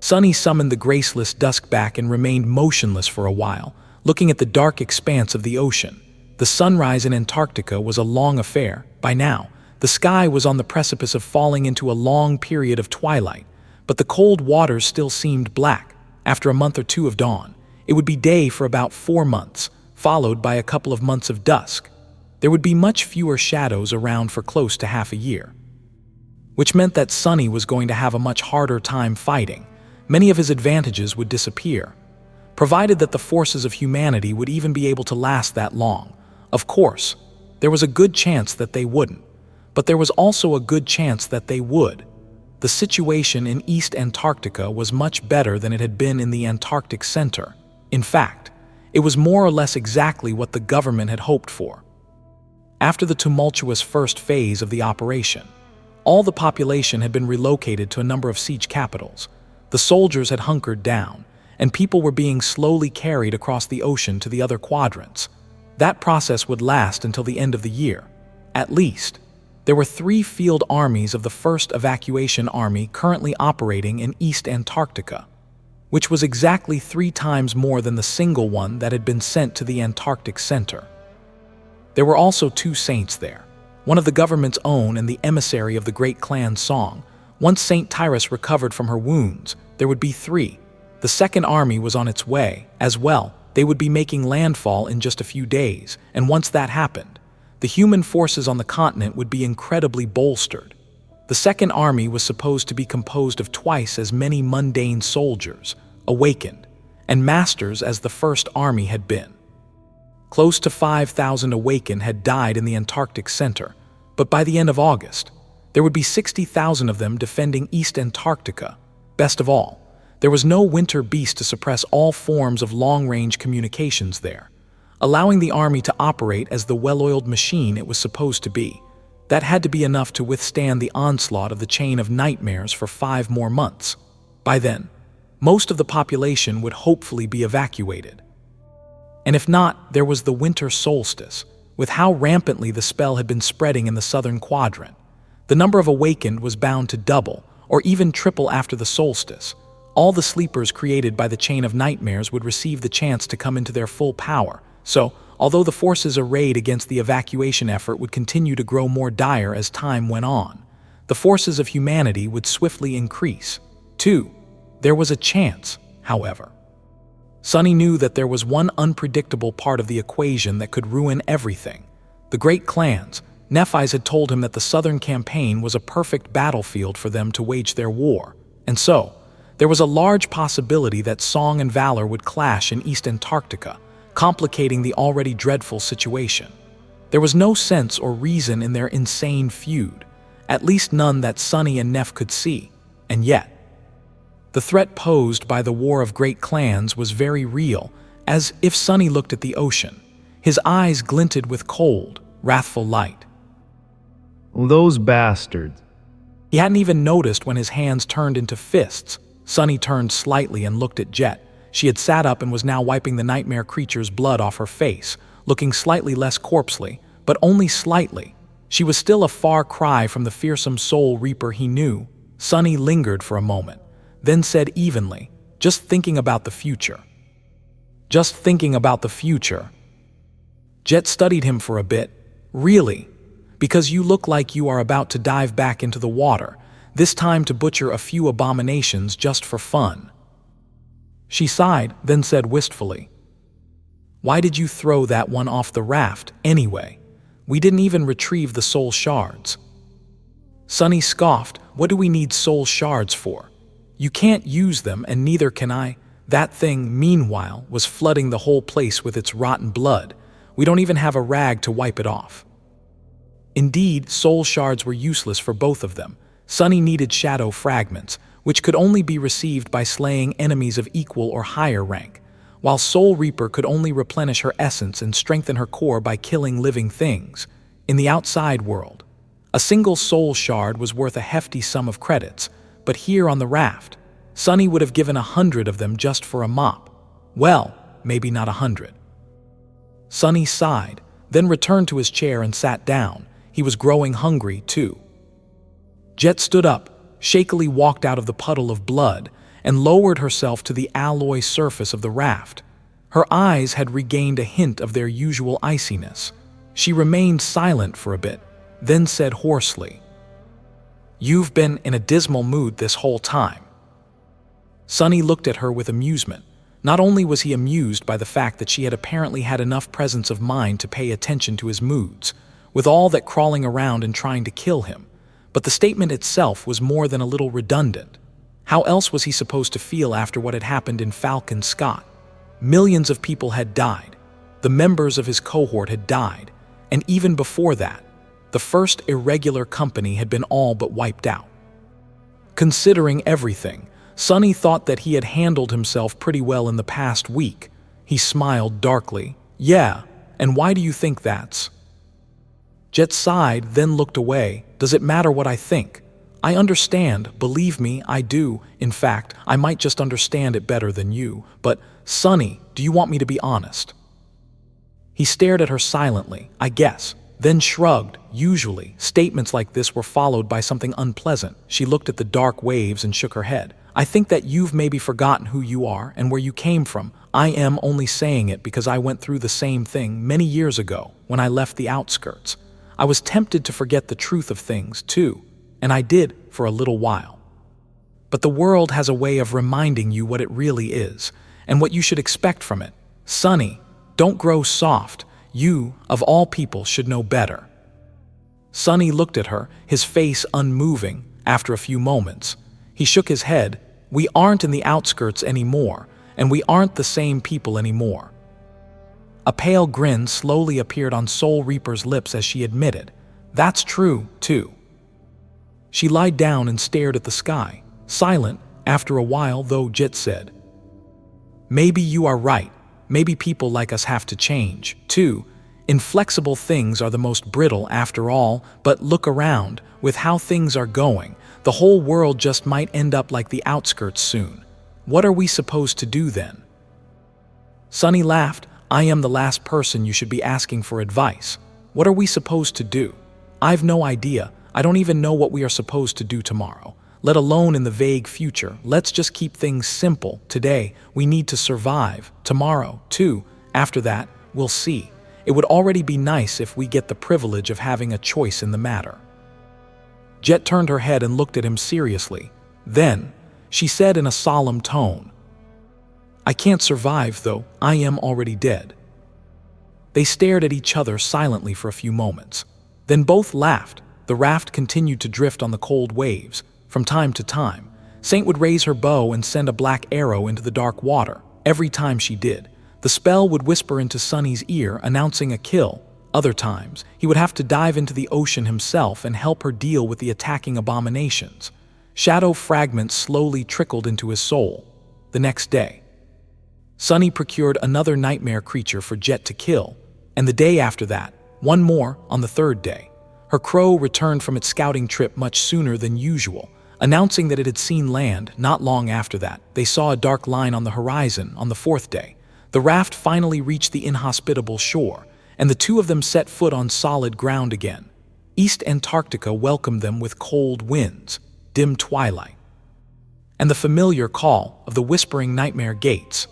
Sunny summoned the graceless dusk back and remained motionless for a while, looking at the dark expanse of the ocean. The sunrise in Antarctica was a long affair. By now, the sky was on the precipice of falling into a long period of twilight, but the cold waters still seemed black. After a month or two of dawn, it would be day for about 4 months, followed by a couple of months of dusk. There would be much fewer shadows around for close to half a year, which meant that Sunny was going to have a much harder time fighting. Many of his advantages would disappear, provided that the forces of humanity would even be able to last that long. Of course, there was a good chance that they wouldn't, but there was also a good chance that they would. The situation in East Antarctica was much better than it had been in the Antarctic Center. In fact, it was more or less exactly what the government had hoped for. After the tumultuous first phase of the operation, all the population had been relocated to a number of siege capitals. The soldiers had hunkered down, and people were being slowly carried across the ocean to the other quadrants. That process would last until the end of the year. At least, there were 3 field armies of the 1st Evacuation Army currently operating in East Antarctica, which was exactly 3 times more than the single one that had been sent to the Antarctic Center. There were also 2 saints there, one of the government's own and the emissary of the Great Clan's song. Once Saint Tyrus recovered from her wounds, there would be 3. The 2nd Army was on its way, as well. They would be making landfall in just a few days, and once that happened, the human forces on the continent would be incredibly bolstered. The 2nd Army was supposed to be composed of twice as many mundane soldiers, awakened, and masters as the 1st Army had been. Close to 5,000 awakened had died in the Antarctic Center, but by the end of August, there would be 60,000 of them defending East Antarctica. Best of all, there was no winter beast to suppress all forms of long-range communications there, allowing the army to operate as the well-oiled machine it was supposed to be. That had to be enough to withstand the onslaught of the chain of nightmares for 5 more months. By then, most of the population would hopefully be evacuated. And if not, there was the winter solstice. With how rampantly the spell had been spreading in the southern quadrant, the number of awakened was bound to double or even triple after the solstice. All the sleepers created by the chain of nightmares would receive the chance to come into their full power. So, although the forces arrayed against the evacuation effort would continue to grow more dire as time went on, the forces of humanity would swiftly increase. 2. There was a chance, however. Sunny knew that there was one unpredictable part of the equation that could ruin everything. The great clans, Nephis, had told him that the southern campaign was a perfect battlefield for them to wage their war, and so, there was a large possibility that song and valor would clash in East Antarctica, complicating the already dreadful situation. There was no sense or reason in their insane feud, at least none that Sunny and Neph could see, and yet, the threat posed by the War of Great Clans was very real. As if Sunny looked at the ocean, his eyes glinted with cold, wrathful light. Those bastards. He hadn't even noticed when his hands turned into fists. Sunny turned slightly and looked at Jet. She had sat up and was now wiping the nightmare creature's blood off her face, looking slightly less corpsely, but only slightly. She was still a far cry from the fearsome soul reaper he knew. Sunny lingered for a moment, then said evenly, "Just thinking about the future." Just thinking about the future. Jet studied him for a bit. Really? Because you look like you are about to dive back into the water, this time to butcher a few abominations just for fun. She sighed, then said wistfully, "Why did you throw that one off the raft, anyway? We didn't even retrieve the soul shards." Sunny scoffed, "What do we need soul shards for? You can't use them, and neither can I. That thing, meanwhile, was flooding the whole place with its rotten blood. We don't even have a rag to wipe it off." Indeed, soul shards were useless for both of them. Sunny needed shadow fragments, which could only be received by slaying enemies of equal or higher rank, while Soul Reaper could only replenish her essence and strengthen her core by killing living things. In the outside world, a single soul shard was worth a hefty sum of credits, but here on the raft, Sunny would have given 100 of them just for a mop. Well, maybe not 100. Sunny sighed, then returned to his chair and sat down. He was growing hungry, too. Jet stood up, shakily walked out of the puddle of blood, and lowered herself to the alloy surface of the raft. Her eyes had regained a hint of their usual iciness. She remained silent for a bit, then said hoarsely, "You've been in a dismal mood this whole time." Sonny looked at her with amusement. Not only was he amused by the fact that she had apparently had enough presence of mind to pay attention to his moods, with all that crawling around and trying to kill him, but the statement itself was more than a little redundant. How else was he supposed to feel after what had happened in Falcon Scott? Millions of people had died. The members of his cohort had died, and even before that, the first irregular company had been all but wiped out. Considering everything, Sonny thought that he had handled himself pretty well in the past week. He smiled darkly. "Yeah, and why do you think that's?" Jet sighed, then looked away. "Does it matter what I think? I understand, believe me, I do. In fact, I might just understand it better than you. But, Sonny, do you want me to be honest?" He stared at her silently, I guess, then shrugged. Usually, statements like this were followed by something unpleasant. She looked at the dark waves and shook her head. "I think that you've maybe forgotten who you are and where you came from. I am only saying it because I went through the same thing many years ago when I left the outskirts. I was tempted to forget the truth of things, too, and I did for a little while. But the world has a way of reminding you what it really is, and what you should expect from it. Sonny, don't grow soft. You, of all people, should know better." Sonny looked at her, his face unmoving. After a few moments, he shook his head. "We aren't in the outskirts anymore, and we aren't the same people anymore." A pale grin slowly appeared on Soul Reaper's lips as she admitted, "That's true, too." She lied down and stared at the sky, silent. After a while, though, Jet said, "Maybe you are right. Maybe people like us have to change, too. Inflexible things are the most brittle after all, but look around. With how things are going, the whole world just might end up like the outskirts soon. What are we supposed to do then?" Sonny laughed. "I am the last person you should be asking for advice. What are we supposed to do? I've no idea. I don't even know what we are supposed to do tomorrow, let alone in the vague future. Let's just keep things simple. Today, we need to survive. Tomorrow, too. After that, we'll see. It would already be nice if we get the privilege of having a choice in the matter." Jet turned her head and looked at him seriously. Then, she said in a solemn tone, "I can't survive, though. I am already dead." They stared at each other silently for a few moments. Then both laughed. The raft continued to drift on the cold waves. From time to time, Saint would raise her bow and send a black arrow into the dark water. Every time she did, the spell would whisper into Sonny's ear, announcing a kill. Other times, he would have to dive into the ocean himself and help her deal with the attacking abominations. Shadow fragments slowly trickled into his soul. The next day, Sonny procured another nightmare creature for Jet to kill, and the day after that, one more on the third day. Her crow returned from its scouting trip much sooner than usual, announcing that it had seen land. Not long after that, they saw a dark line on the horizon. On the fourth day, the raft finally reached the inhospitable shore, and the two of them set foot on solid ground again. East Antarctica welcomed them with cold winds, dim twilight, and the familiar call of the whispering nightmare gates.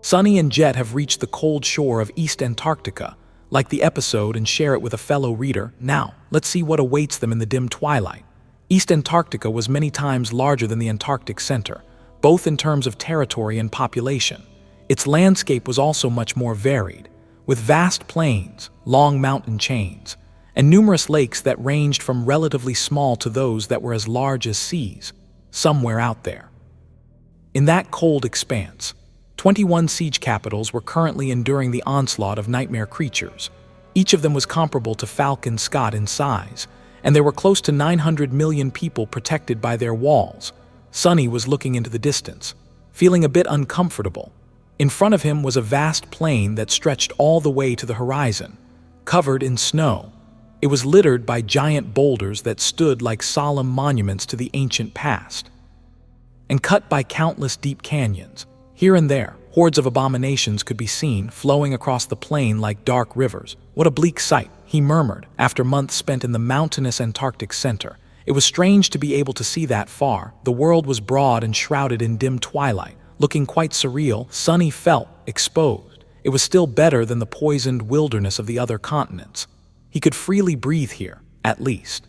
Sonny and Jet have reached the cold shore of East Antarctica. Like the episode and share it with a fellow reader. Now, let's see what awaits them in the dim twilight. East Antarctica was many times larger than the Antarctic Center, both in terms of territory and population. Its landscape was also much more varied, with vast plains, long mountain chains, and numerous lakes that ranged from relatively small to those that were as large as seas, somewhere out there. In that cold expanse, 21 siege capitals were currently enduring the onslaught of nightmare creatures. Each of them was comparable to Falcon Scott in size, and there were close to 900 million people protected by their walls. Sonny was looking into the distance, feeling a bit uncomfortable. In front of him was a vast plain that stretched all the way to the horizon, covered in snow. It was littered by giant boulders that stood like solemn monuments to the ancient past, and cut by countless deep canyons. Here and there, hordes of abominations could be seen flowing across the plain like dark rivers. "What a bleak sight," he murmured, after months spent in the mountainous Antarctic center. It was strange to be able to see that far. The world was broad and shrouded in dim twilight, looking quite surreal. Sunny felt exposed. It was still better than the poisoned wilderness of the other continents. He could freely breathe here, at least.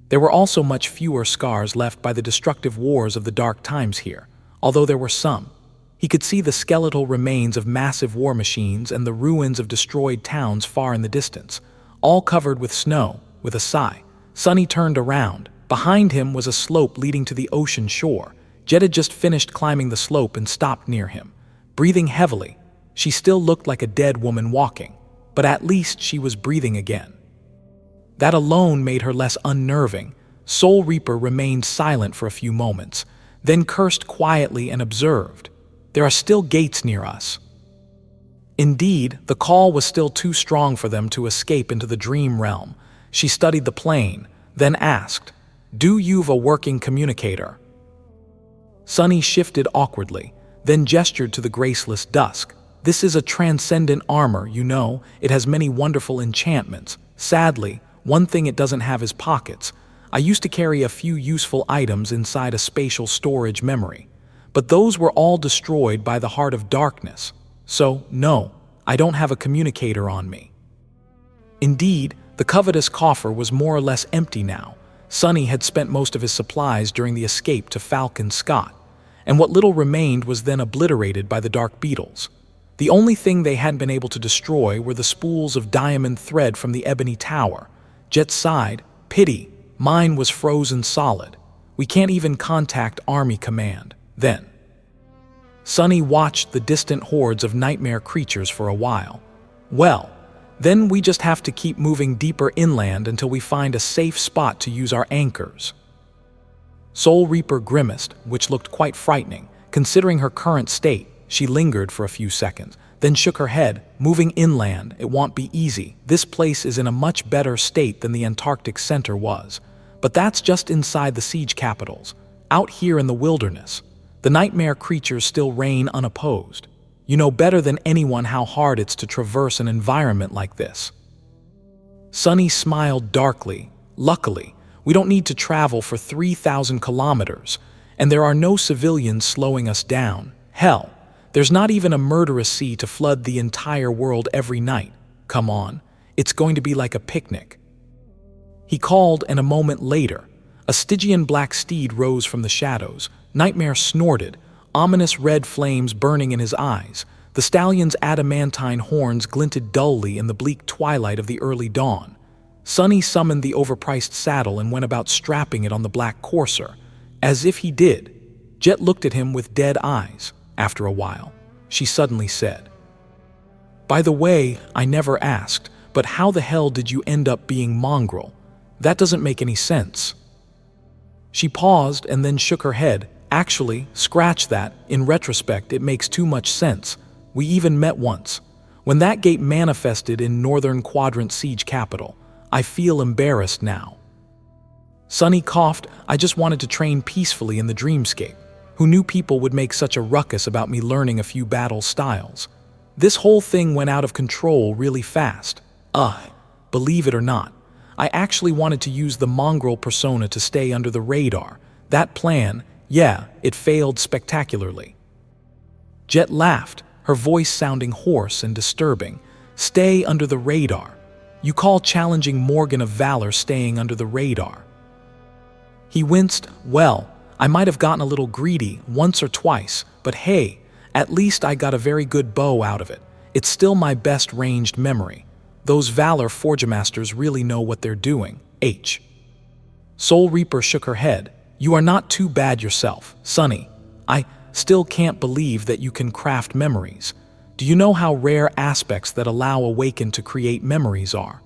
There were also much fewer scars left by the destructive wars of the dark times here, although there were some. He could see the skeletal remains of massive war machines and the ruins of destroyed towns far in the distance, all covered with snow. With a sigh, Sunny turned around. Behind him was a slope leading to the ocean shore. Jet had just finished climbing the slope and stopped near him. Breathing heavily, she still looked like a dead woman walking, but at least she was breathing again. That alone made her less unnerving. Soul Reaper remained silent for a few moments, then cursed quietly and observed, "There are still gates near us." Indeed, the call was still too strong for them to escape into the dream realm. She studied the plane, then asked, "Do you've a working communicator?" Sunny shifted awkwardly, then gestured to the graceless dusk. "This is a transcendent armor, you know. It has many wonderful enchantments. Sadly, one thing it doesn't have is pockets. I used to carry a few useful items inside a spatial storage memory, but those were all destroyed by the Heart of Darkness. So, no, I don't have a communicator on me." Indeed, the covetous coffer was more or less empty now. Sunny had spent most of his supplies during the escape to Falcon Scott, and what little remained was then obliterated by the dark beetles. The only thing they hadn't been able to destroy were the spools of diamond thread from the Ebony Tower. Jet sighed, "Pity, mine was frozen solid. We can't even contact Army Command." Then Sunny watched the distant hordes of nightmare creatures for a while. "Well, then we just have to keep moving deeper inland until we find a safe spot to use our anchors." Soul Reaper grimaced, which looked quite frightening. Considering her current state, she lingered for a few seconds, then shook her head. "Moving inland, it won't be easy. This place is in a much better state than the Antarctic center was. But that's just inside the siege capitals. Out here in the wilderness, the nightmare creatures still reign unopposed. You know better than anyone how hard it's to traverse an environment like this." Sunny smiled darkly. "Luckily, we don't need to travel for 3,000 kilometers, and there are no civilians slowing us down. Hell, there's not even a murderous sea to flood the entire world every night. Come on, it's going to be like a picnic." He called, and a moment later, a Stygian black steed rose from the shadows. Nightmare snorted, ominous red flames burning in his eyes. The stallion's adamantine horns glinted dully in the bleak twilight of the early dawn. Sunny summoned the overpriced saddle and went about strapping it on the black courser. As if he did, Jet looked at him with dead eyes. After a while, she suddenly said, "By the way, I never asked, but how the hell did you end up being mongrel? That doesn't make any sense." She paused and then shook her head. "Actually, scratch that. In retrospect, it makes too much sense. We even met once. When that gate manifested in Northern Quadrant Siege Capital, I feel embarrassed now." Sunny coughed. "I just wanted to train peacefully in the dreamscape. Who knew people would make such a ruckus about me learning a few battle styles? This whole thing went out of control really fast. Believe it or not, I actually wanted to use the mongrel persona to stay under the radar. That plan, yeah, it failed spectacularly." Jet laughed, her voice sounding hoarse and disturbing. "Stay under the radar? You call challenging Morgan of Valor staying under the radar?" He winced. "Well, I might have gotten a little greedy once or twice, but hey, at least I got a very good bow out of it. It's still my best ranged memory. Those Valor Forgemasters really know what they're doing." Soul Reaper shook her head. "You are not too bad yourself, Sunny. I still can't believe that you can craft memories. Do you know how rare aspects that allow Awakened to create memories are?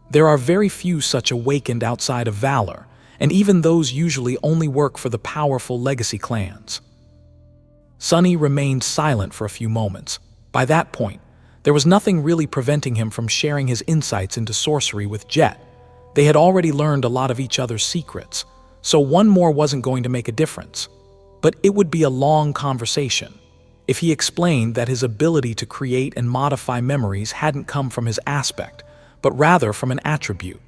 There are very few such Awakened outside of Valor, and even those usually only work for the powerful legacy clans." Sunny remained silent for a few moments. By that point, there was nothing really preventing him from sharing his insights into sorcery with Jet. They had already learned a lot of each other's secrets, so one more wasn't going to make a difference. But it would be a long conversation. If he explained that his ability to create and modify memories hadn't come from his aspect, but rather from an attribute.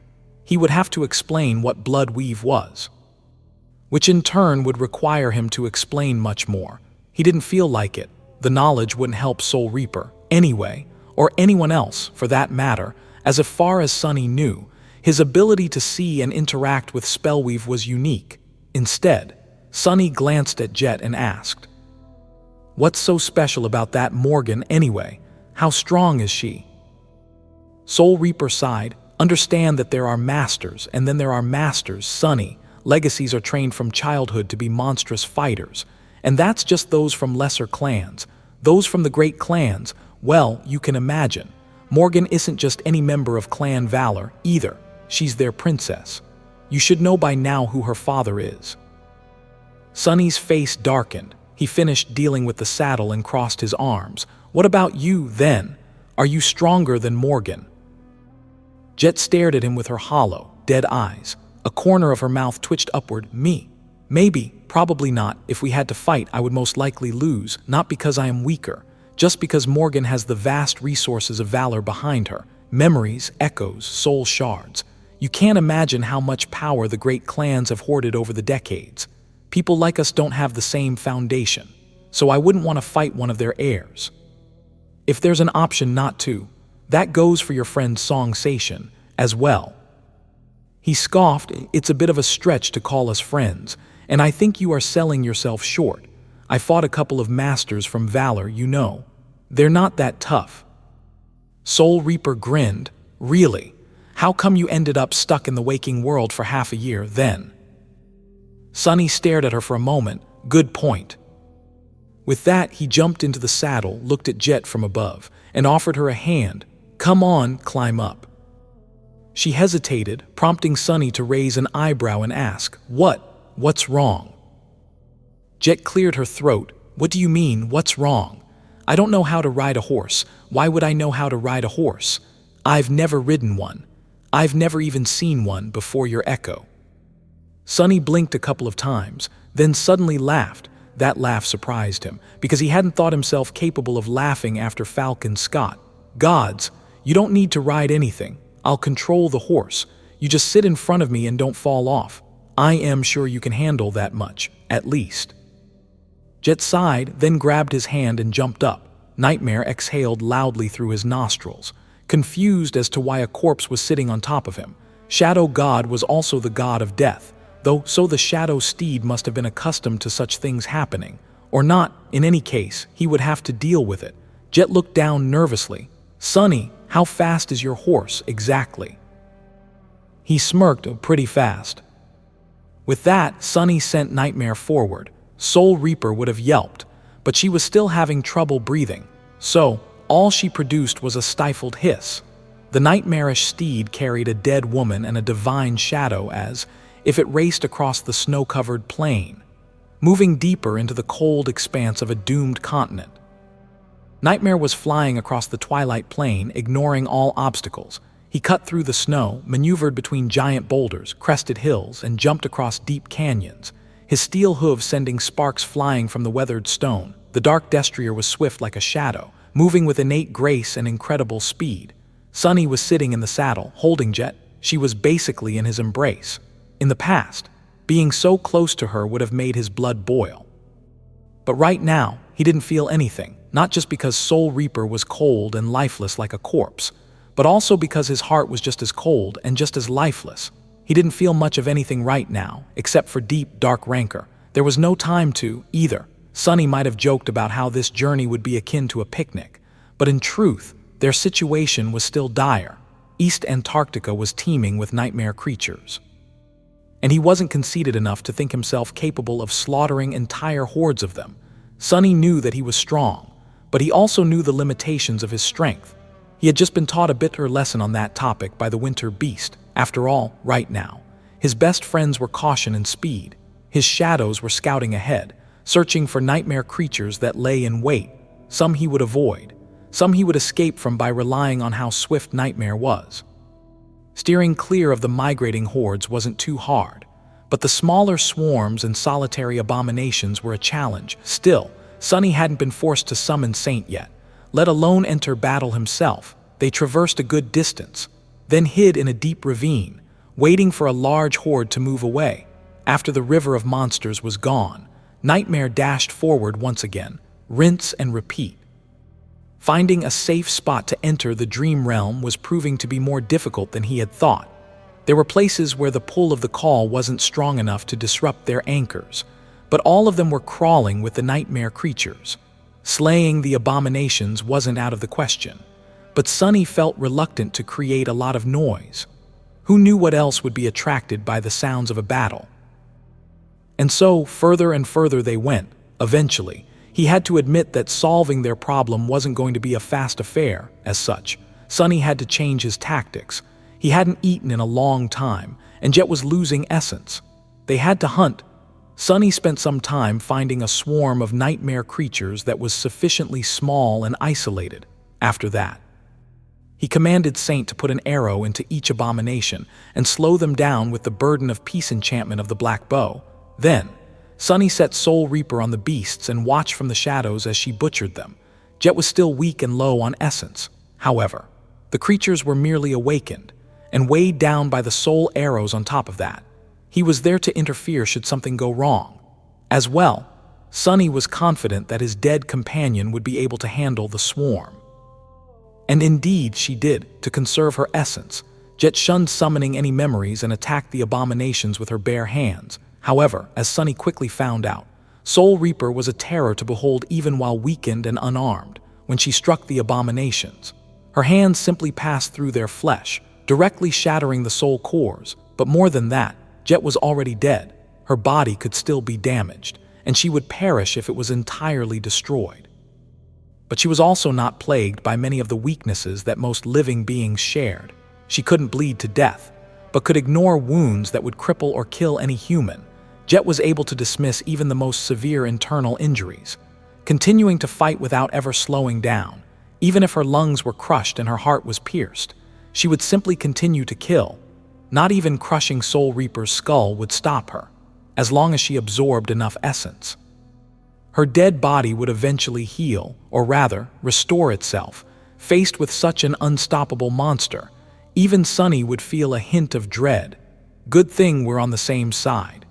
he would have to explain what blood weave was, which in turn would require him to explain much more. He didn't feel like it. The knowledge wouldn't help Soul Reaper, anyway, or anyone else, for that matter, as far as Sunny knew. His ability to see and interact with Spellweave was unique. Instead, Sunny glanced at Jet and asked, "What's so special about that Morgan anyway? How strong is she?" Soul Reaper sighed. "Understand that there are masters, and then there are masters, Sunny. Legacies are trained from childhood to be monstrous fighters. And that's just those from lesser clans. Those from the great clans, well, you can imagine. Morgan isn't just any member of Clan Valor, either. She's their princess. You should know by now who her father is." Sunny's face darkened. He finished dealing with the saddle and crossed his arms. "What about you, then? Are you stronger than Morgan?" Jet stared at him with her hollow, dead eyes. A corner of her mouth twitched upward. "Me? Maybe, probably not. If we had to fight, I would most likely lose, not because I am weaker, just because Morgan has the vast resources of valor behind her. Memories, echoes, soul shards. You can't imagine how much power the great clans have hoarded over the decades. People like us don't have the same foundation, so I wouldn't want to fight one of their heirs. If there's an option not to, that goes for your friend Songsation as well." He scoffed. "It's a bit of a stretch to call us friends, and I think you are selling yourself short. I fought a couple of masters from Valor, you know. They're not that tough." Soul Reaper grinned. "Really? How come you ended up stuck in the waking world for half a year, then?" Sunny stared at her for a moment. "Good point." With that, he jumped into the saddle, looked at Jet from above, and offered her a hand. "Come on, climb up." She hesitated, prompting Sunny to raise an eyebrow and ask, What's wrong?" Jet cleared her throat. "What do you mean, what's wrong? I don't know how to ride a horse. Why would I know how to ride a horse? I've never ridden one. I've never even seen one before your echo." Sunny blinked a couple of times, then suddenly laughed. That laugh surprised him, because he hadn't thought himself capable of laughing after Falcon Scott. "Gods, you don't need to ride anything. I'll control the horse. You just sit in front of me and don't fall off. I am sure you can handle that much, at least." Jet sighed, then grabbed his hand and jumped up. Nightmare exhaled loudly through his nostrils, confused as to why a corpse was sitting on top of him. Shadow God was also the god of death, though so the shadow steed must have been accustomed to such things happening. Or not, in any case, he would have to deal with it. Jet looked down nervously. "Sunny, how fast is your horse, exactly?" He smirked. "Pretty fast." With that, Sunny sent Nightmare forward. Soul Reaper would have yelped, but she was still having trouble breathing, so all she produced was a stifled hiss. The nightmarish steed carried a dead woman and a divine shadow as if it raced across the snow-covered plain, moving deeper into the cold expanse of a doomed continent. Nightmare was flying across the twilight plain, ignoring all obstacles. He cut through the snow, maneuvered between giant boulders, crested hills, and jumped across deep canyons, his steel hooves sending sparks flying from the weathered stone. The dark destrier was swift like a shadow, moving with innate grace and incredible speed. Sunny was sitting in the saddle, holding Jet. She was basically in his embrace. In the past, being so close to her would have made his blood boil. But right now, he didn't feel anything, not just because Soul Reaper was cold and lifeless like a corpse, but also because his heart was just as cold and just as lifeless. He didn't feel much of anything right now, except for deep, dark rancor. There was no time to, either. Sunny might have joked about how this journey would be akin to a picnic, but in truth, their situation was still dire. East Antarctica was teeming with nightmare creatures. And he wasn't conceited enough to think himself capable of slaughtering entire hordes of them. Sunny knew that he was strong, but he also knew the limitations of his strength. He had just been taught a bitter lesson on that topic by the winter beast. After all, right now, his best friends were caution and speed. His shadows were scouting ahead, searching for nightmare creatures that lay in wait. Some he would avoid, some he would escape from by relying on how swift Nightmare was. Steering clear of the migrating hordes wasn't too hard, but the smaller swarms and solitary abominations were a challenge. Still, Sunny hadn't been forced to summon Saint yet, let alone enter battle himself. They traversed a good distance, then hid in a deep ravine, waiting for a large horde to move away. After the river of monsters was gone, Nightmare dashed forward once again, rinse and repeat. Finding a safe spot to enter the dream realm was proving to be more difficult than he had thought. There were places where the pull of the call wasn't strong enough to disrupt their anchors, but all of them were crawling with the nightmare creatures. Slaying the abominations wasn't out of the question, but Sunny felt reluctant to create a lot of noise. Who knew what else would be attracted by the sounds of a battle? And so, further and further they went. Eventually, he had to admit that solving their problem wasn't going to be a fast affair. As such, Sunny had to change his tactics. He hadn't eaten in a long time, and Jet was losing essence. They had to hunt. Sunny spent some time finding a swarm of nightmare creatures that was sufficiently small and isolated. After that, he commanded Saint to put an arrow into each abomination and slow them down with the burden of peace enchantment of the black bow. Then, Sunny set Soul Reaper on the beasts and watched from the shadows as she butchered them. Jet was still weak and low on essence. However, the creatures were merely awakened, and weighed down by the soul arrows on top of that. He was there to interfere should something go wrong. As well, Sunny was confident that his dead companion would be able to handle the swarm. And indeed she did, to conserve her essence. Jet shunned summoning any memories and attacked the abominations with her bare hands. However, as Sunny quickly found out, Soul Reaper was a terror to behold even while weakened and unarmed. When she struck the abominations, her hands simply passed through their flesh, directly shattering the soul cores. But more than that, Jet was already dead. Her body could still be damaged, and she would perish if it was entirely destroyed. But she was also not plagued by many of the weaknesses that most living beings shared. She couldn't bleed to death, but could ignore wounds that would cripple or kill any human. Jet was able to dismiss even the most severe internal injuries, continuing to fight without ever slowing down. Even if her lungs were crushed and her heart was pierced, she would simply continue to kill. Not even crushing Soul Reaper's skull would stop her, as long as she absorbed enough essence. Her dead body would eventually heal, or rather, restore itself. Faced with such an unstoppable monster, even Sunny would feel a hint of dread. Good thing we're on the same side.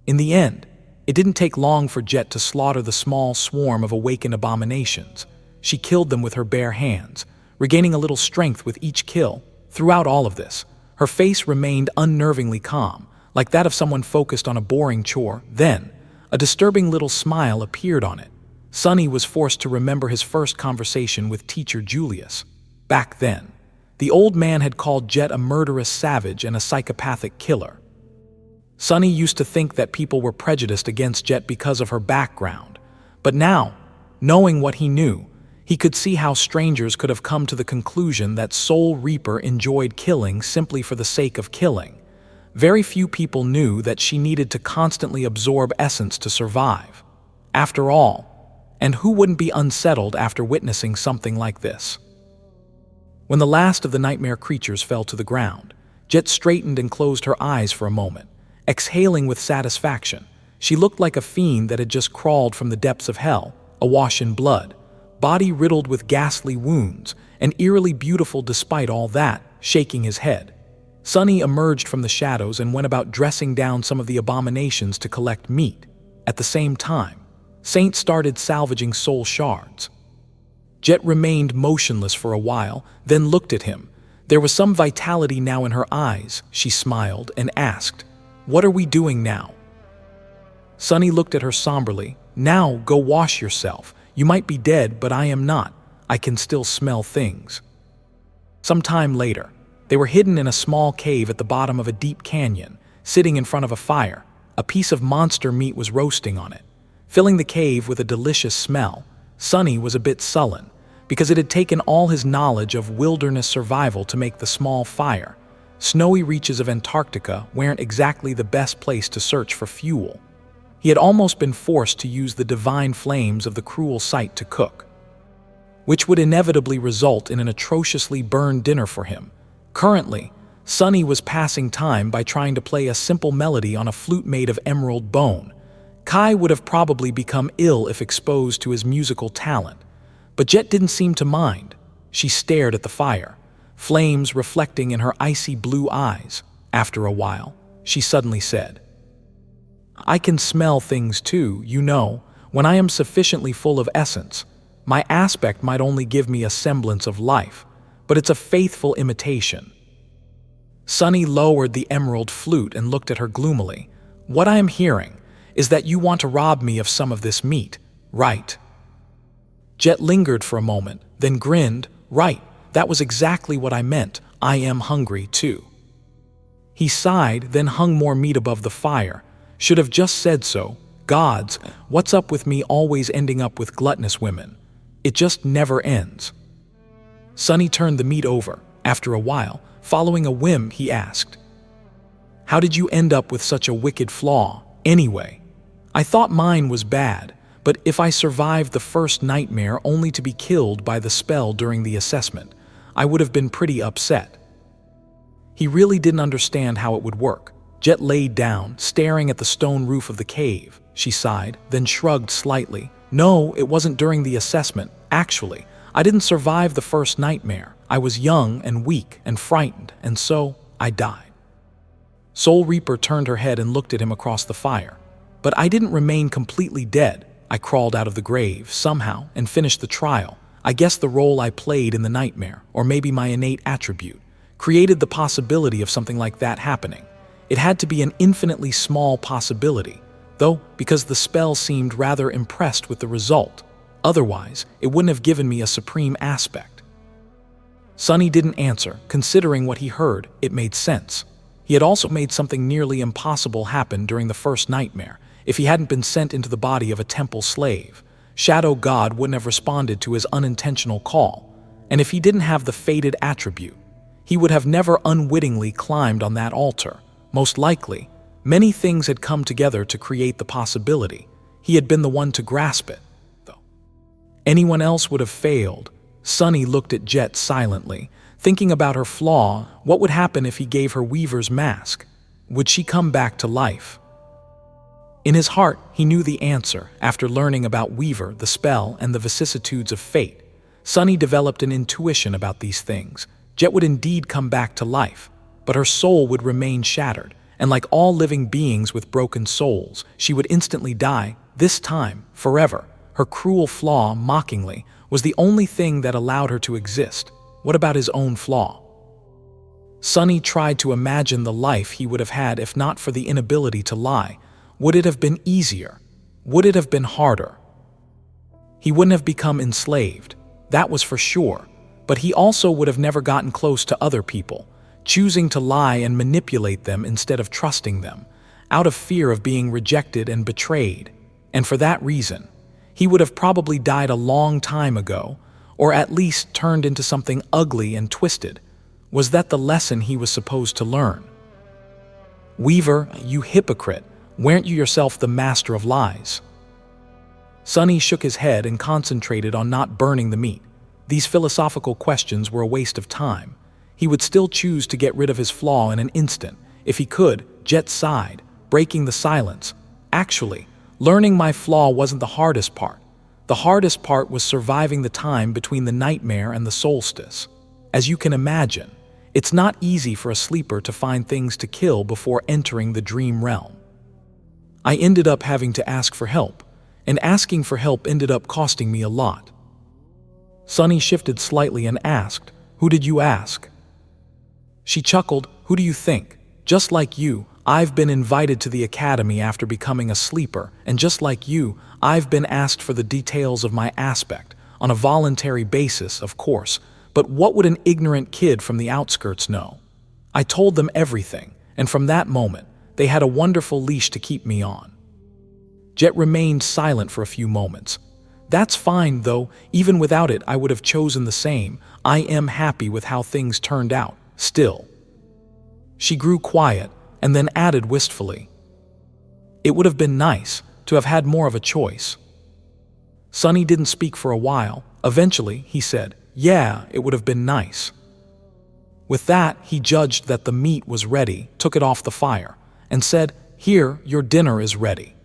In the end, it didn't take long for Jet to slaughter the small swarm of awakened abominations. She killed them with her bare hands, regaining a little strength with each kill. Throughout all of this, her face remained unnervingly calm, like that of someone focused on a boring chore. Then, a disturbing little smile appeared on it. Sunny was forced to remember his first conversation with teacher Julius. Back then, the old man had called Jet a murderous savage and a psychopathic killer. Sunny used to think that people were prejudiced against Jet because of her background, but now, knowing what he knew, he could see how strangers could have come to the conclusion that Soul Reaper enjoyed killing simply for the sake of killing. Very few people knew that she needed to constantly absorb essence to survive. After all, and who wouldn't be unsettled after witnessing something like this? When the last of the nightmare creatures fell to the ground, Jet straightened and closed her eyes for a moment, exhaling with satisfaction. She looked like a fiend that had just crawled from the depths of hell, awash in blood, body riddled with ghastly wounds, and eerily beautiful despite all that. Shaking his head, Sunny emerged from the shadows and went about dressing down some of the abominations to collect meat. At the same time, Saint started salvaging soul shards. Jet remained motionless for a while, then looked at him. There was some vitality now in her eyes. She smiled and asked, "What are we doing now?" Sunny looked at her somberly. "Now go wash yourself. You might be dead, but I am not. I can still smell things." Some time later, they were hidden in a small cave at the bottom of a deep canyon, sitting in front of a fire. A piece of monster meat was roasting on it, filling the cave with a delicious smell. Sunny was a bit sullen, because it had taken all his knowledge of wilderness survival to make the small fire. Snowy reaches of Antarctica weren't exactly the best place to search for fuel. He had almost been forced to use the divine flames of the cruel sight to cook, which would inevitably result in an atrociously burned dinner for him. Currently, Sunny was passing time by trying to play a simple melody on a flute made of emerald bone. Kai would have probably become ill if exposed to his musical talent, but Jet didn't seem to mind. She stared at the fire, flames reflecting in her icy blue eyes. After a while, she suddenly said, "I can smell things too, you know. When I am sufficiently full of essence, my aspect might only give me a semblance of life, but it's a faithful imitation." Sunny lowered the emerald flute and looked at her gloomily. "What I am hearing is that you want to rob me of some of this meat, right?" Jet lingered for a moment, then grinned. "Right, that was exactly what I meant. I am hungry too." He sighed, then hung more meat above the fire. "Should have just said so. Gods, what's up with me always ending up with gluttonous women? It just never ends." Sunny turned the meat over. After a while, following a whim, he asked, "How did you end up with such a wicked flaw, anyway? I thought mine was bad, but if I survived the first nightmare only to be killed by the spell during the assessment, I would have been pretty upset." He really didn't understand how it would work. Jet laid down, staring at the stone roof of the cave. She sighed, then shrugged slightly. "No, it wasn't during the assessment. Actually, I didn't survive the first nightmare. I was young and weak and frightened, and so I died." Soul Reaper turned her head and looked at him across the fire. "But I didn't remain completely dead. I crawled out of the grave, somehow, and finished the trial. I guess the role I played in the nightmare, or maybe my innate attribute, created the possibility of something like that happening. It had to be an infinitely small possibility, though, because the spell seemed rather impressed with the result. Otherwise, it wouldn't have given me a supreme aspect." Sunny didn't answer. Considering what he heard, it made sense. He had also made something nearly impossible happen during the first nightmare. If he hadn't been sent into the body of a temple slave, Shadow God wouldn't have responded to his unintentional call. And if he didn't have the fated attribute, he would have never unwittingly climbed on that altar. Most likely, many things had come together to create the possibility. He had been the one to grasp it, though. Anyone else would have failed. Sunny looked at Jet silently, thinking about her flaw. What would happen if he gave her Weaver's mask? Would she come back to life? In his heart, he knew the answer. After learning about Weaver, the spell, and the vicissitudes of fate, Sunny developed an intuition about these things. Jet would indeed come back to life, but her soul would remain shattered, and like all living beings with broken souls, she would instantly die, this time, forever. Her cruel flaw, mockingly, was the only thing that allowed her to exist. What about his own flaw? Sunny tried to imagine the life he would have had if not for the inability to lie. Would it have been easier? Would it have been harder? He wouldn't have become enslaved, that was for sure, but he also would have never gotten close to other people, choosing to lie and manipulate them instead of trusting them, out of fear of being rejected and betrayed. And for that reason, he would have probably died a long time ago, or at least turned into something ugly and twisted. Was that the lesson he was supposed to learn? "Weaver, you hypocrite, weren't you yourself the master of lies?" Sunny shook his head and concentrated on not burning the meat. These philosophical questions were a waste of time. He would still choose to get rid of his flaw in an instant. If he could, Jet sighed, breaking the silence. "Actually, learning my flaw wasn't the hardest part. The hardest part was surviving the time between the nightmare and the solstice. As you can imagine, it's not easy for a sleeper to find things to kill before entering the dream realm. I ended up having to ask for help, and asking for help ended up costing me a lot." Sunny shifted slightly and asked, "Who did you ask?" She chuckled. "Who do you think? Just like you, I've been invited to the academy after becoming a sleeper, and just like you, I've been asked for the details of my aspect, on a voluntary basis, of course, but what would an ignorant kid from the outskirts know? I told them everything, and from that moment, they had a wonderful leash to keep me on." Jet remained silent for a few moments. "That's fine, though. Even without it, I would have chosen the same. I am happy with how things turned out, still." She grew quiet, and then added wistfully, "It would have been nice to have had more of a choice." Sunny didn't speak for a while. Eventually, he said, "Yeah, it would have been nice." With that, he judged that the meat was ready, took it off the fire, and said, "Here, your dinner is ready."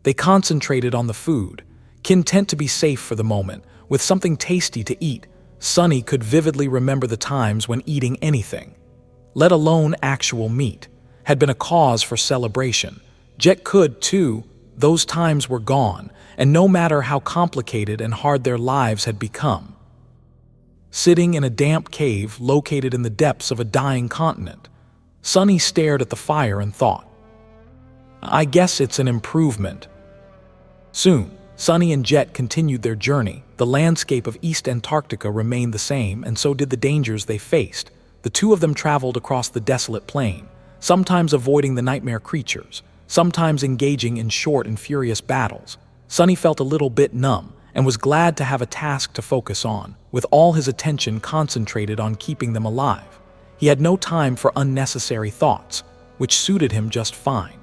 They concentrated on the food, content to be safe for the moment, with something tasty to eat. Sunny could vividly remember the times when eating anything, let alone actual meat, had been a cause for celebration. Jet could, too. Those times were gone, and no matter how complicated and hard their lives had become. Sitting in a damp cave located in the depths of a dying continent, Sunny stared at the fire and thought, I guess it's an improvement. Soon, Sunny and Jet continued their journey. The landscape of East Antarctica remained the same, and so did the dangers they faced. The two of them traveled across the desolate plain, sometimes avoiding the nightmare creatures, sometimes engaging in short and furious battles. Sunny felt a little bit numb and was glad to have a task to focus on, with all his attention concentrated on keeping them alive. He had no time for unnecessary thoughts, which suited him just fine.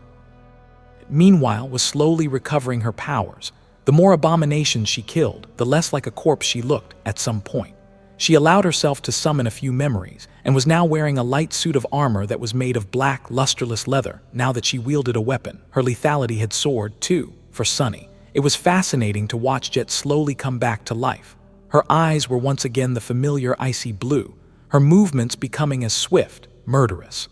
Meanwhile, was slowly recovering her powers. The more abominations she killed, the less like a corpse she looked at some point. She allowed herself to summon a few memories, and was now wearing a light suit of armor that was made of black, lusterless leather. Now that she wielded a weapon, her lethality had soared, too, for Sunny. It was fascinating to watch Jet slowly come back to life. Her eyes were once again the familiar icy blue, her movements becoming as swift, murderous,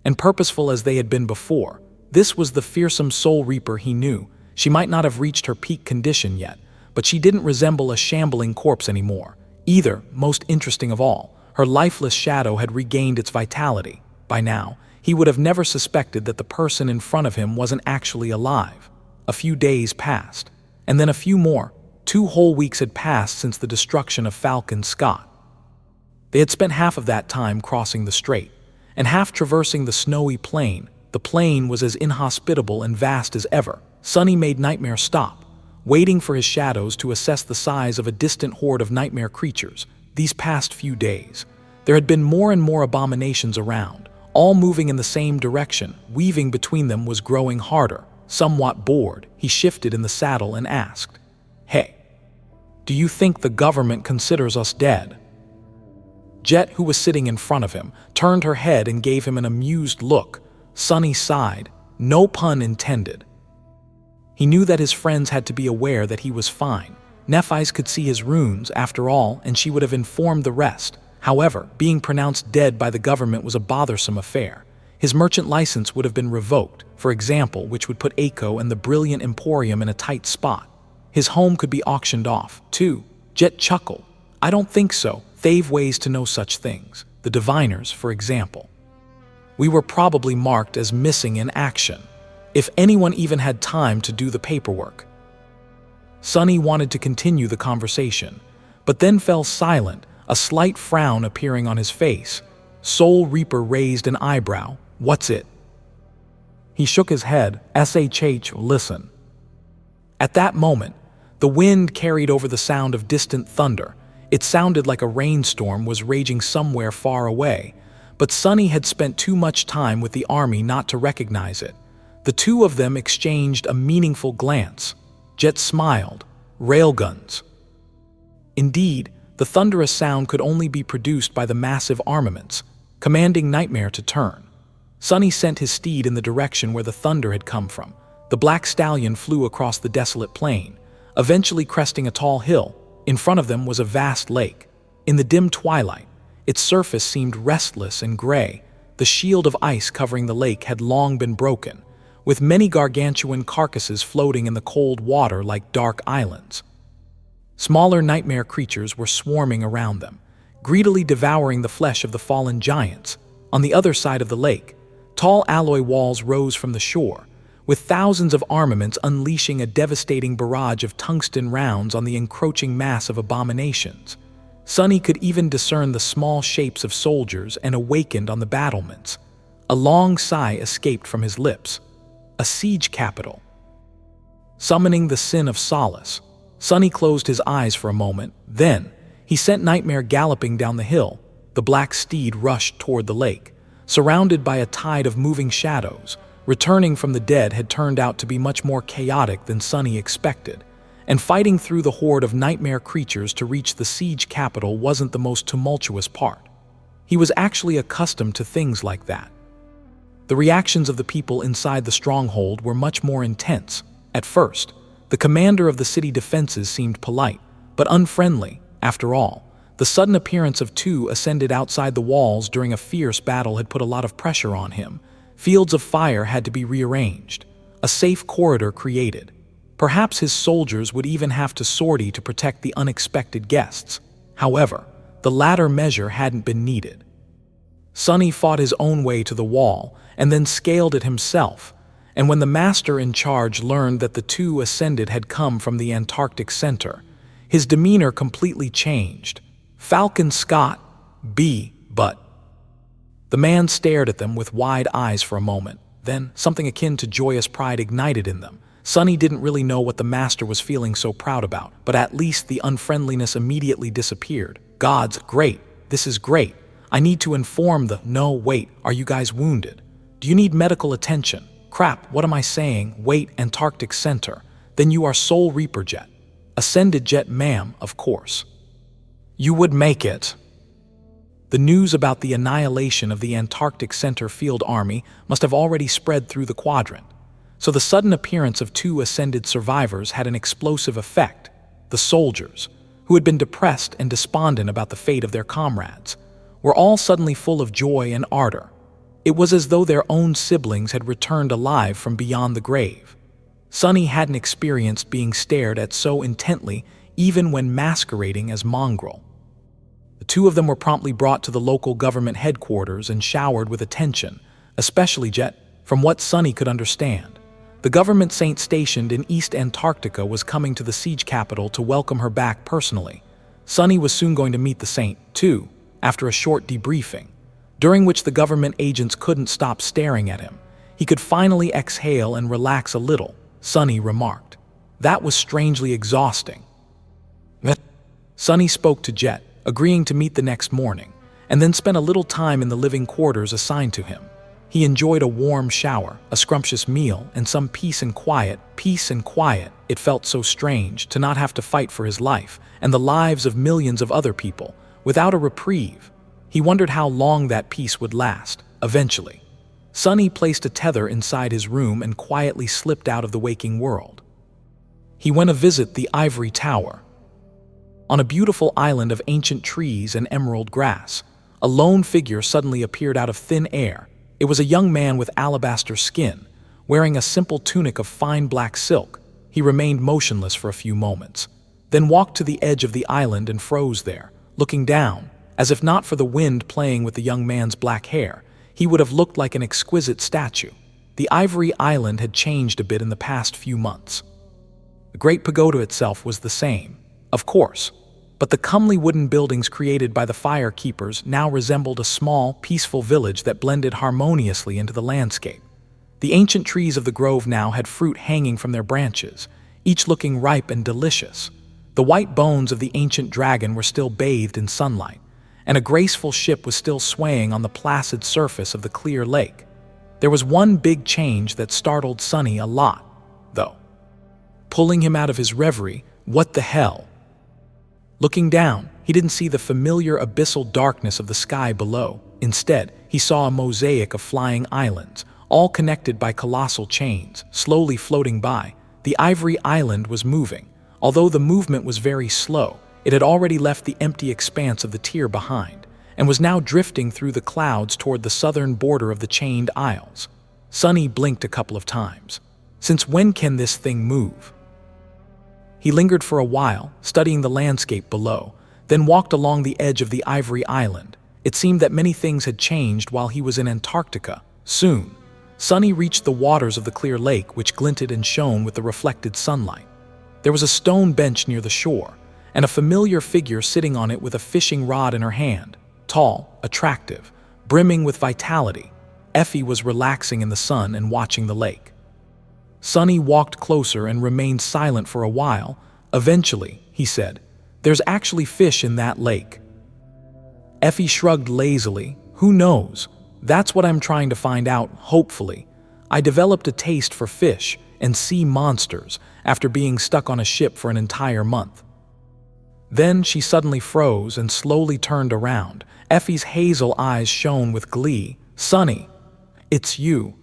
and purposeful as they had been before. This was the fearsome Soul Reaper he knew. She might not have reached her peak condition yet, but she didn't resemble a shambling corpse anymore. Either, most interesting of all, her lifeless shadow had regained its vitality. By now, he would have never suspected that the person in front of him wasn't actually alive. A few days passed, and then a few more. 2 whole weeks had passed since the destruction of Falcon Scott. They had spent half of that time crossing the strait, and half traversing the snowy plain. The plain was as inhospitable and vast as ever. Sunny made Nightmare stop, waiting for his shadows to assess the size of a distant horde of nightmare creatures. These past few days, there had been more and more abominations around, all moving in the same direction. Weaving between them was growing harder. Somewhat bored, he shifted in the saddle and asked, Hey, do you think the government considers us dead? Jet, who was sitting in front of him, turned her head and gave him an amused look. Sunny sighed, no pun intended. He knew that his friends had to be aware that he was fine. Nephis could see his runes, after all, and she would have informed the rest. However, being pronounced dead by the government was a bothersome affair. His merchant license would have been revoked, for example, which would put Aiko and the brilliant Emporium in a tight spot. His home could be auctioned off, too. Jet chuckled. I don't think so. They've ways to know such things. The diviners, for example. We were probably marked as missing in action, if anyone even had time to do the paperwork. Sunny wanted to continue the conversation, but then fell silent, a slight frown appearing on his face. Soul Reaper raised an eyebrow. What's it? He shook his head. Listen. At that moment, the wind carried over the sound of distant thunder. It sounded like a rainstorm was raging somewhere far away, but Sunny had spent too much time with the army not to recognize it. The two of them exchanged a meaningful glance. Jet smiled. Railguns. Indeed, the thunderous sound could only be produced by the massive armaments, commanding Nightmare to turn. Sunny sent his steed in the direction where the thunder had come from. The black stallion flew across the desolate plain, eventually cresting a tall hill. In front of them was a vast lake. In the dim twilight, its surface seemed restless and gray. The shield of ice covering the lake had long been broken, with many gargantuan carcasses floating in the cold water like dark islands. Smaller nightmare creatures were swarming around them, greedily devouring the flesh of the fallen giants. On the other side of the lake, tall alloy walls rose from the shore, with thousands of armaments unleashing a devastating barrage of tungsten rounds on the encroaching mass of abominations. Sunny could even discern the small shapes of soldiers and awakened on the battlements. A long sigh escaped from his lips. A siege capital. Summoning the sin of solace, Sunny closed his eyes for a moment. Then, he sent Nightmare galloping down the hill. The black steed rushed toward the lake, surrounded by a tide of moving shadows. Returning from the dead had turned out to be much more chaotic than Sunny expected, and fighting through the horde of nightmare creatures to reach the siege capital wasn't the most tumultuous part. He was actually accustomed to things like that. The reactions of the people inside the stronghold were much more intense. At first, the commander of the city defenses seemed polite, but unfriendly. After all, The sudden appearance of two ascended outside the walls during a fierce battle had put a lot of pressure on him. Fields of fire had to be rearranged, a safe corridor created. Perhaps his soldiers would even have to sortie to protect the unexpected guests. However, the latter measure hadn't been needed. Sonny fought his own way to the wall and then scaled it himself, and when the master in charge learned that the two ascended had come from the Antarctic center, his demeanor completely changed. "Falcon Scott, but..." The man stared at them with wide eyes for a moment. Then, something akin to joyous pride ignited in them. Sonny didn't really know what the master was feeling so proud about, but at least the unfriendliness immediately disappeared. "Gods, great. This is great. I need to inform the..." "No, wait. Are you guys wounded? Do you need medical attention? Crap, what am I saying? Wait, Antarctic Center. Then you are Soul Reaper Jet. Ascended Jet, ma'am, of course. You would make it." The news about the annihilation of the Antarctic Center Field Army must have already spread through the quadrant. So the sudden appearance of two ascended survivors had an explosive effect. The soldiers, who had been depressed and despondent about the fate of their comrades, were all suddenly full of joy and ardor. It was as though their own siblings had returned alive from beyond the grave. Sonny hadn't experienced being stared at so intently even when masquerading as mongrel. The two of them were promptly brought to the local government headquarters and showered with attention, especially Jet, from what Sonny could understand. The government saint stationed in East Antarctica was coming to the siege capital to welcome her back personally. Sonny was soon going to meet the saint, too, after a short debriefing, during which the government agents couldn't stop staring at him. He could finally exhale and relax a little, Sonny remarked. That was strangely exhausting. Sonny spoke to Jet, agreeing to meet the next morning, and then spent a little time in the living quarters assigned to him. He enjoyed a warm shower, a scrumptious meal, and some peace and quiet. Peace and quiet. It felt so strange to not have to fight for his life and the lives of millions of other people without a reprieve. He wondered how long that peace would last, eventually. Sonny placed a tether inside his room and quietly slipped out of the waking world. He went to visit the Ivory Tower. On a beautiful island of ancient trees and emerald grass, a lone figure suddenly appeared out of thin air. It was a young man with alabaster skin, wearing a simple tunic of fine black silk. He remained motionless for a few moments, then walked to the edge of the island and froze there, looking down. As if not for the wind playing with the young man's black hair, he would have looked like an exquisite statue. The Ivory Island had changed a bit in the past few months. The Great Pagoda itself was the same, of course, but the comely wooden buildings created by the fire keepers now resembled a small, peaceful village that blended harmoniously into the landscape. The ancient trees of the grove now had fruit hanging from their branches, each looking ripe and delicious. The white bones of the ancient dragon were still bathed in sunlight, and a graceful ship was still swaying on the placid surface of the clear lake. There was one big change that startled Sonny a lot, though. Pulling him out of his reverie, what the hell? Looking down, he didn't see the familiar abyssal darkness of the sky below. Instead, he saw a mosaic of flying islands, all connected by colossal chains, slowly floating by. The Ivory Island was moving. Although the movement was very slow, it had already left the empty expanse of the tier behind, and was now drifting through the clouds toward the southern border of the chained isles. Sonny blinked a couple of times. Since when can this thing move? He lingered for a while, studying the landscape below, then walked along the edge of the Ivory Island. It seemed that many things had changed while he was in Antarctica. Soon, Sonny reached the waters of the clear lake, which glinted and shone with the reflected sunlight. There was a stone bench near the shore, and a familiar figure sitting on it with a fishing rod in her hand. Tall, attractive, brimming with vitality, Effie was relaxing in the sun and watching the lake. Sonny walked closer and remained silent for a while. Eventually, he said, "There's actually fish in that lake." Effie shrugged lazily. "Who knows? That's what I'm trying to find out, hopefully. I developed a taste for fish and sea monsters after being stuck on a ship for an entire month." Then she suddenly froze and slowly turned around. Effie's hazel eyes shone with glee. "Sonny, it's you."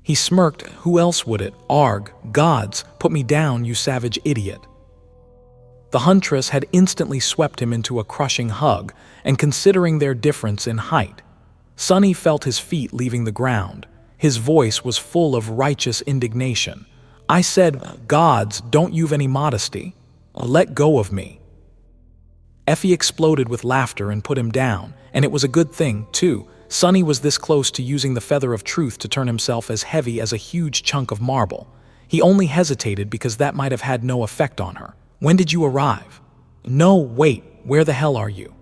He smirked. "Who else would it? Arg, gods, put me down, you savage idiot." The huntress had instantly swept him into a crushing hug, and considering their difference in height, Sonny felt his feet leaving the ground. His voice was full of righteous indignation. I said, "Gods, don't you've any modesty? Let go of me." Effie exploded with laughter and put him down, and it was a good thing, too. Sonny was this close to using the feather of truth to turn himself as heavy as a huge chunk of marble. He only hesitated because that might have had no effect on her. "When did you arrive?" "No, wait, where the hell are you?"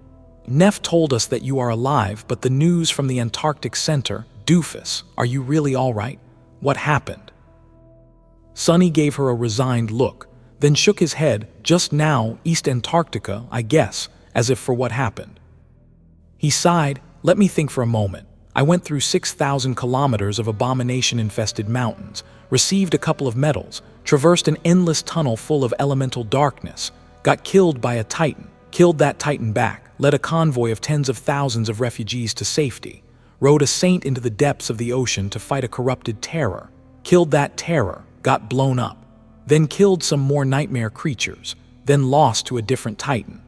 "Neph told us that you are alive, but the news from the Antarctic Center, doofus, are you really all right? What happened?" Sonny gave her a resigned look, then shook his head. "Just now, East Antarctica, I guess," as if for what happened. He sighed. "Let me think for a moment. I went through 6,000 kilometers of abomination-infested mountains, received a couple of medals, traversed an endless tunnel full of elemental darkness, got killed by a titan, killed that titan back, led a convoy of tens of thousands of refugees to safety, rode a saint into the depths of the ocean to fight a corrupted terror, killed that terror, got blown up, then killed some more nightmare creatures, then lost to a different titan.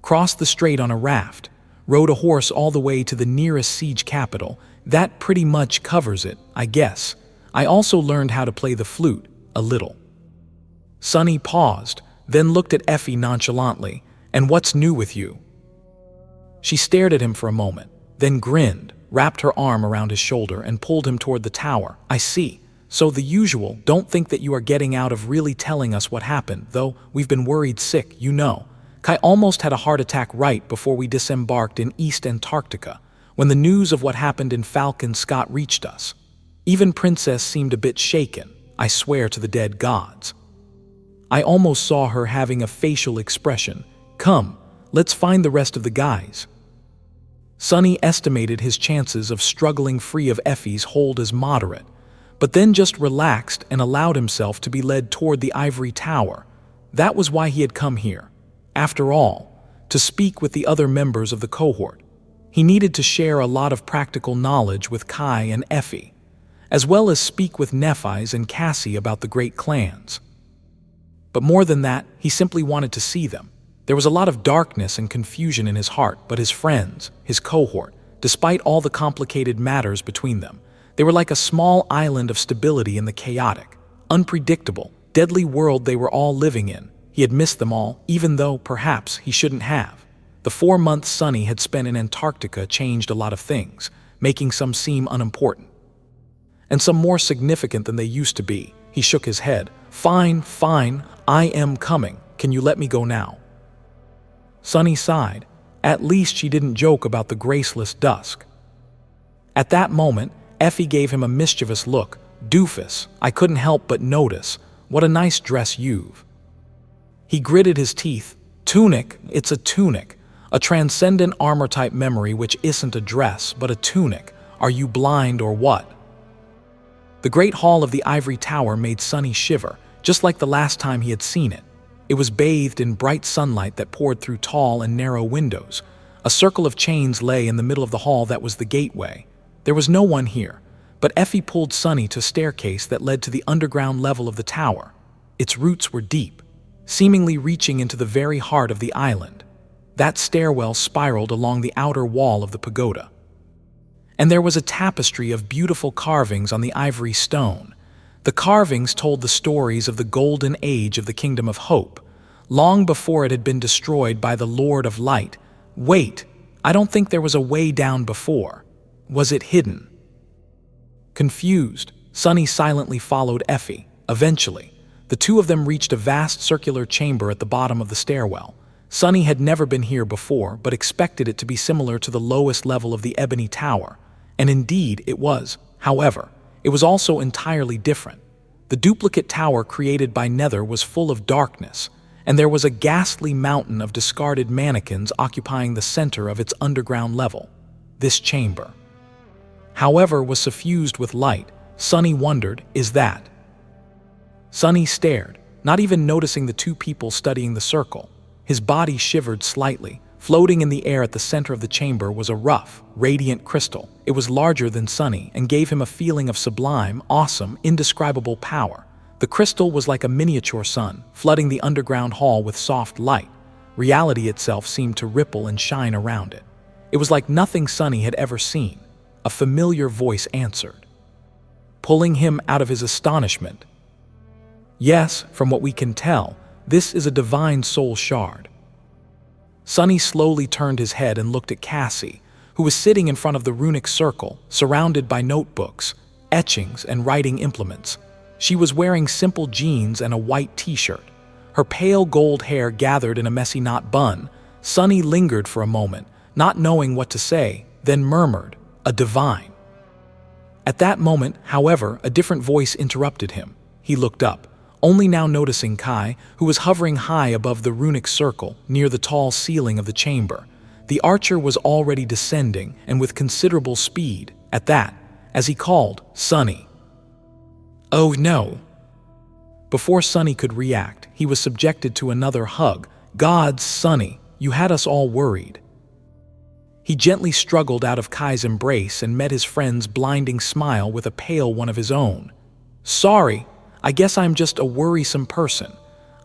Crossed the strait on a raft, rode a horse all the way to the nearest siege capital. That pretty much covers it, I guess. I also learned how to play the flute, a little." Sonny paused, then looked at Effie nonchalantly. "And what's new with you?" She stared at him for a moment, then grinned, wrapped her arm around his shoulder, and pulled him toward the tower. "I see. So the usual. Don't think that you are getting out of really telling us what happened, though we've been worried sick, you know. Kai almost had a heart attack right before we disembarked in East Antarctica, when the news of what happened in Falcon Scott reached us. Even Princess seemed a bit shaken, I swear to the dead gods. I almost saw her having a facial expression. Come, let's find the rest of the guys." Sonny estimated his chances of struggling free of Effie's hold as moderate, but then just relaxed and allowed himself to be led toward the Ivory Tower. That was why he had come here. After all, to speak with the other members of the cohort. He needed to share a lot of practical knowledge with Kai and Effie, as well as speak with Nephis and Cassie about the great clans. But more than that, he simply wanted to see them. There was a lot of darkness and confusion in his heart, but his friends, his cohort, despite all the complicated matters between them, they were like a small island of stability in the chaotic, unpredictable, deadly world they were all living in. He had missed them all, even though, perhaps, he shouldn't have. The 4 months Sonny had spent in Antarctica changed a lot of things, making some seem unimportant, and some more significant than they used to be. He shook his head. Fine, I am coming. Can you let me go now?" Sonny sighed. At least she didn't joke about the graceless dusk. At that moment, Effie gave him a mischievous look. "Doofus, I couldn't help but notice. What a nice dress you've." He gritted his teeth. "Tunic, it's a tunic. A transcendent armor-type memory which isn't a dress, but a tunic. Are you blind or what?" The great hall of the Ivory Tower made Sonny shiver, just like the last time he had seen it. It was bathed in bright sunlight that poured through tall and narrow windows. A circle of chains lay in the middle of the hall that was the gateway. There was no one here, but Effie pulled Sonny to a staircase that led to the underground level of the tower. Its roots were deep, seemingly reaching into the very heart of the island. That stairwell spiraled along the outer wall of the pagoda. And there was a tapestry of beautiful carvings on the ivory stone. The carvings told the stories of the golden age of the Kingdom of Hope, long before it had been destroyed by the Lord of Light. Wait, I don't think there was a way down before. Was it hidden? Confused, Sonny silently followed Effie. Eventually, the two of them reached a vast circular chamber at the bottom of the stairwell. Sonny had never been here before, but expected it to be similar to the lowest level of the Ebony Tower. And indeed, it was. However, it was also entirely different. The duplicate tower created by Nether was full of darkness, and there was a ghastly mountain of discarded mannequins occupying the center of its underground level. This chamber, however, was suffused with light. Sonny wondered, is that? Sonny stared, not even noticing the two people studying the circle. His body shivered slightly. Floating in the air at the center of the chamber was a rough, radiant crystal. It was larger than Sonny and gave him a feeling of sublime, awesome, indescribable power. The crystal was like a miniature sun, flooding the underground hall with soft light. Reality itself seemed to ripple and shine around it. It was like nothing Sunny had ever seen. A familiar voice answered, pulling him out of his astonishment. Yes, from what we can tell, this is a divine soul shard. Sunny slowly turned his head and looked at Cassie, who was sitting in front of the runic circle, surrounded by notebooks, etchings, and writing implements. She was wearing simple jeans and a white t-shirt. Her pale gold hair gathered in a messy knot bun. Sunny lingered for a moment, not knowing what to say, then murmured, "A divine." At that moment, however, a different voice interrupted him. He looked up, only now noticing Kai, who was hovering high above the runic circle near the tall ceiling of the chamber. The archer was already descending, and with considerable speed, at that, as he called, "Sunny." "Oh no." Before Sunny could react, he was subjected to another hug. "Gods, Sunny, you had us all worried." He gently struggled out of Kai's embrace and met his friend's blinding smile with a pale one of his own. "Sorry, I guess I'm just a worrisome person.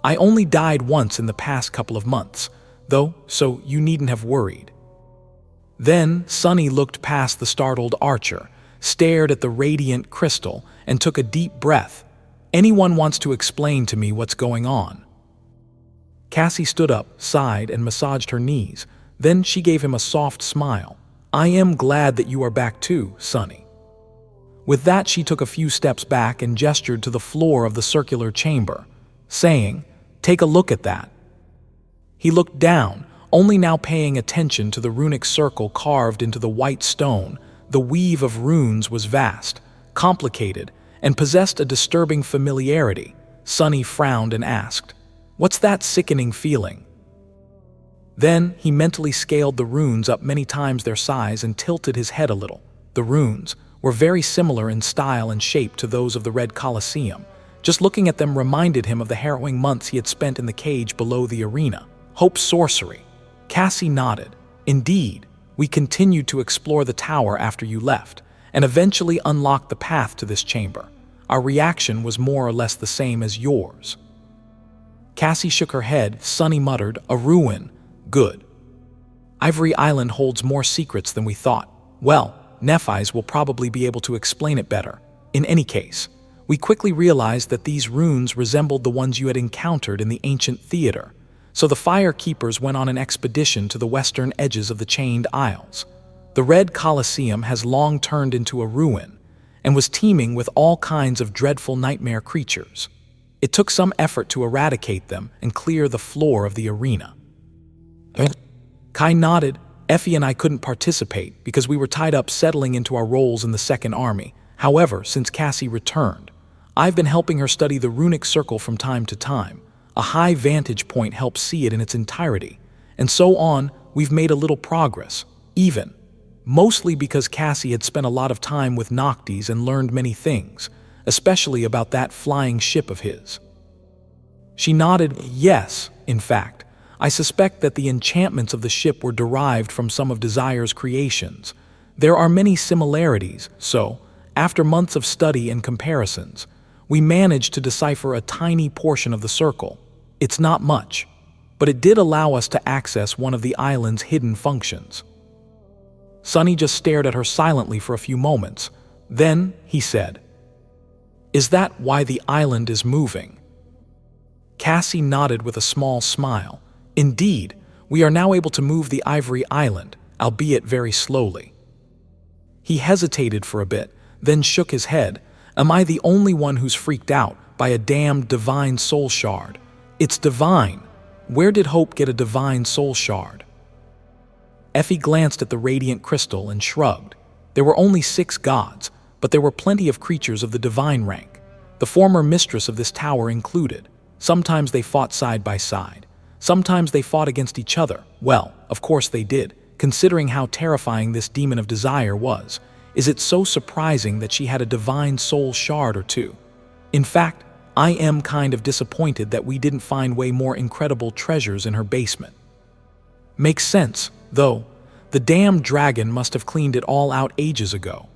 I only died once in the past couple of months, though, so you needn't have worried." Then Sunny looked past the startled archer, stared at the radiant crystal, and took a deep breath. "Anyone wants to explain to me what's going on?" Cassie stood up, sighed, and massaged her knees. Then she gave him a soft smile. "I am glad that you are back too, Sunny." With that, she took a few steps back and gestured to the floor of the circular chamber, saying, "Take a look at that." He looked down, only now paying attention to the runic circle carved into the white stone. The weave of runes was vast, complicated, and possessed a disturbing familiarity. Sunny frowned and asked, "What's that sickening feeling?" Then he mentally scaled the runes up many times their size and tilted his head a little. The runes were very similar in style and shape to those of the Red Colosseum. Just looking at them reminded him of the harrowing months he had spent in the cage below the arena. Hope sorcery. Cassie nodded. "Indeed, we continued to explore the tower after you left, and eventually unlocked the path to this chamber. Our reaction was more or less the same as yours." Cassie shook her head. Sunny muttered, "A ruin. Good. Ivory Island holds more secrets than we thought. Well, Nephis will probably be able to explain it better. In any case, we quickly realized that these runes resembled the ones you had encountered in the ancient theater, so the Fire Keepers went on an expedition to the western edges of the Chained Isles. The Red Colosseum has long turned into a ruin, and was teeming with all kinds of dreadful nightmare creatures. It took some effort to eradicate them and clear the floor of the arena." Kai nodded. "Effie and I couldn't participate because we were tied up settling into our roles in the Second Army. However, since Cassie returned, I've been helping her study the runic circle from time to time. A high vantage point helps see it in its entirety. And so on, we've made a little progress, even. Mostly because Cassie had spent a lot of time with Noctis and learned many things, especially about that flying ship of his." She nodded. "Yes, in fact. I suspect that the enchantments of the ship were derived from some of Desire's creations. There are many similarities, so, after months of study and comparisons, we managed to decipher a tiny portion of the circle. It's not much, but it did allow us to access one of the island's hidden functions." Sunny just stared at her silently for a few moments. Then he said, "Is that why the island is moving?" Cassie nodded with a small smile. "Indeed, we are now able to move the Ivory Island, albeit very slowly." He hesitated for a bit, then shook his head. "Am I the only one who's freaked out by a damned divine soul shard? It's divine. Where did Hope get a divine soul shard?" Effie glanced at the radiant crystal and shrugged. There were only 6 gods, but there were plenty of creatures of the divine rank, the former mistress of this tower included. Sometimes they fought side by side. Sometimes they fought against each other. Well, of course they did, considering how terrifying this demon of desire was. Is it so surprising that she had a divine soul shard or two? In fact, I am kind of disappointed that we didn't find way more incredible treasures in her basement. Makes sense, though. The damned dragon must have cleaned it all out ages ago.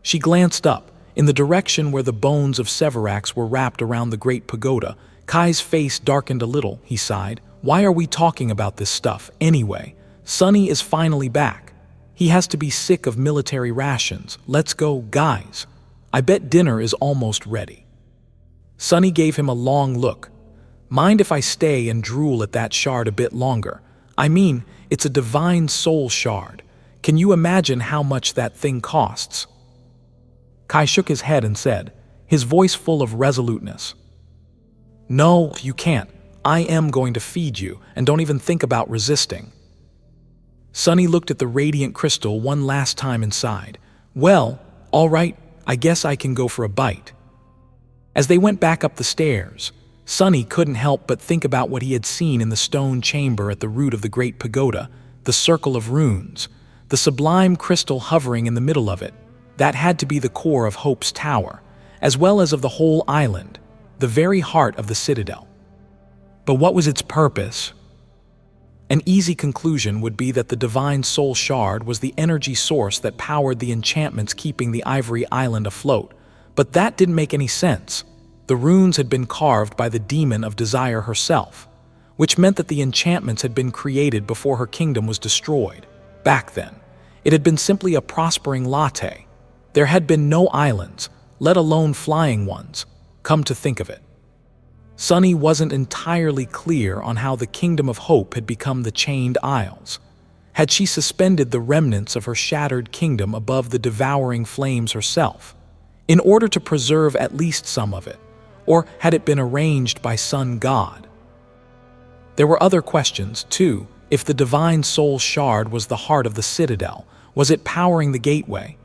She glanced up. in the direction where the bones of Severax were wrapped around the great pagoda. Kai's face darkened a little. He sighed. Why are we talking about this stuff, anyway? Sonny is finally back. He has to be sick of military rations. Let's go, guys. I bet dinner is almost ready. Sonny gave him a long look. Mind if I stay and drool at that shard a bit longer? I mean, it's a divine soul shard. Can you imagine how much that thing costs? Kai shook his head and said, his voice full of resoluteness, no, you can't. I am going to feed you, and don't even think about resisting. Sonny looked at the radiant crystal one last time and sighed. Well, all right, I guess I can go for a bite. As they went back up the stairs, Sonny couldn't help but think about what he had seen in the stone chamber at the root of the great pagoda, the circle of runes, the sublime crystal hovering in the middle of it. That had to be the core of Hope's Tower, as well as of the whole island, the very heart of the citadel. But what was its purpose? An easy conclusion would be that the divine soul shard was the energy source that powered the enchantments keeping the Ivory Island afloat. But that didn't make any sense. The runes had been carved by the demon of desire herself, which meant that the enchantments had been created before her kingdom was destroyed. Back then, it had been simply a prospering latte. There had been no islands, let alone flying ones, come to think of it. Sonny wasn't entirely clear on how the Kingdom of Hope had become the Chained Isles. Had she suspended the remnants of her shattered kingdom above the devouring flames herself, in order to preserve at least some of it, or had it been arranged by Sun God? There were other questions, too. If the divine soul shard was the heart of the citadel, was it powering the gateway?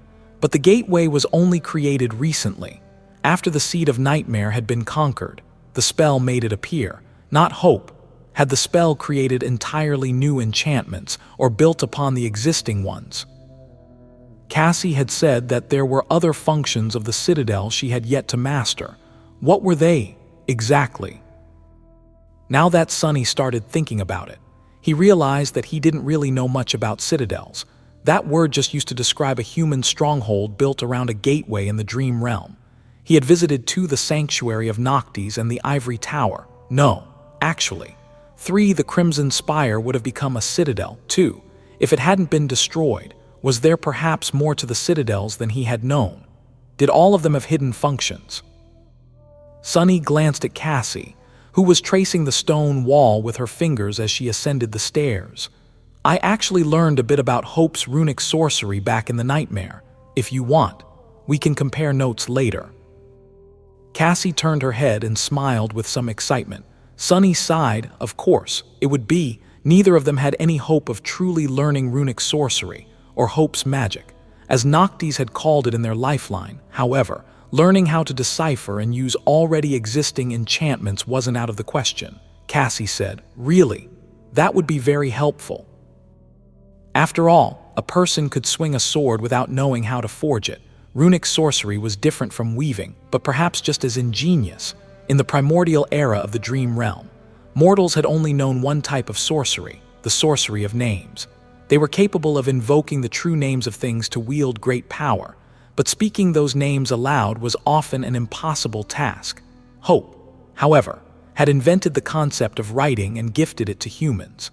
But the gateway was only created recently. After the Seed of Nightmare had been conquered, the spell made it appear, not hope. Had the spell created entirely new enchantments or built upon the existing ones? Cassie had said that there were other functions of the citadel she had yet to master. What were they, exactly? Now that Sonny started thinking about it, he realized that he didn't really know much about citadels. That word just used to describe a human stronghold built around a gateway in the dream realm. He had visited the sanctuary of Noctis and the Ivory Tower. No, actually, the Crimson Spire would have become a citadel, too, if it hadn't been destroyed. Was there perhaps more to the citadels than he had known? Did all of them have hidden functions? Sonny glanced at Cassie, who was tracing the stone wall with her fingers as she ascended the stairs. I actually learned a bit about Hope's runic sorcery back in the nightmare. If you want, we can compare notes later. Cassie turned her head and smiled with some excitement. Sonny sighed. Of course, it would be. Neither of them had any hope of truly learning runic sorcery, or Hope's magic, as Noctis had called it in their lifeline. However, learning how to decipher and use already existing enchantments wasn't out of the question. Cassie said, really, that would be very helpful. After all, a person could swing a sword without knowing how to forge it. Runic sorcery was different from weaving, but perhaps just as ingenious. In the primordial era of the dream realm, mortals had only known one type of sorcery, the sorcery of names. They were capable of invoking the true names of things to wield great power, but speaking those names aloud was often an impossible task. Hope, however, had invented the concept of writing and gifted it to humans.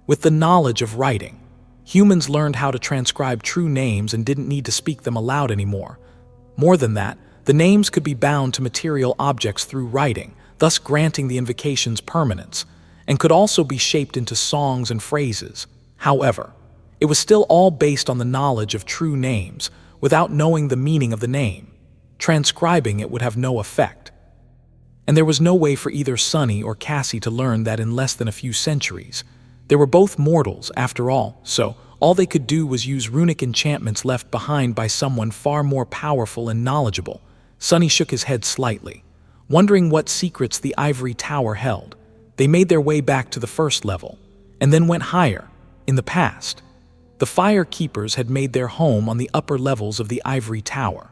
With the knowledge of writing, humans learned how to transcribe true names and didn't need to speak them aloud anymore. More than that, the names could be bound to material objects through writing, thus granting the invocations permanence, and could also be shaped into songs and phrases. However, it was still all based on the knowledge of true names, without knowing the meaning of the name. Transcribing it would have no effect. And there was no way for either Sonny or Cassie to learn that in less than a few centuries. They were both mortals, after all, so all they could do was use runic enchantments left behind by someone far more powerful and knowledgeable. Sonny shook his head slightly, wondering what secrets the Ivory Tower held. They made their way back to the first level, and then went higher. In the past, the Fire Keepers had made their home on the upper levels of the Ivory Tower.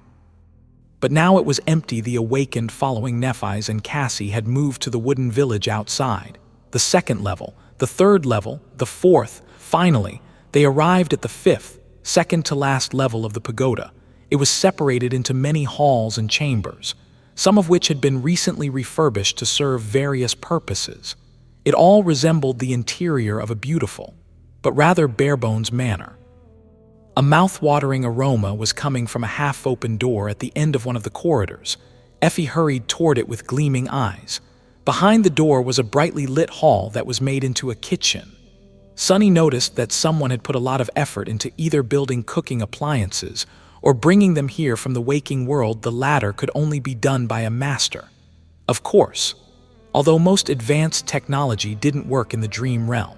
But now it was empty. The awakened following Nephis and Cassie had moved to the wooden village outside. The second level, the third level, the fourth. Finally, they arrived at the fifth, second-to-last level of the pagoda. It was separated into many halls and chambers, some of which had been recently refurbished to serve various purposes. It all resembled the interior of a beautiful, but rather bare-bones manor. A mouth-watering aroma was coming from a half-open door at the end of one of the corridors. Effie hurried toward it with gleaming eyes. Behind the door was a brightly lit hall that was made into a kitchen. Sunny noticed that someone had put a lot of effort into either building cooking appliances or bringing them here from the waking world. The latter could only be done by a master. Of course, although most advanced technology didn't work in the dream realm.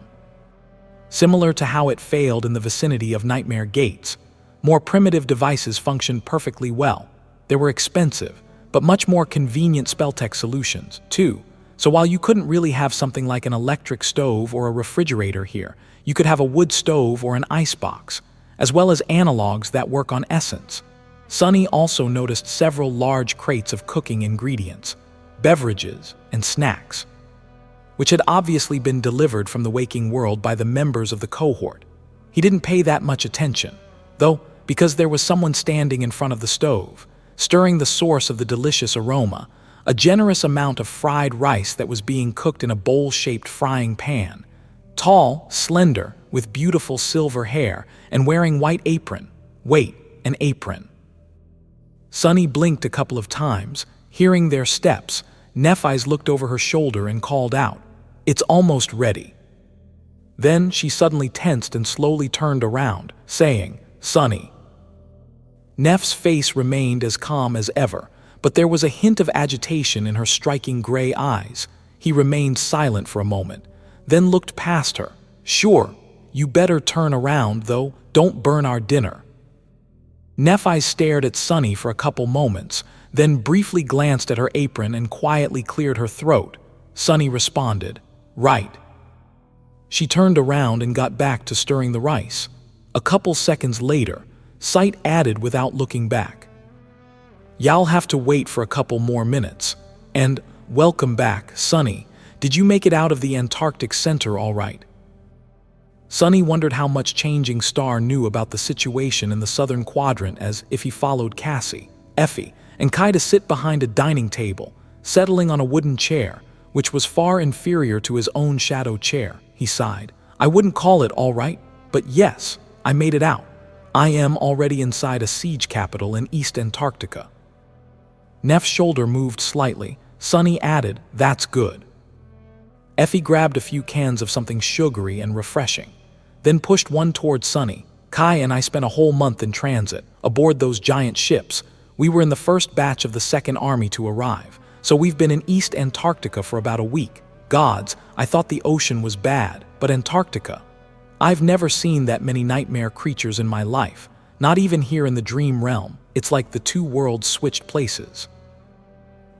Similar to how it failed in the vicinity of Nightmare Gates, more primitive devices functioned perfectly well. They were expensive, but much more convenient spell-tech solutions, too. So while you couldn't really have something like an electric stove or a refrigerator here, you could have a wood stove or an icebox, as well as analogs that work on essence. Sunny also noticed several large crates of cooking ingredients, beverages, and snacks, which had obviously been delivered from the waking world by the members of the cohort. He didn't pay that much attention, though, because there was someone standing in front of the stove, stirring the source of the delicious aroma, a generous amount of fried rice that was being cooked in a bowl-shaped frying pan. Tall, slender, with beautiful silver hair, and wearing white apron. Wait, an apron. Sunny blinked a couple of times, hearing their steps. Nephis looked over her shoulder and called out, "It's almost ready." Then she suddenly tensed and slowly turned around, saying, "Sunny." Neph's face remained as calm as ever, but there was a hint of agitation in her striking gray eyes. He remained silent for a moment, then looked past her. "Sure, you better turn around, though. Don't burn our dinner." Nephis stared at Sunny for a couple moments, then briefly glanced at her apron and quietly cleared her throat. Sunny responded, "Right." She turned around and got back to stirring the rice. A couple seconds later, Sight added without looking back, "Y'all have to wait for a couple more minutes. And welcome back, Sunny. Did you make it out of the Antarctic Center all right?" Sunny wondered how much Changing Star knew about the situation in the southern quadrant, as if he followed Cassie, Effie, and Kai to sit behind a dining table, settling on a wooden chair, which was far inferior to his own shadow chair. He sighed. "I wouldn't call it all right, but yes, I made it out. I am already inside a siege capital in East Antarctica." Neph's shoulder moved slightly. Sunny added, "That's good." Effie grabbed a few cans of something sugary and refreshing, then pushed one towards Sunny. "Kai and I spent a whole month in transit, aboard those giant ships. We were in the first batch of the Second Army to arrive, so we've been in East Antarctica for about a week. Gods, I thought the ocean was bad, but Antarctica. I've never seen that many nightmare creatures in my life, not even here in the dream realm. It's like the two worlds switched places."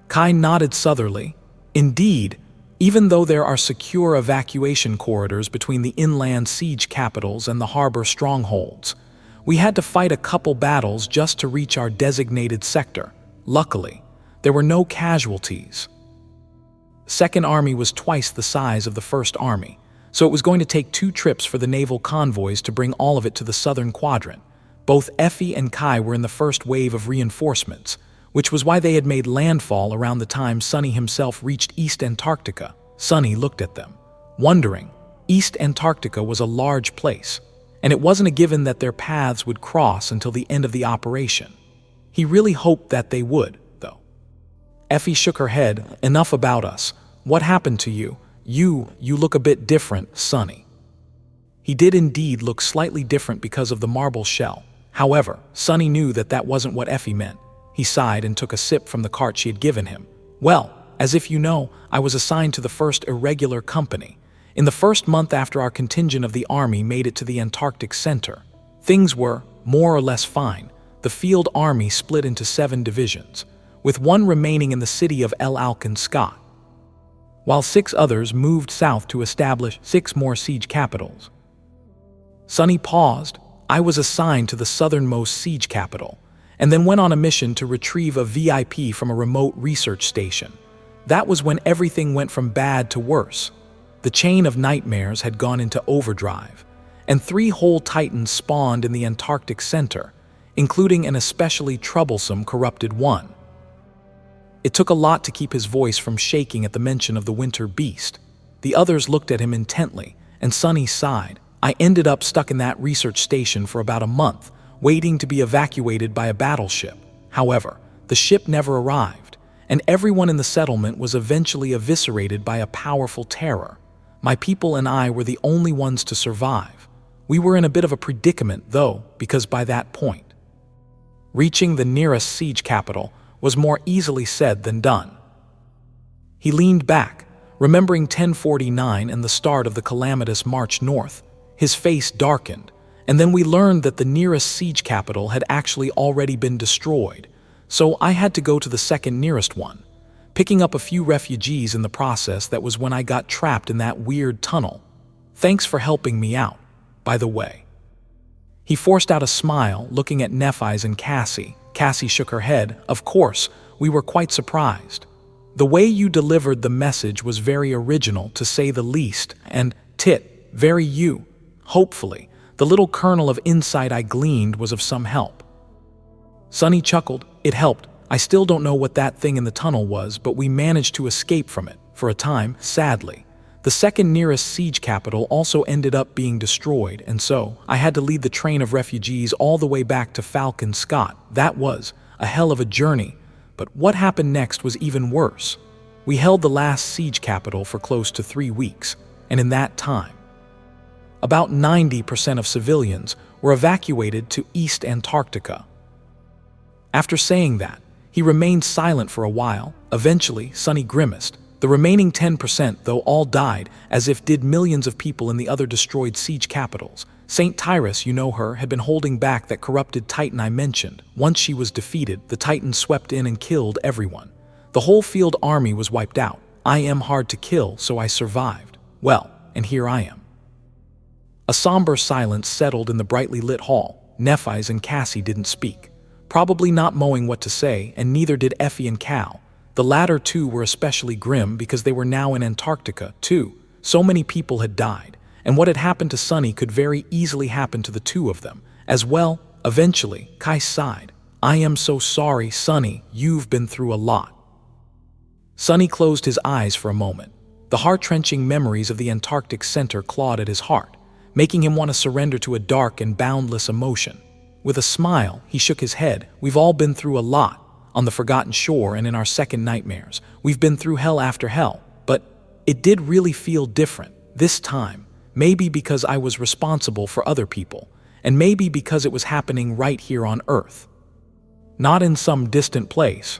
Kai nodded southerly. "Indeed, even though there are secure evacuation corridors between the inland siege capitals and the harbor strongholds, we had to fight a couple battles just to reach our designated sector. Luckily, there were no casualties. Second Army was twice the size of the First Army, so it was going to take 2 trips for the naval convoys to bring all of it to the southern quadrant. Both Effie and Kai were in the first wave of reinforcements, which was why they had made landfall around the time Sunny himself reached East Antarctica. Sunny looked at them, wondering. East Antarctica was a large place, and it wasn't a given that their paths would cross until the end of the operation. He really hoped that they would, though. Effie shook her head. "Enough about us. What happened to you? You look a bit different, Sunny." He did indeed look slightly different because of the marble shell. However, Sunny knew that that wasn't what Effie meant. He sighed and took a sip from the cart she had given him. "Well, as if you know, I was assigned to the first irregular company. In the first month after our contingent of the army made it to the Antarctic Center, things were more or less fine. The field army split into 7 divisions, with one remaining in the city of El Alcan Scott, while 6 others moved south to establish 6 more siege capitals." Sunny paused. "I was assigned to the southernmost siege capital, and then went on a mission to retrieve a VIP from a remote research station. That was when everything went from bad to worse. The chain of nightmares had gone into overdrive, and 3 whole titans spawned in the Antarctic Center. including an especially troublesome corrupted one. It took a lot to keep his voice from shaking at the mention of the winter beast. The others looked at him intently, and Sunny sighed. I ended up stuck in that research station for about a month, waiting to be evacuated by a battleship. However, the ship never arrived, and everyone in the settlement was eventually eviscerated by a powerful terror. My people and I were the only ones to survive. We were in a bit of a predicament, though, because by that point, reaching the nearest siege capital was more easily said than done. He leaned back, remembering 1049 and the start of the calamitous march north. His face darkened, and then we learned that the nearest siege capital had actually already been destroyed, so I had to go to the second nearest one. Picking up a few refugees in the process, that was when I got trapped in that weird tunnel. Thanks for helping me out, by the way. He forced out a smile, looking at Nephis and Cassie. Cassie shook her head. Of course, we were quite surprised. The way you delivered the message was very original, to say the least, and very you. Hopefully, the little kernel of insight I gleaned was of some help. Sunny chuckled. It helped. I still don't know what that thing in the tunnel was, but we managed to escape from it, for a time, sadly. The second nearest siege capital also ended up being destroyed, and so I had to lead the train of refugees all the way back to Falcon Scott. That was a hell of a journey, but what happened next was even worse. We held the last siege capital for close to 3 weeks, and in that time, about 90% of civilians were evacuated to East Antarctica. After saying that, he remained silent for a while. Eventually, Sunny grimaced. The remaining 10%, though, all died, as if did millions of people in the other destroyed siege capitals. Saint Tyrus, you know her, had been holding back that corrupted titan I mentioned. Once she was defeated, the titan swept in and killed everyone. The whole field army was wiped out. I am hard to kill, so I survived. Well, and here I am. A somber silence settled in the brightly lit hall. Nephis and Cassie didn't speak, probably not knowing what to say, and neither did Effie and Cal. The latter two were especially grim because they were now in Antarctica, too. So many people had died, and what had happened to Sunny could very easily happen to the two of them as well. Eventually, Kai sighed. I am so sorry, Sunny, you've been through a lot. Sunny closed his eyes for a moment. The heart-wrenching memories of the Antarctic center clawed at his heart, making him want to surrender to a dark and boundless emotion. With a smile, he shook his head. We've all been through a lot. On the forgotten shore and in our second nightmares, we've been through hell after hell. But it did really feel different this time. Maybe because I was responsible for other people, and maybe because it was happening right here on Earth, not in some distant place.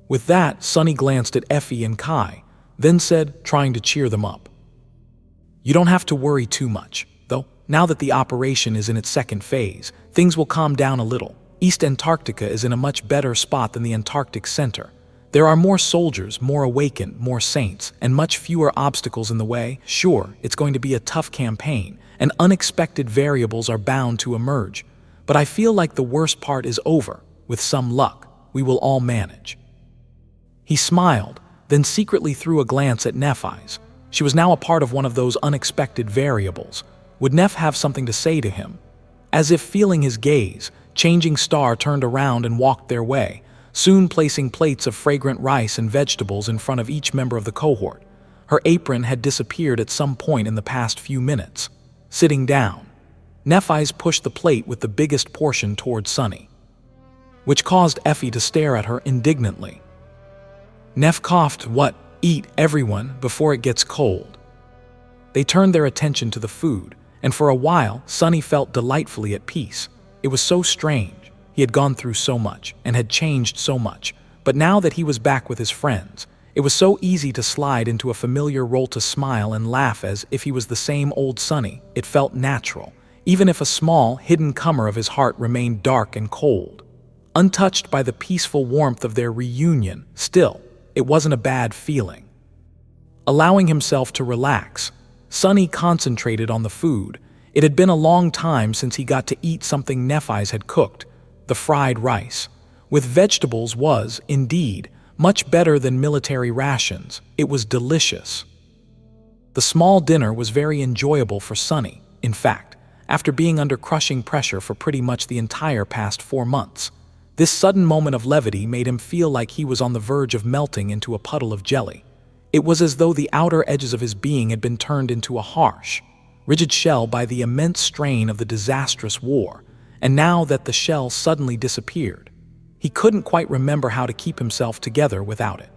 With that, Sunny glanced at Effie and Kai, then said, trying to cheer them up, you don't have to worry too much, though. Now that the operation is in its second phase, things will calm down a little. East Antarctica is in a much better spot than the Antarctic Center. There are more soldiers, more awakened, more saints, and much fewer obstacles in the way. Sure, it's going to be a tough campaign, and unexpected variables are bound to emerge. But I feel like the worst part is over. With some luck, we will all manage. He smiled, then secretly threw a glance at Nephis. She was now a part of one of those unexpected variables. Would Neph have something to say to him? As if feeling his gaze, Changing Star turned around and walked their way, soon placing plates of fragrant rice and vegetables in front of each member of the cohort. Her apron had disappeared at some point in the past few minutes. Sitting down, Nephis pushed the plate with the biggest portion towards Sunny, which caused Effie to stare at her indignantly. Neph coughed. What? Eat, everyone, before it gets cold. They turned their attention to the food, and for a while, Sunny felt delightfully at peace. It was so strange. He had gone through so much, and had changed so much, but now that he was back with his friends, it was so easy to slide into a familiar role, to smile and laugh as if he was the same old Sunny. It felt natural, even if a small, hidden corner of his heart remained dark and cold, untouched by the peaceful warmth of their reunion. Still, it wasn't a bad feeling. Allowing himself to relax, Sunny concentrated on the food. It had been a long time since he got to eat something Nephis had cooked. The fried rice, with vegetables, was, indeed, much better than military rations. It was delicious. The small dinner was very enjoyable for Sunny. In fact, after being under crushing pressure for pretty much the entire past 4 months. This sudden moment of levity made him feel like he was on the verge of melting into a puddle of jelly. It was as though the outer edges of his being had been turned into a harsh, rigid shell by the immense strain of the disastrous war, and now that the shell suddenly disappeared, he couldn't quite remember how to keep himself together without it.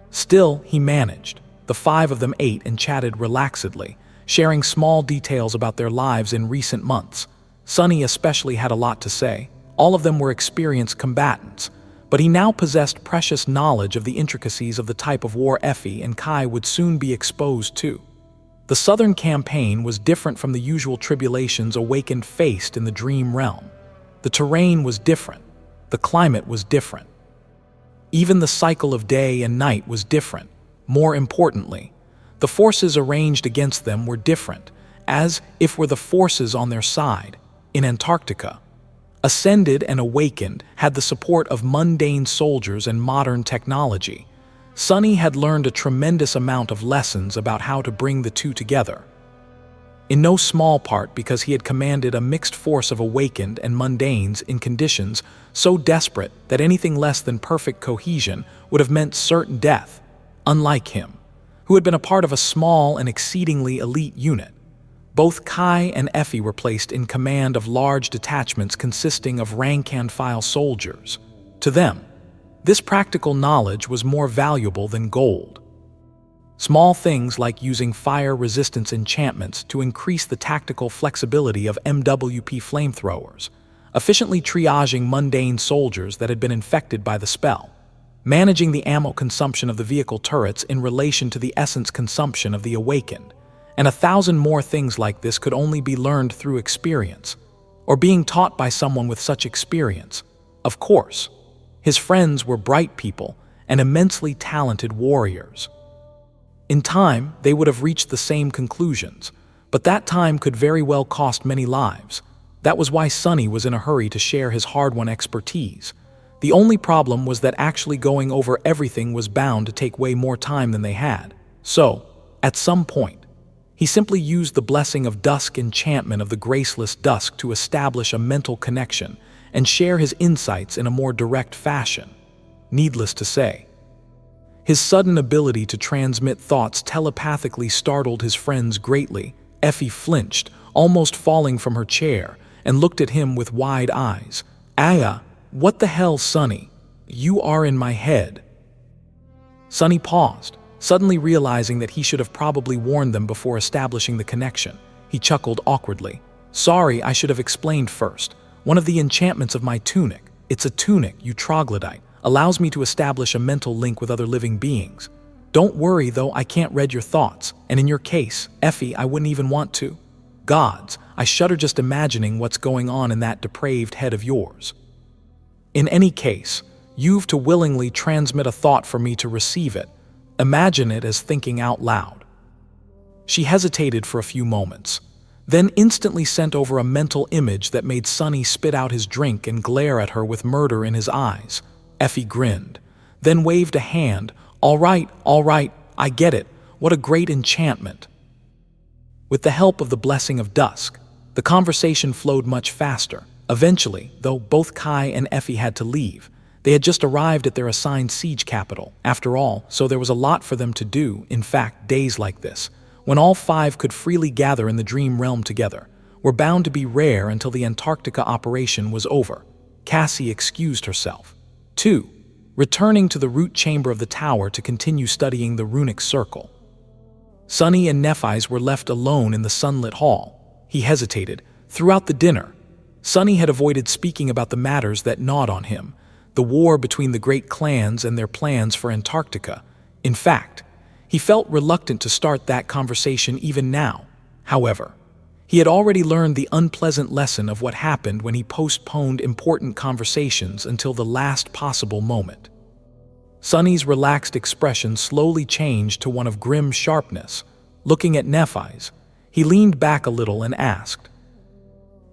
Still, he managed. The 5 of them ate and chatted relaxedly, sharing small details about their lives in recent months. Sunny especially had a lot to say. All of them were experienced combatants, but he now possessed precious knowledge of the intricacies of the type of war Effie and Kai would soon be exposed to. The southern campaign was different from the usual tribulations Awakened faced in the dream realm. The terrain was different. The climate was different. Even the cycle of day and night was different. More importantly, the forces arranged against them were different, as if were the forces on their side. In Antarctica, Ascended and Awakened had the support of mundane soldiers and modern technology. Sunny had learned a tremendous amount of lessons about how to bring the two together. In no small part because he had commanded a mixed force of Awakened and Mundanes in conditions so desperate that anything less than perfect cohesion would have meant certain death, unlike him, who had been a part of a small and exceedingly elite unit. Both Kai and Effie were placed in command of large detachments consisting of rank-and-file soldiers. To them, this practical knowledge was more valuable than gold. Small things like using fire resistance enchantments to increase the tactical flexibility of MWP flamethrowers, efficiently triaging mundane soldiers that had been infected by the spell, managing the ammo consumption of the vehicle turrets in relation to the essence consumption of the Awakened, and 1,000 more things like this could only be learned through experience, or being taught by someone with such experience. Of course, his friends were bright people and immensely talented warriors. In time, they would have reached the same conclusions, but that time could very well cost many lives. That was why Sunny was in a hurry to share his hard-won expertise. The only problem was that actually going over everything was bound to take way more time than they had. So, at some point, he simply used the blessing of dusk enchantment of the graceless dusk to establish a mental connection and share his insights in a more direct fashion. Needless to say, his sudden ability to transmit thoughts telepathically startled his friends greatly. Effie flinched, almost falling from her chair, and looked at him with wide eyes. "Aya, what the hell, Sunny? You are in my head." Sunny paused, suddenly realizing that he should have probably warned them before establishing the connection. He chuckled awkwardly. "Sorry, I should have explained first. One of the enchantments of my tunic, it's a tunic, you troglodyte, allows me to establish a mental link with other living beings. Don't worry, though, I can't read your thoughts, and in your case, Effie, I wouldn't even want to. Gods, I shudder just imagining what's going on in that depraved head of yours. In any case, you've to willingly transmit a thought for me to receive it. Imagine it as thinking out loud." She hesitated for a few moments, then instantly sent over a mental image that made Sunny spit out his drink and glare at her with murder in his eyes. Effie grinned, then waved a hand. All right, I get it. What a great enchantment." With the help of the blessing of dusk, the conversation flowed much faster. Eventually, though both Kai and Effie had to leave, they had just arrived at their assigned siege capital, after all, so there was a lot for them to do. In fact, days like this, when all 5 could freely gather in the dream realm together, were bound to be rare until the Antarctica operation was over. Cassie excused herself. 2. Returning to the root chamber of the tower to continue studying the runic circle. Sunny and Nephis were left alone in the sunlit hall. He hesitated. Throughout the dinner, Sunny had avoided speaking about the matters that gnawed on him, the war between the great clans and their plans for Antarctica. In fact, he felt reluctant to start that conversation even now. However, he had already learned the unpleasant lesson of what happened when he postponed important conversations until the last possible moment. Sunny's relaxed expression slowly changed to one of grim sharpness. Looking at Nephis, he leaned back a little and asked,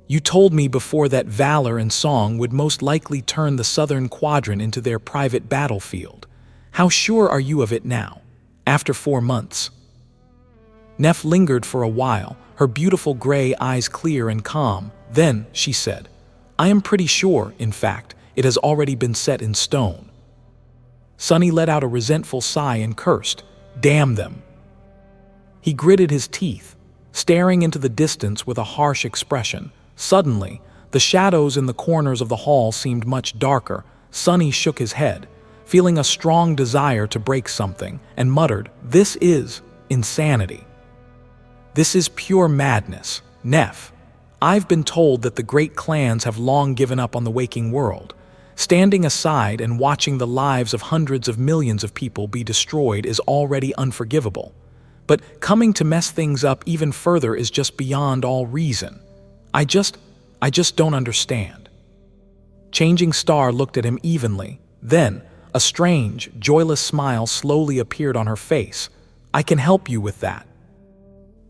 "You told me before that valor and song would most likely turn the southern quadrant into their private battlefield. How sure are you of it now, after 4 months?" Neph lingered for a while, her beautiful gray eyes clear and calm. Then she said, "I am pretty sure, in fact, it has already been set in stone." Sunny let out a resentful sigh and cursed, "Damn them." He gritted his teeth, staring into the distance with a harsh expression. Suddenly, the shadows in the corners of the hall seemed much darker. Sunny shook his head, feeling a strong desire to break something, and muttered, "This is insanity. This is pure madness. Neph, I've been told that the great clans have long given up on the waking world. Standing aside and watching the lives of hundreds of millions of people be destroyed is already unforgivable. But coming to mess things up even further is just beyond all reason. I just don't understand." Changing Star looked at him evenly. Then, a strange, joyless smile slowly appeared on her face. "I can help you with that."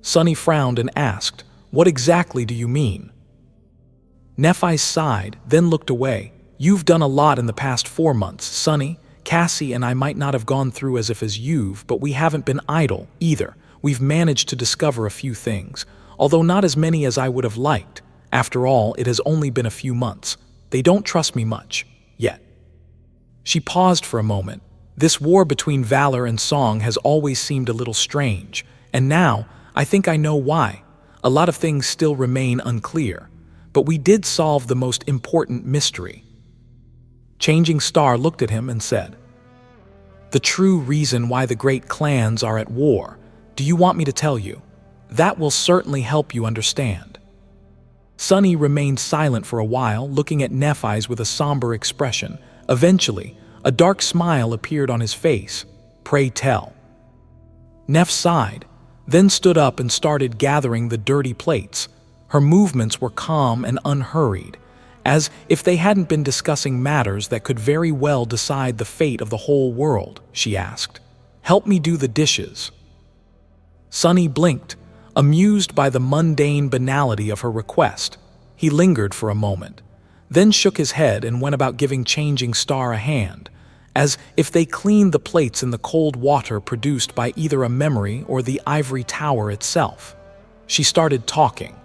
Sunny frowned and asked, "What exactly do you mean?" Nephi sighed, then looked away. "You've done a lot in the past 4 months, Sunny. Cassie and I might not have gone through as you've, but we haven't been idle, either. We've managed to discover a few things, although not as many as I would have liked. After all, it has only been a few months. They don't trust me much, yet." She paused for a moment. This war between valor and song has always seemed a little strange, and now, I think I know why. A lot of things still remain unclear, but we did solve the most important mystery. Changing Star looked at him and said, "The true reason why the great clans are at war. Do you want me to tell you? That will certainly help you understand." Sunny remained silent for a while, looking at Nephi's with a somber expression. Eventually, a dark smile appeared on his face. "Pray tell." Neph sighed, then stood up and started gathering the dirty plates. Her movements were calm and unhurried, as if they hadn't been discussing matters that could very well decide the fate of the whole world. She asked, "Help me do the dishes." Sunny blinked, amused by the mundane banality of her request. He lingered for a moment, then shook his head and went about giving Changing Star a hand, as if they cleaned the plates in the cold water produced by either a memory or the Ivory Tower itself. She started talking.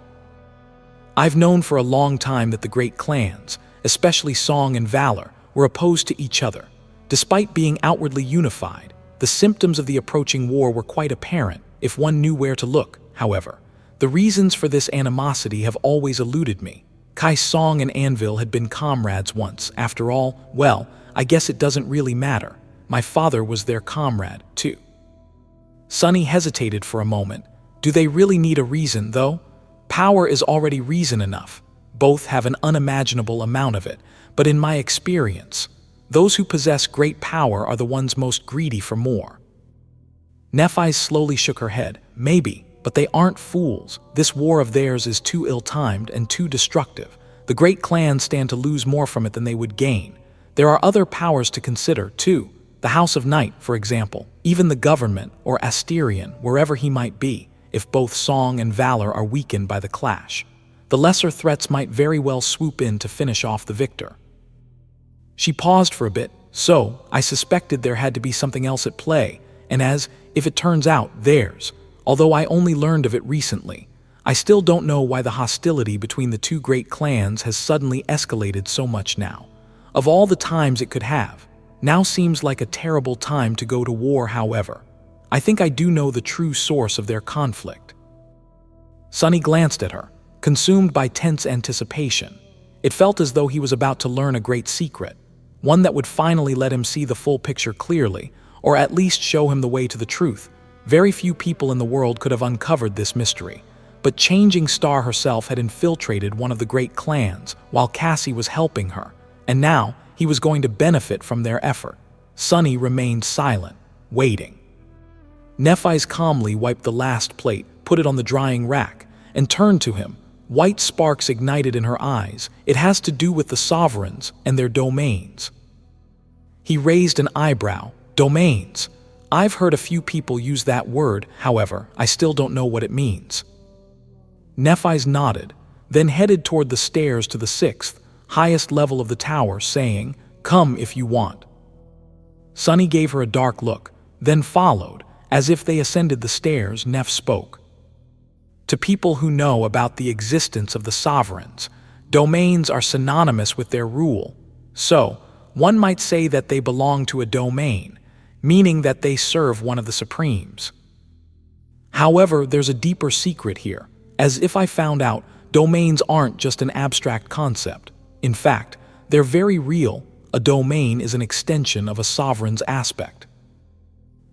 "I've known for a long time that the great clans, especially Song and Valor, were opposed to each other. Despite being outwardly unified, the symptoms of the approaching war were quite apparent if one knew where to look. However, the reasons for this animosity have always eluded me. Kai Song and Anvil had been comrades once. After all, well, I guess it doesn't really matter. My father was their comrade, too." Sunny hesitated for a moment. Do they really need a reason, though? Power is already reason enough. Both have an unimaginable amount of it. But in my experience, those who possess great power are the ones most greedy for more. Nephi slowly shook her head. "Maybe, but they aren't fools. This war of theirs is too ill-timed and too destructive. The great clans stand to lose more from it than they would gain. There are other powers to consider, too. The House of Night, for example, even the government, or Asterion, wherever he might be, if both Song and Valor are weakened by the clash. The lesser threats might very well swoop in to finish off the victor." She paused for a bit. "So, I suspected there had to be something else at play, and as, if it turns out, theirs. Although I only learned of it recently, I still don't know why the hostility between the two great clans has suddenly escalated so much now. Of all the times it could have, now seems like a terrible time to go to war. However, I think I do know the true source of their conflict." Sunny glanced at her, consumed by tense anticipation. It felt as though he was about to learn a great secret, one that would finally let him see the full picture clearly, or at least show him the way to the truth. Very few people in the world could have uncovered this mystery, but Changing Star herself had infiltrated one of the great clans while Cassie was helping her, and now he was going to benefit from their effort. Sunny remained silent, waiting. Nephi's calmly wiped the last plate, put it on the drying rack, and turned to him. White sparks ignited in her eyes. "It has to do with the sovereigns and their domains." He raised an eyebrow. "Domains? I've heard a few people use that word, however, I still don't know what it means." Nephis nodded, then headed toward the stairs to the 6th, highest level of the tower, saying, "Come if you want." Sunny gave her a dark look, then followed, As if they ascended the stairs, Neph spoke. To people who know about the existence of the sovereigns, domains are synonymous with their rule. So, one might say that they belong to a domain, meaning that they serve one of the supremes. However, there's a deeper secret here. As if I found out, domains aren't just an abstract concept. In fact, they're very real. A domain is an extension of a sovereign's aspect.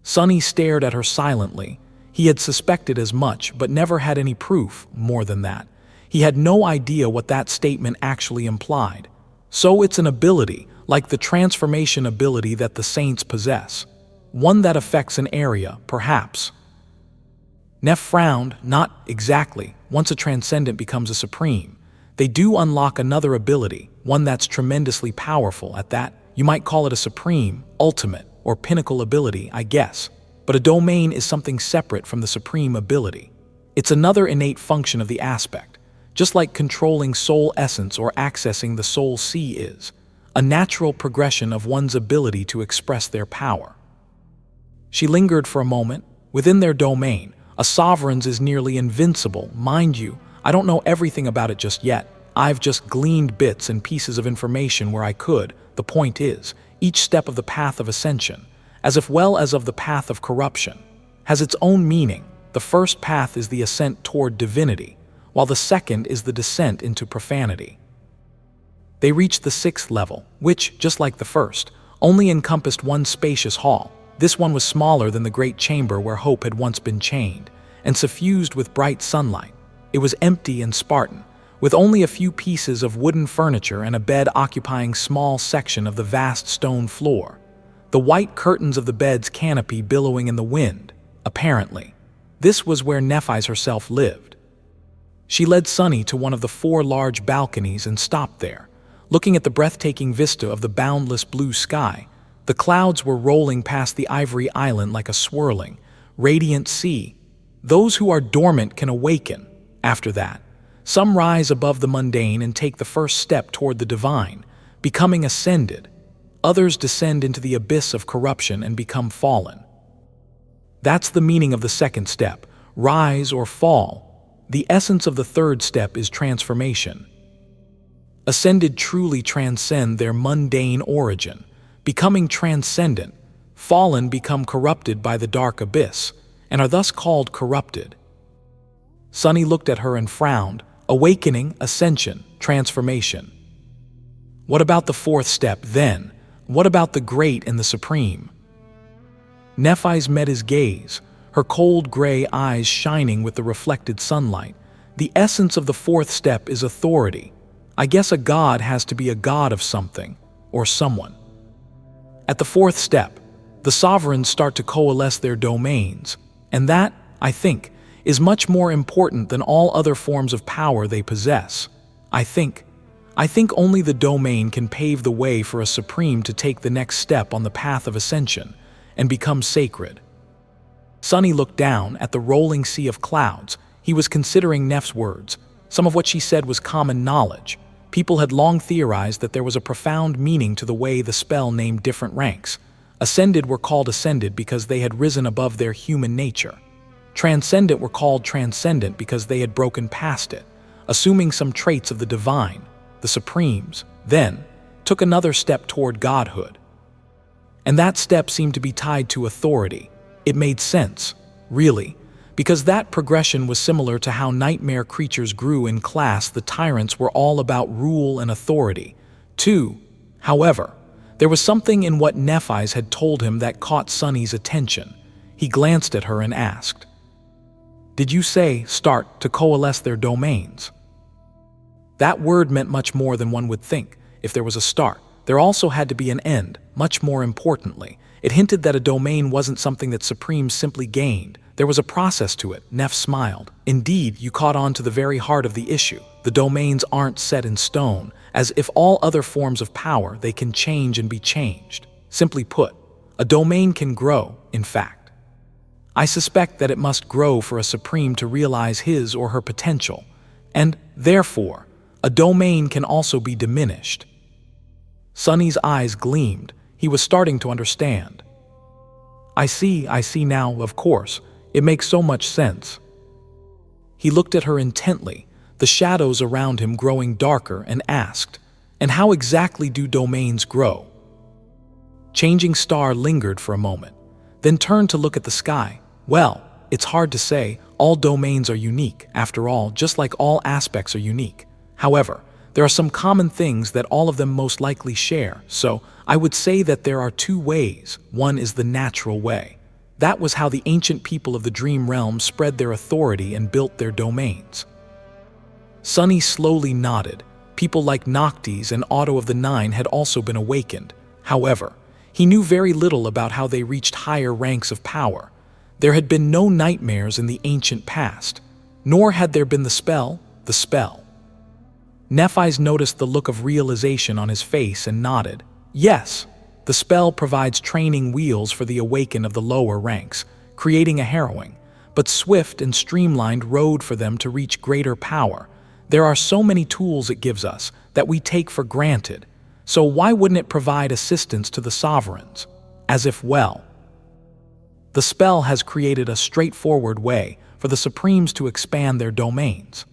Sunny stared at her silently. He had suspected as much, but never had any proof. More than that, he had no idea what that statement actually implied. So it's an ability, like the transformation ability that the saints possess. One that affects an area, perhaps. Neph frowned. Not exactly. Once a transcendent becomes a supreme, they do unlock another ability, one that's tremendously powerful at that. You might call it a supreme, ultimate, or pinnacle ability, I guess. But a domain is something separate from the supreme ability. It's another innate function of the aspect, just like controlling soul essence or accessing the soul sea is, a natural progression of one's ability to express their power. She lingered for a moment. Within their domain, a sovereign's is nearly invincible. Mind you, I don't know everything about it just yet. I've just gleaned bits and pieces of information where I could. The point is, each step of the path of ascension, as well as of the path of corruption, has its own meaning. The first path is the ascent toward divinity, while the second is the descent into profanity. They reached the 6th level, which, just like the first, only encompassed one spacious hall. This one was smaller than the great chamber where Hope had once been chained, and suffused with bright sunlight. It was empty and Spartan, with only a few pieces of wooden furniture and a bed occupying a small section of the vast stone floor. The white curtains of the bed's canopy billowing in the wind. Apparently, this was where Nephis herself lived. She led Sunny to one of the 4 large balconies and stopped there, looking at the breathtaking vista of the boundless blue sky. The clouds were rolling past the ivory island like a swirling, radiant sea. Those who are dormant can awaken. After that, some rise above the mundane and take the first step toward the divine, becoming ascended. Others descend into the abyss of corruption and become fallen. That's the meaning of the 2nd step, rise or fall. The essence of the 3rd step is transformation. Ascended truly transcend their mundane origin, becoming transcendent. Fallen become corrupted by the dark abyss, and are thus called corrupted. Sunny looked at her and frowned. Awakening, ascension, transformation. What about the 4th step, then? What about the great and the supreme? Nephis met his gaze, her cold gray eyes shining with the reflected sunlight. The essence of the 4th step is authority. I guess a god has to be a god of something, or someone. At the 4th step, the sovereigns start to coalesce their domains, and that, I think, is much more important than all other forms of power they possess. I think only the domain can pave the way for a supreme to take the next step on the path of ascension and become sacred. Sunny looked down at the rolling sea of clouds. He was considering Neph's words. Some of what she said was common knowledge. People had long theorized that there was a profound meaning to the way the spell named different ranks. Ascended were called ascended because they had risen above their human nature. Transcendent were called transcendent because they had broken past it, assuming some traits of the divine. The supremes, then, took another step toward godhood. And that step seemed to be tied to authority. It made sense, really, because that progression was similar to how nightmare creatures grew in class. The tyrants were all about rule and authority, too. However, there was something in what Nephis had told him that caught Sunny's attention. He glanced at her and asked, "Did you say start to coalesce their domains?" That word meant much more than one would think. If there was a start, there also had to be an end. Much more importantly, it hinted that a domain wasn't something that supremes simply gained. There was a process to it. Neph smiled. Indeed, you caught on to the very heart of the issue. The domains aren't set in stone. As if all other forms of power, they can change and be changed. Simply put, a domain can grow, in fact. I suspect that it must grow for a supreme to realize his or her potential, and, therefore, a domain can also be diminished. Sunny's eyes gleamed. He was starting to understand. I see now, of course. It makes so much sense." He looked at her intently, the shadows around him growing darker, and asked, "And how exactly do domains grow?" Changing Star lingered for a moment, then turned to look at the sky. "Well, it's hard to say. All domains are unique, after all, just like all aspects are unique. However, there are some common things that all of them most likely share, so I would say that there are two ways. One is the natural way. That was how the ancient people of the Dream Realm spread their authority and built their domains." Sunny slowly nodded. People like Noctis and Otto of the Nine had also been awakened. However, he knew very little about how they reached higher ranks of power. There had been no nightmares in the ancient past, nor had there been the spell. Nephis noticed the look of realization on his face and nodded. "Yes, the spell provides training wheels for the awakened of the lower ranks, creating a harrowing, but swift and streamlined road for them to reach greater power. There are so many tools it gives us that we take for granted, so why wouldn't it provide assistance to the sovereigns? As if, well, the spell has created a straightforward way for the Supremes to expand their domains."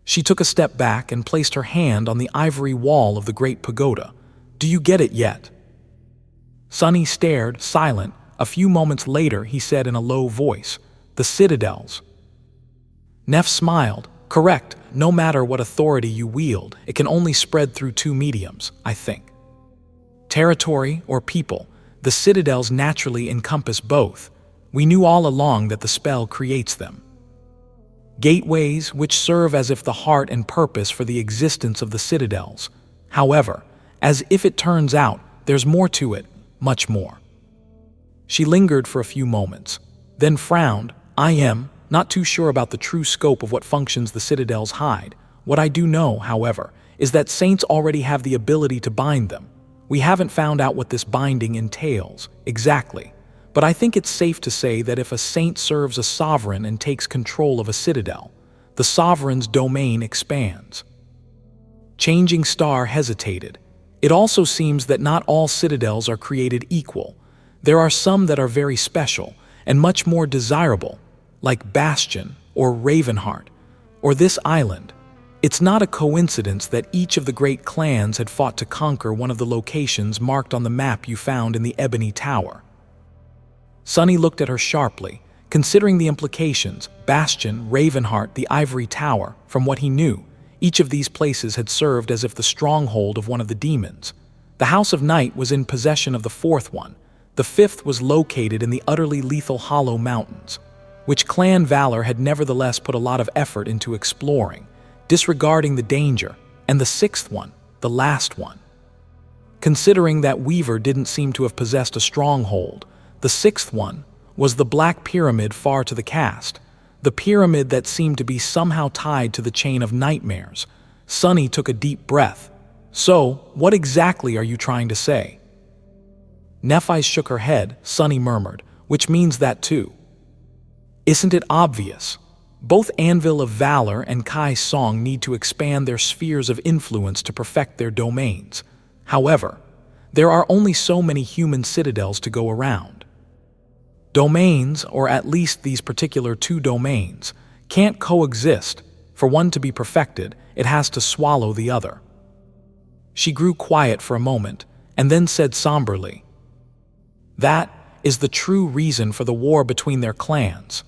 She took a step back and placed her hand on the ivory wall of the great pagoda. "Do you get it yet?" Sunny stared, silent. A few moments later, he said in a low voice, "The citadels." Neph smiled. "Correct. No matter what authority you wield, it can only spread through two mediums, I think. Territory or people. The citadels naturally encompass both. We knew all along that the spell creates them. Gateways which serve as if the heart and purpose for the existence of the citadels. However, as if it turns out, there's more to it, much more." She lingered for a few moments, then frowned. "I am not too sure about the true scope of what functions the citadels hide. What I do know, however, is that saints already have the ability to bind them. We haven't found out what this binding entails exactly, but I think it's safe to say that if a saint serves a sovereign and takes control of a citadel, the sovereign's domain expands." Changing Star hesitated. "It also seems that not all citadels are created equal. There are some that are very special and much more desirable, like Bastion or Ravenheart, or this island. It's not a coincidence that each of the great clans had fought to conquer one of the locations marked on the map you found in the Ebony Tower." Sunny looked at her sharply, considering the implications. Bastion, Ravenheart, the Ivory Tower. From what he knew, each of these places had served as if the stronghold of one of the demons. The House of Night was in possession of the fourth one. The fifth was located in the utterly lethal Hollow Mountains, which Clan Valor had nevertheless put a lot of effort into exploring, disregarding the danger. And the sixth one, the last one. Considering that Weaver didn't seem to have possessed a stronghold, the sixth one was the Black Pyramid far to the cast, the pyramid that seemed to be somehow tied to the chain of nightmares. Sunny took a deep breath. "So, what exactly are you trying to say?" Nephis shook her head. Sunny murmured, "Which means that too. Isn't it obvious? Both Anvil of Valor and Kai Song need to expand their spheres of influence to perfect their domains. However, there are only so many human citadels to go around. Domains, or at least these particular two domains, can't coexist. For one to be perfected, it has to swallow the other." She grew quiet for a moment, and then said somberly, "That is the true reason for the war between their clans."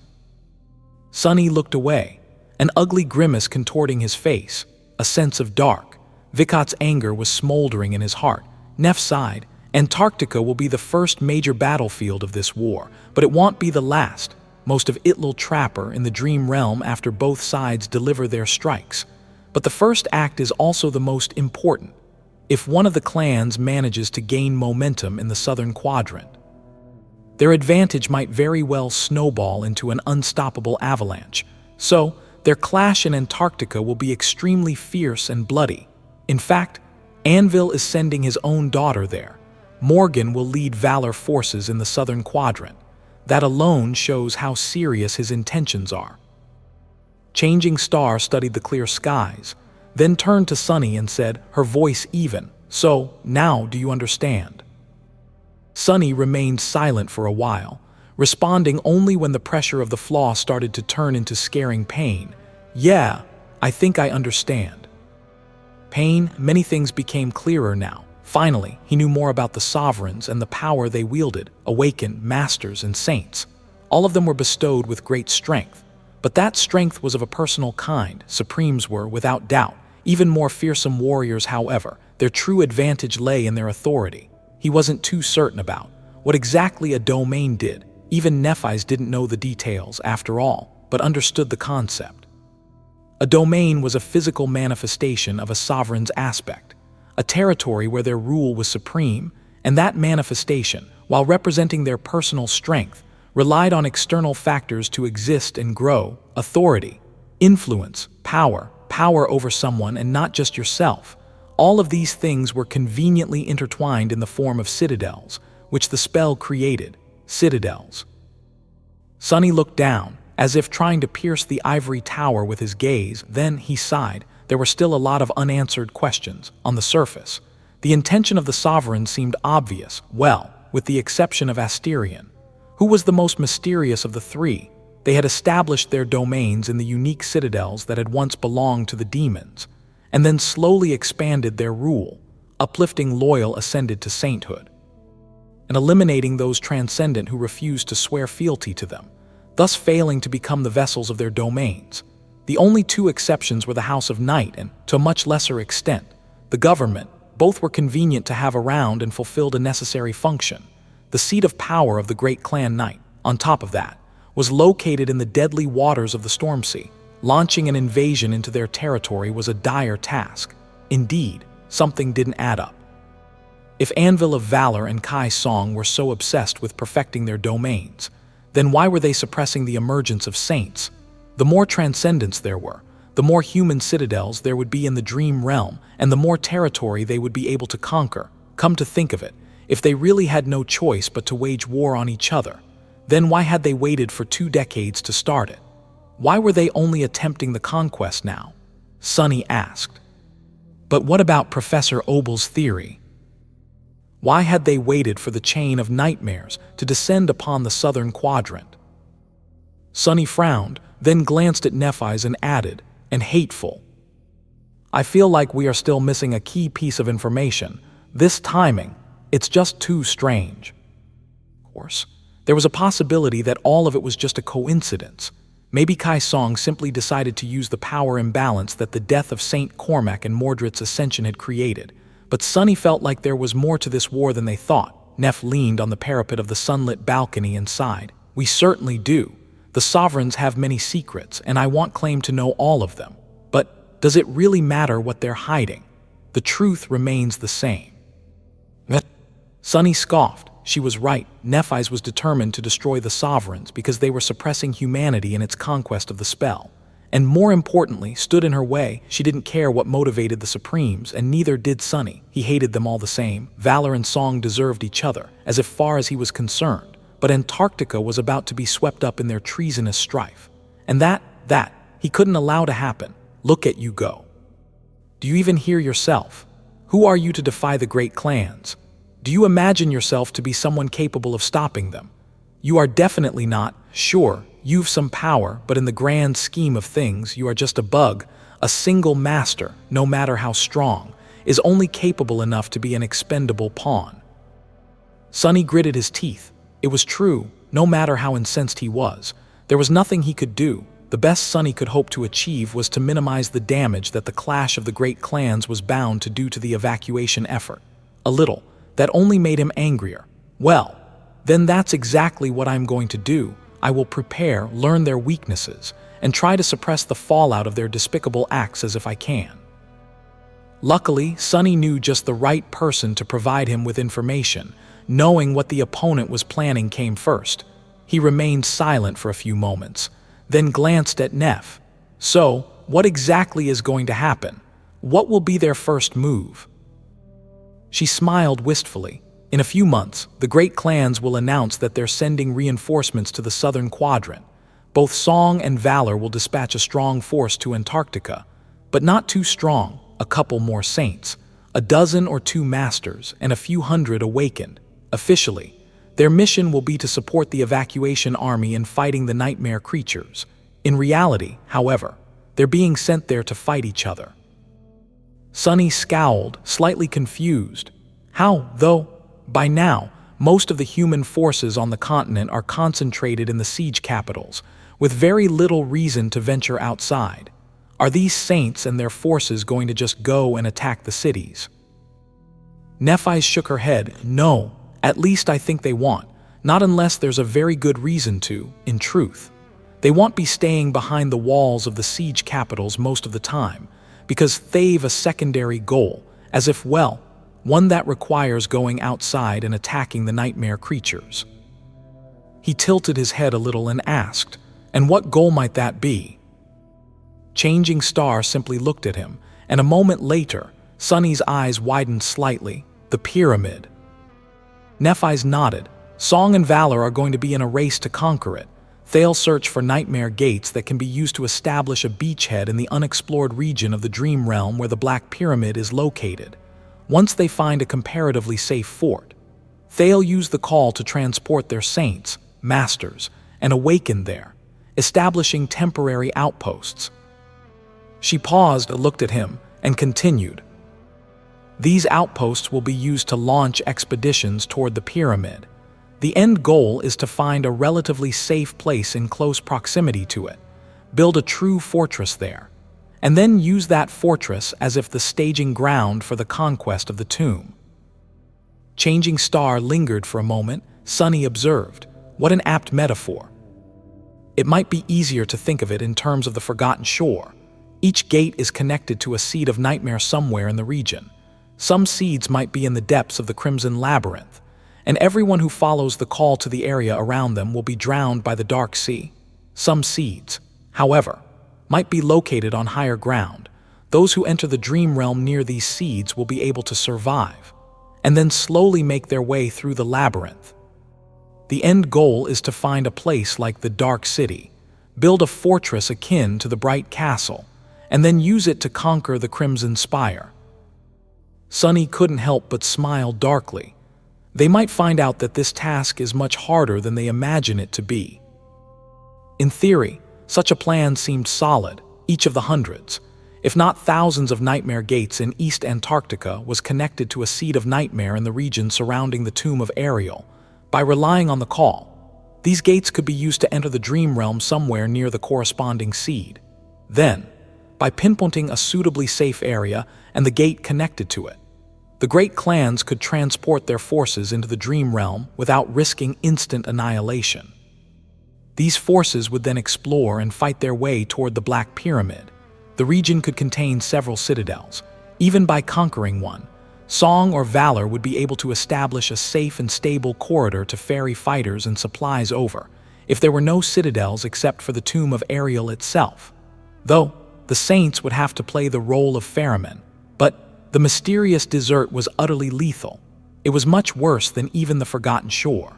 Sunny looked away, an ugly grimace contorting his face, a sense of dark. Vikot's anger was smoldering in his heart. Neph sighed. "Antarctica will be the first major battlefield of this war, but it won't be the last. Most of it will trapper in the Dream Realm after both sides deliver their strikes. But the first act is also the most important. If one of the clans manages to gain momentum in the southern quadrant, their advantage might very well snowball into an unstoppable avalanche. So, their clash in Antarctica will be extremely fierce and bloody. In fact, Anvil is sending his own daughter there. Morgan will lead Valor forces in the southern quadrant. That alone shows how serious his intentions are." Changing Star studied the clear skies, then turned to Sunny and said, her voice even, "So, now do you understand?" Sunny remained silent for a while, responding only when the pressure of the flaw started to turn into scaring pain. "Yeah, I think I understand." Pain, many things became clearer now. Finally, he knew more about the sovereigns and the power they wielded, awakened, masters, and saints. All of them were bestowed with great strength. But that strength was of a personal kind. Supremes were, without doubt, even more fearsome warriors. However, their true advantage lay in their authority. He wasn't too certain about what exactly a domain did. Even Nephis didn't know the details, after all, but understood the concept. A domain was a physical manifestation of a sovereign's aspect, a territory where their rule was supreme, and that manifestation, while representing their personal strength, relied on external factors to exist and grow: authority, influence, power over someone and not just yourself. All of these things were conveniently intertwined in the form of citadels, which the spell created. Citadels. Sunny looked down, as if trying to pierce the ivory tower with his gaze. Then he sighed. There were still a lot of unanswered questions. On the surface, the intention of the sovereign seemed obvious. Well, with the exception of Asterion, who was the most mysterious of the three. They had established their domains in the unique citadels that had once belonged to the demons, and then slowly expanded their rule. Uplifting loyal ascended to sainthood, and eliminating those transcendent who refused to swear fealty to them, thus failing to become the vessels of their domains. The only two exceptions were the House of Night and, to a much lesser extent, the government. Both were convenient to have around and fulfilled a necessary function. The seat of power of the great clan Night, on top of that, was located in the deadly waters of the Storm Sea. Launching an invasion into their territory was a dire task. Indeed, something didn't add up. If Anvil of Valor and Kai Song were so obsessed with perfecting their domains, then why were they suppressing the emergence of saints? The more transcendence there were, the more human citadels there would be in the dream realm, and the more territory they would be able to conquer. Come to think of it, if they really had no choice but to wage war on each other, then why had they waited for 2 decades to start it? Why were they only attempting the conquest now? Sunny asked. But what about Professor Obel's theory? Why had they waited for the chain of nightmares to descend upon the southern quadrant? Sunny frowned, then glanced at Nephis and added, "And hateful. I feel like we are still missing a key piece of information. This timing, it's just too strange." Of course, there was a possibility that all of it was just a coincidence. Maybe Kai Song simply decided to use the power imbalance that the death of Saint Cormac and Mordred's ascension had created. But Sunny felt like there was more to this war than they thought. Neph leaned on the parapet of the sunlit balcony and sighed. "We certainly do. The sovereigns have many secrets, and I want claim to know all of them. But does it really matter what they're hiding? The truth remains the same." Sunny scoffed. She was right. Nephis was determined to destroy the sovereigns because they were suppressing humanity in its conquest of the spell. And more importantly, stood in her way. She didn't care what motivated the Supremes, and neither did Sunny. He hated them all the same. Valor and Song deserved each other, as far as he was concerned. But Antarctica was about to be swept up in their treasonous strife. And that he couldn't allow to happen. Look at you go. Do you even hear yourself? Who are you to defy the great clans? Do you imagine yourself to be someone capable of stopping them? You are definitely not. Sure, you've some power, but in the grand scheme of things, you are just a bug. A single master, no matter how strong, is only capable enough to be an expendable pawn. Sunny gritted his teeth. It was true, no matter how incensed he was. There was nothing he could do. The best Sunny could hope to achieve was to minimize the damage that the clash of the great clans was bound to do to the evacuation effort. A little. That only made him angrier. Well, then that's exactly what I'm going to do. I will prepare, learn their weaknesses, and try to suppress the fallout of their despicable acts as if I can. Luckily, Sunny knew just the right person to provide him with information. Knowing what the opponent was planning came first. He remained silent for a few moments, then glanced at Neph. So, what exactly is going to happen? What will be their first move? She smiled wistfully. In a few months, the great clans will announce that they're sending reinforcements to the southern quadrant. Both Song and Valor will dispatch a strong force to Antarctica, but not too strong. A couple more saints, a dozen or two masters, and a few hundred awakened. Officially, their mission will be to support the evacuation army in fighting the nightmare creatures. In reality, however, they're being sent there to fight each other. Sunny scowled, slightly confused. How, though? By now, most of the human forces on the continent are concentrated in the siege capitals, with very little reason to venture outside. Are these saints and their forces going to just go and attack the cities? Nephis shook her head. No, at least I think they won't. Not unless there's a very good reason to, in truth. They won't be staying behind the walls of the siege capitals most of the time, because they've a secondary goal, as if, well, one that requires going outside and attacking the nightmare creatures. He tilted his head a little and asked, "And what goal might that be?" Changing Star simply looked at him, and a moment later, Sunny's eyes widened slightly. The pyramid. Nephis nodded. Song and Valor are going to be in a race to conquer it. They'll search for nightmare gates that can be used to establish a beachhead in the unexplored region of the Dream Realm where the Black Pyramid is located. Once they find a comparatively safe fort, they'll use the call to transport their saints, masters, and awaken there, establishing temporary outposts. She paused, looked at him, and continued. These outposts will be used to launch expeditions toward the pyramid. The end goal is to find a relatively safe place in close proximity to it, build a true fortress there, and then use that fortress as if the staging ground for the conquest of the tomb. Changing Star lingered for a moment. Sunny observed, "What an apt metaphor. It might be easier to think of it in terms of the Forgotten Shore. Each gate is connected to a seed of nightmare somewhere in the region. Some seeds might be in the depths of the Crimson Labyrinth, and everyone who follows the call to the area around them will be drowned by the Dark Sea. Some seeds, however, might be located on higher ground. Those who enter the Dream Realm near these seeds will be able to survive, and then slowly make their way through the labyrinth. The end goal is to find a place like the Dark City, build a fortress akin to the Bright Castle, and then use it to conquer the Crimson Spire." Sunny couldn't help but smile darkly. They might find out that this task is much harder than they imagine it to be. In theory, such a plan seemed solid. Each of the hundreds, if not thousands of nightmare gates in East Antarctica was connected to a seed of nightmare in the region surrounding the tomb of Ariel. By relying on the call, these gates could be used to enter the Dream Realm somewhere near the corresponding seed. Then, by pinpointing a suitably safe area and the gate connected to it, the great clans could transport their forces into the Dream Realm without risking instant annihilation. These forces would then explore and fight their way toward the Black Pyramid. The region could contain several citadels. Even by conquering one, Song or Valor would be able to establish a safe and stable corridor to ferry fighters and supplies over, if there were no citadels except for the tomb of Ariel itself. Though, the Saints would have to play the role of ferrymen, but the mysterious desert was utterly lethal. It was much worse than even the Forgotten Shore.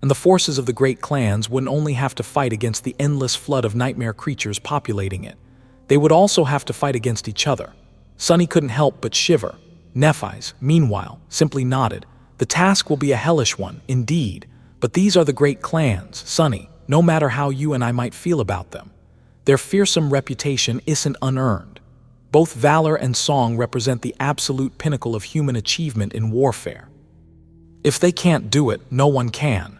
And the forces of the great clans wouldn't only have to fight against the endless flood of nightmare creatures populating it, they would also have to fight against each other. Sunny couldn't help but shiver. Nephis, meanwhile, simply nodded. The task will be a hellish one, indeed, but these are the great clans, Sunny, no matter how you and I might feel about them. Their fearsome reputation isn't unearned. Both Valor and Song represent the absolute pinnacle of human achievement in warfare. If they can't do it, no one can.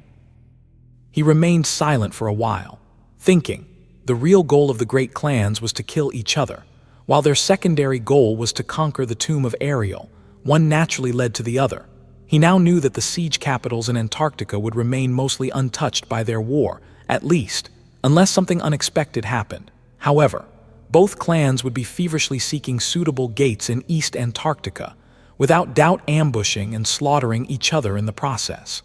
He remained silent for a while, thinking. The real goal of the great clans was to kill each other, while their secondary goal was to conquer the tomb of Ariel. One naturally led to the other. He now knew that the siege capitals in Antarctica would remain mostly untouched by their war, at least, unless something unexpected happened. However, both clans would be feverishly seeking suitable gates in East Antarctica, without doubt ambushing and slaughtering each other in the process.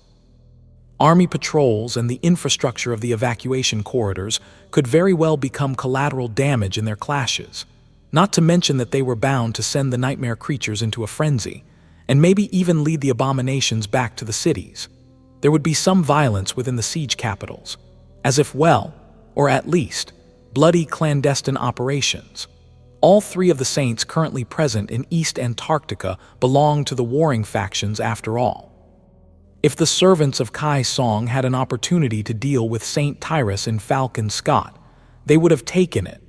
Army patrols and the infrastructure of the evacuation corridors could very well become collateral damage in their clashes, not to mention that they were bound to send the nightmare creatures into a frenzy, and maybe even lead the abominations back to the cities. There would be some violence within the siege capitals, as if well, or at least, bloody clandestine operations. All three of the Saints currently present in East Antarctica belong to the warring factions after all. If the servants of Kai Song had an opportunity to deal with Saint Tyrus in Falcon Scott, they would have taken it.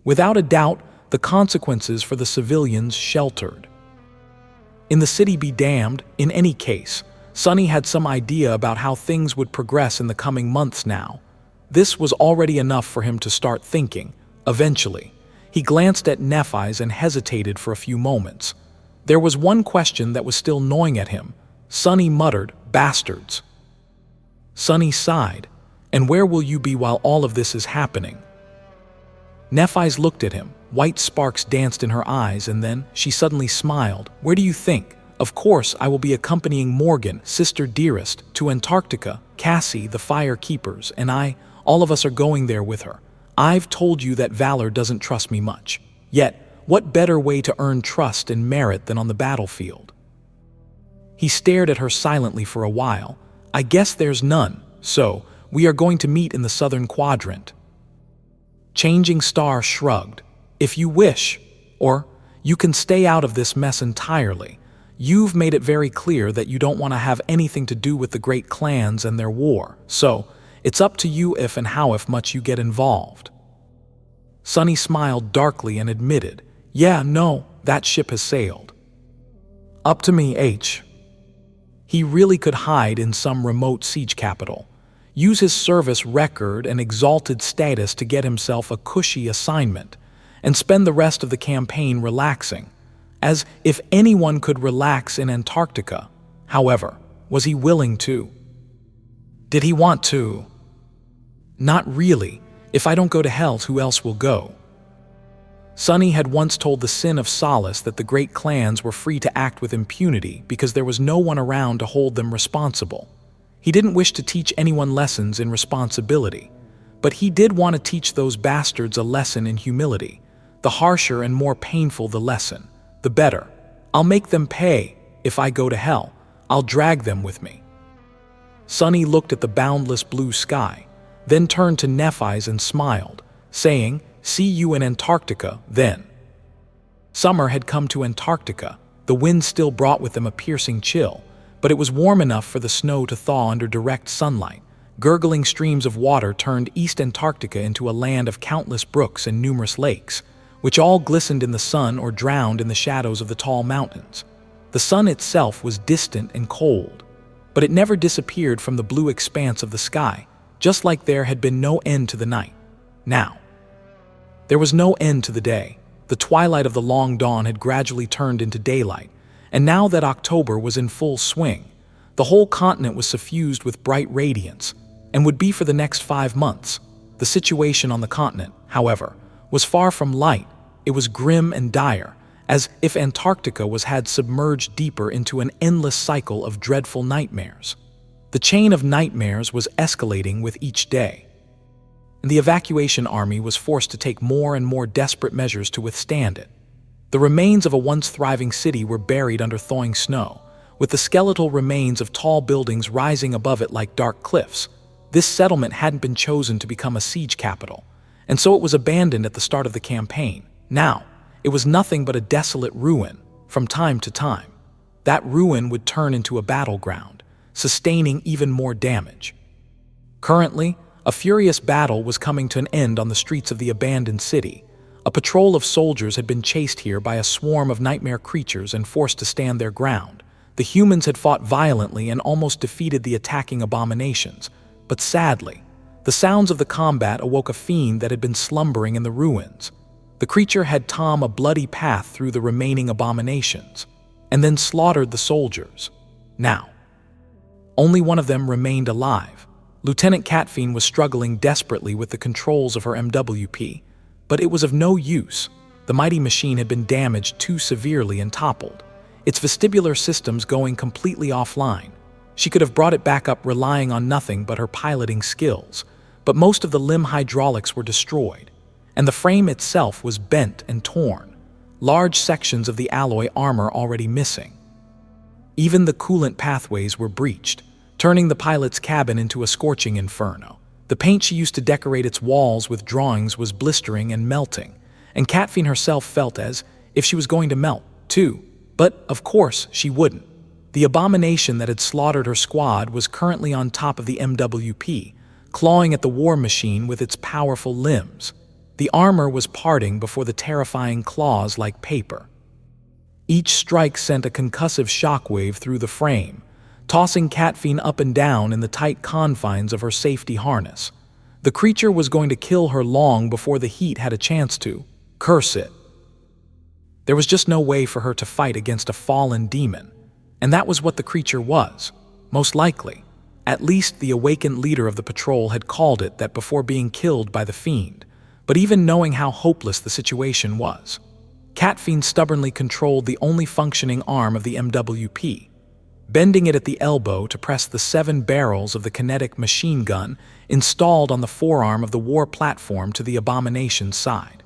Without a doubt, the consequences for the civilians sheltered. In the city be damned, in any case, Sonny had some idea about how things would progress in the coming months now. This was already enough for him to start thinking. Eventually, he glanced at Nephis and hesitated for a few moments. There was one question that was still gnawing at him. Sonny muttered, "Bastards." Sonny sighed, "And where will you be while all of this is happening?" Nephis looked at him. White sparks danced in her eyes, and then she suddenly smiled. "Where do you think? Of course, I will be accompanying Morgan, sister dearest, to Antarctica. Cassie, the fire keepers, and I, all of us are going there with her. I've told you that Valor doesn't trust me much. Yet, what better way to earn trust and merit than on the battlefield?" He stared at her silently for a while. "I guess there's none, so we are going to meet in the southern quadrant." Changing Star shrugged. "If you wish, or you can stay out of this mess entirely. You've made it very clear that you don't want to have anything to do with the great clans and their war, so it's up to you if and how much you get involved." Sonny smiled darkly and admitted, "Yeah, no, that ship has sailed. Up to me, H." He really could hide in some remote siege capital, use his service record and exalted status to get himself a cushy assignment, and spend the rest of the campaign relaxing, as if anyone could relax in Antarctica. However, was he willing to? Did he want to? Not really. If I don't go to hell, who else will go? Sonny had once told the Sin of Solace that the great clans were free to act with impunity because there was no one around to hold them responsible. He didn't wish to teach anyone lessons in responsibility, but he did want to teach those bastards a lesson in humility. The harsher and more painful the lesson, the better. I'll make them pay. If I go to hell, I'll drag them with me. Sonny looked at the boundless blue sky, then turned to Nephis and smiled, saying, "See you in Antarctica, then." Summer had come to Antarctica. The wind still brought with them a piercing chill, but it was warm enough for the snow to thaw under direct sunlight. Gurgling streams of water turned East Antarctica into a land of countless brooks and numerous lakes, which all glistened in the sun or drowned in the shadows of the tall mountains. The sun itself was distant and cold, but it never disappeared from the blue expanse of the sky, just like there had been no end to the night. Now, there was no end to the day. The twilight of the long dawn had gradually turned into daylight, and now that October was in full swing, the whole continent was suffused with bright radiance, and would be for the next 5 months. The situation on the continent, however, was far from light. It was grim and dire, as if Antarctica was had submerged deeper into an endless cycle of dreadful nightmares. The chain of nightmares was escalating with each day, and the evacuation army was forced to take more and more desperate measures to withstand it. The remains of a once thriving city were buried under thawing snow, with the skeletal remains of tall buildings rising above it like dark cliffs. This settlement hadn't been chosen to become a siege capital, and so it was abandoned at the start of the campaign. Now, it was nothing but a desolate ruin. From time to time, that ruin would turn into a battleground, sustaining even more damage. Currently, a furious battle was coming to an end on the streets of the abandoned city. A patrol of soldiers had been chased here by a swarm of nightmare creatures and forced to stand their ground. The humans had fought violently and almost defeated the attacking abominations, but sadly, the sounds of the combat awoke a fiend that had been slumbering in the ruins. The creature had tom a bloody path through the remaining abominations, and then slaughtered the soldiers. Now, only one of them remained alive. Lieutenant Catfiend was struggling desperately with the controls of her MWP, but it was of no use. The mighty machine had been damaged too severely and toppled, its vestibular systems going completely offline. She could have brought it back up relying on nothing but her piloting skills, but most of the limb hydraulics were destroyed, and the frame itself was bent and torn, large sections of the alloy armor already missing. Even the coolant pathways were breached, turning the pilot's cabin into a scorching inferno. The paint she used to decorate its walls with drawings was blistering and melting, and Catfiend herself felt as if she was going to melt, too. But, of course, she wouldn't. The abomination that had slaughtered her squad was currently on top of the MWP, clawing at the war machine with its powerful limbs. The armor was parting before the terrifying claws like paper. Each strike sent a concussive shockwave through the frame, tossing Catfiend up and down in the tight confines of her safety harness. The creature was going to kill her long before the heat had a chance to. Curse it. There was just no way for her to fight against a fallen demon, and that was what the creature was, most likely. At least the awakened leader of the patrol had called it that before being killed by the fiend. But even knowing how hopeless the situation was, Catfiend stubbornly controlled the only functioning arm of the MWP, bending it at the elbow to press the 7 barrels of the kinetic machine gun installed on the forearm of the war platform to the abomination's side.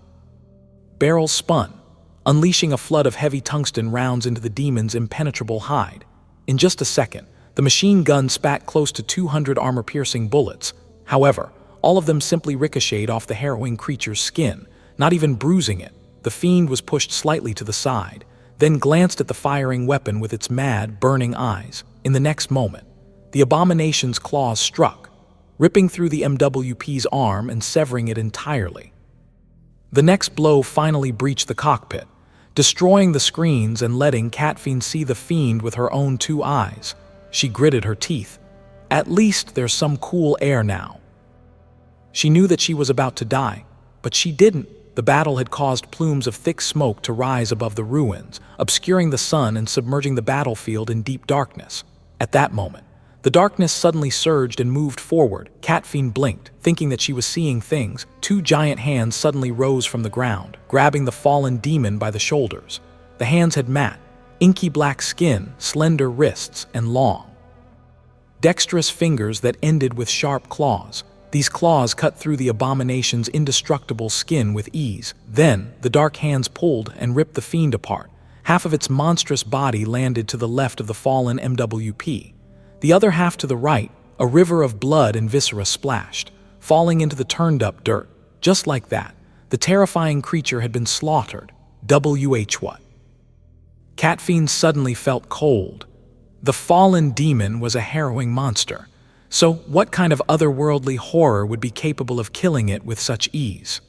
Barrels spun, unleashing a flood of heavy tungsten rounds into the demon's impenetrable hide. In just a second, the machine gun spat close to 200 armor-piercing bullets. However, all of them simply ricocheted off the harrowing creature's skin, not even bruising it. The fiend was pushed slightly to the side, then glanced at the firing weapon with its mad, burning eyes. In the next moment, the abomination's claws struck, ripping through the MWP's arm and severing it entirely. The next blow finally breached the cockpit, destroying the screens and letting Catfiend see the fiend with her own 2 eyes. She gritted her teeth. At least there's some cool air now. She knew that she was about to die, but she didn't. The battle had caused plumes of thick smoke to rise above the ruins, obscuring the sun and submerging the battlefield in deep darkness. At that moment, the darkness suddenly surged and moved forward. Catfiend blinked, thinking that she was seeing things. 2 giant hands suddenly rose from the ground, grabbing the fallen demon by the shoulders. The hands had matte, inky black skin, slender wrists, and long, dexterous fingers that ended with sharp claws. These claws cut through the abomination's indestructible skin with ease. Then, the dark hands pulled and ripped the fiend apart. Half of its monstrous body landed to the left of the fallen MWP. The other half to the right. A river of blood and viscera splashed, falling into the turned-up dirt. Just like that, the terrifying creature had been slaughtered. What? Catfiend suddenly felt cold. The fallen demon was a harrowing monster. So what kind of otherworldly horror would be capable of killing it with such ease?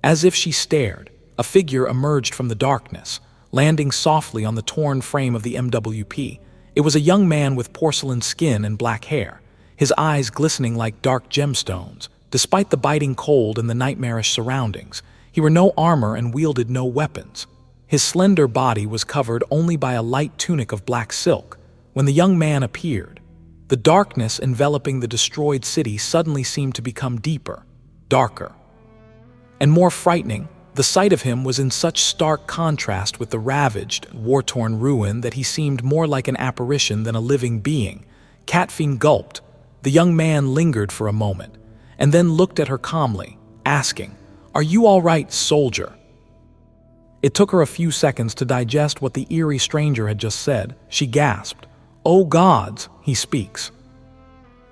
As if she stared, a figure emerged from the darkness, landing softly on the torn frame of the MWP. It was a young man with porcelain skin and black hair, his eyes glistening like dark gemstones. Despite the biting cold and the nightmarish surroundings, he wore no armor and wielded no weapons. His slender body was covered only by a light tunic of black silk. When the young man appeared, the darkness enveloping the destroyed city suddenly seemed to become deeper, darker, and more frightening. The sight of him was in such stark contrast with the ravaged, war-torn ruin that he seemed more like an apparition than a living being. Catfiend gulped. The young man lingered for a moment, and then looked at her calmly, asking, "Are you all right, soldier?" It took her a few seconds to digest what the eerie stranger had just said. She gasped. "Oh gods, he speaks."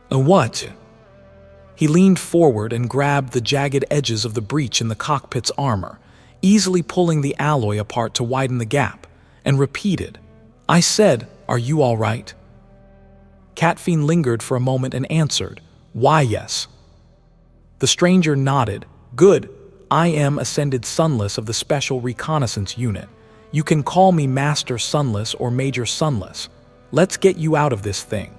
What? He leaned forward and grabbed the jagged edges of the breach in the cockpit's armor, easily pulling the alloy apart to widen the gap, and repeated, "I said, are you all right?" Catfiend lingered for a moment and answered, "Why, yes." The stranger nodded. "Good. I am Ascended Sunless of the Special Reconnaissance Unit. You can call me Master Sunless or Major Sunless. Let's get you out of this thing."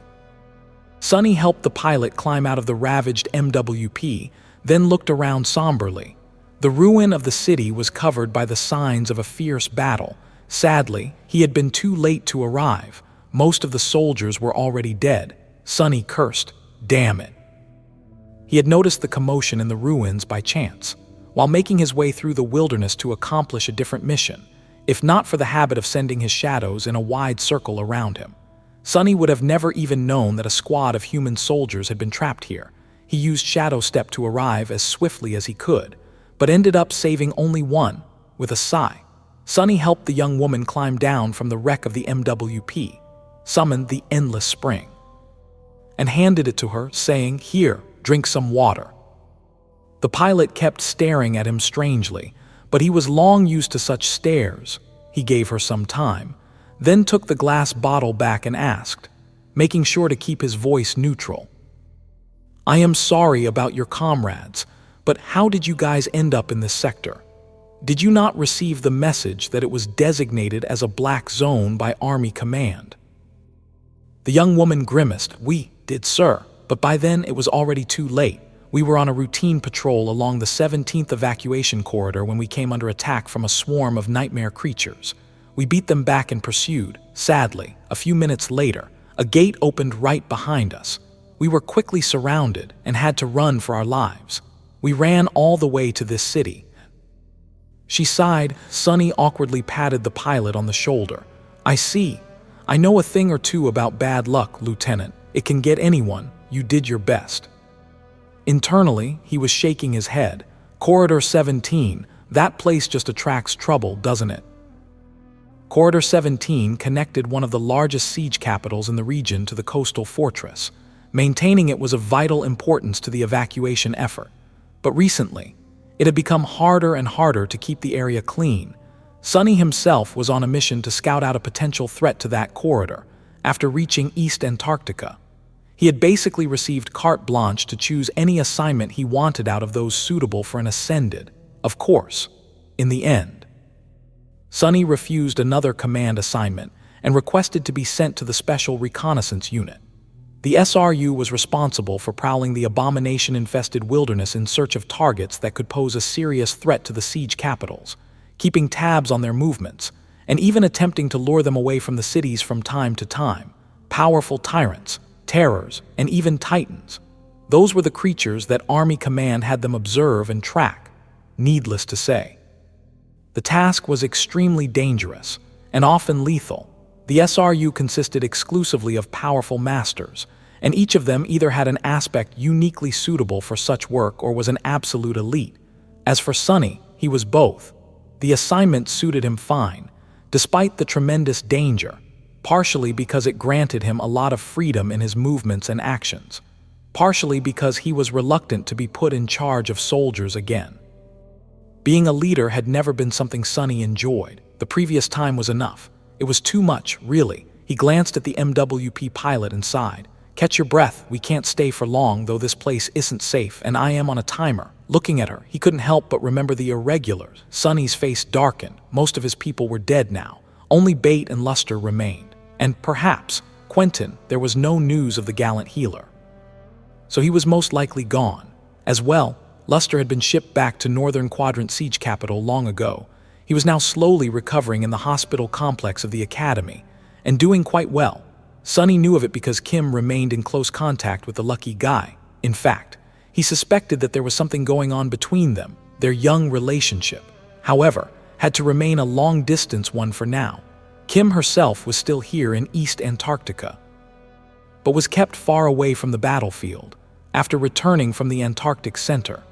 Sunny helped the pilot climb out of the ravaged MWP, then looked around somberly. The ruin of the city was covered by the signs of a fierce battle. Sadly, he had been too late to arrive. Most of the soldiers were already dead. Sunny cursed. Damn it. He had noticed the commotion in the ruins by chance, while making his way through the wilderness to accomplish a different mission, if not for the habit of sending his shadows in a wide circle around him. Sunny would have never even known that a squad of human soldiers had been trapped here. He used Shadow Step to arrive as swiftly as he could, but ended up saving only one. With a sigh, Sunny helped the young woman climb down from the wreck of the MWP, summoned the Endless Spring, and handed it to her, saying, "Here, drink some water." The pilot kept staring at him strangely, but he was long used to such stares. He gave her some time, then took the glass bottle back and asked, making sure to keep his voice neutral. "I am sorry about your comrades, but how did you guys end up in this sector? Did you not receive the message that it was designated as a black zone by Army Command?" The young woman grimaced. "We did, sir, but by then it was already too late. We were on a routine patrol along the 17th evacuation corridor when we came under attack from a swarm of nightmare creatures. We beat them back and pursued. Sadly, a few minutes later, a gate opened right behind us. We were quickly surrounded and had to run for our lives. We ran all the way to this city." She sighed. Sonny awkwardly patted the pilot on the shoulder. "I see. I know a thing or two about bad luck, Lieutenant. It can get anyone. You did your best." Internally, he was shaking his head. "Corridor 17, that place just attracts trouble, doesn't it?" Corridor 17 connected one of the largest siege capitals in the region to the coastal fortress. Maintaining it was of vital importance to the evacuation effort. But recently, it had become harder and harder to keep the area clean. Sonny himself was on a mission to scout out a potential threat to that corridor after reaching East Antarctica. He had basically received carte blanche to choose any assignment he wanted out of those suitable for an ascended. Of course, in the end, Sonny refused another command assignment and requested to be sent to the Special Reconnaissance Unit. The SRU was responsible for prowling the abomination-infested wilderness in search of targets that could pose a serious threat to the siege capitals, keeping tabs on their movements, and even attempting to lure them away from the cities from time to time. Powerful tyrants, terrors, and even titans. Those were the creatures that Army Command had them observe and track. Needless to say, the task was extremely dangerous and often lethal. The SRU consisted exclusively of powerful masters, and each of them either had an aspect uniquely suitable for such work or was an absolute elite. As for Sonny, he was both. The assignment suited him fine, despite the tremendous danger, partially because it granted him a lot of freedom in his movements and actions, partially because he was reluctant to be put in charge of soldiers again. Being a leader had never been something Sonny enjoyed. The previous time was enough. It was too much, really. He glanced at the MWP pilot and sighed. "Catch your breath, we can't stay for long, though this place isn't safe, and I am on a timer." Looking at her, he couldn't help but remember the irregulars. Sonny's face darkened. Most of his people were dead now. Only Bait and Luster remained. And perhaps, Quentin, there was no news of the gallant healer. So he was most likely gone. As well, Luster had been shipped back to Northern Quadrant siege capital long ago. He was now slowly recovering in the hospital complex of the academy, and doing quite well. Sonny knew of it because Kim remained in close contact with the lucky guy. In fact, he suspected that there was something going on between them. Their young relationship, however, had to remain a long-distance one for now. Kim herself was still here in East Antarctica, but was kept far away from the battlefield. After returning from the Antarctic Center,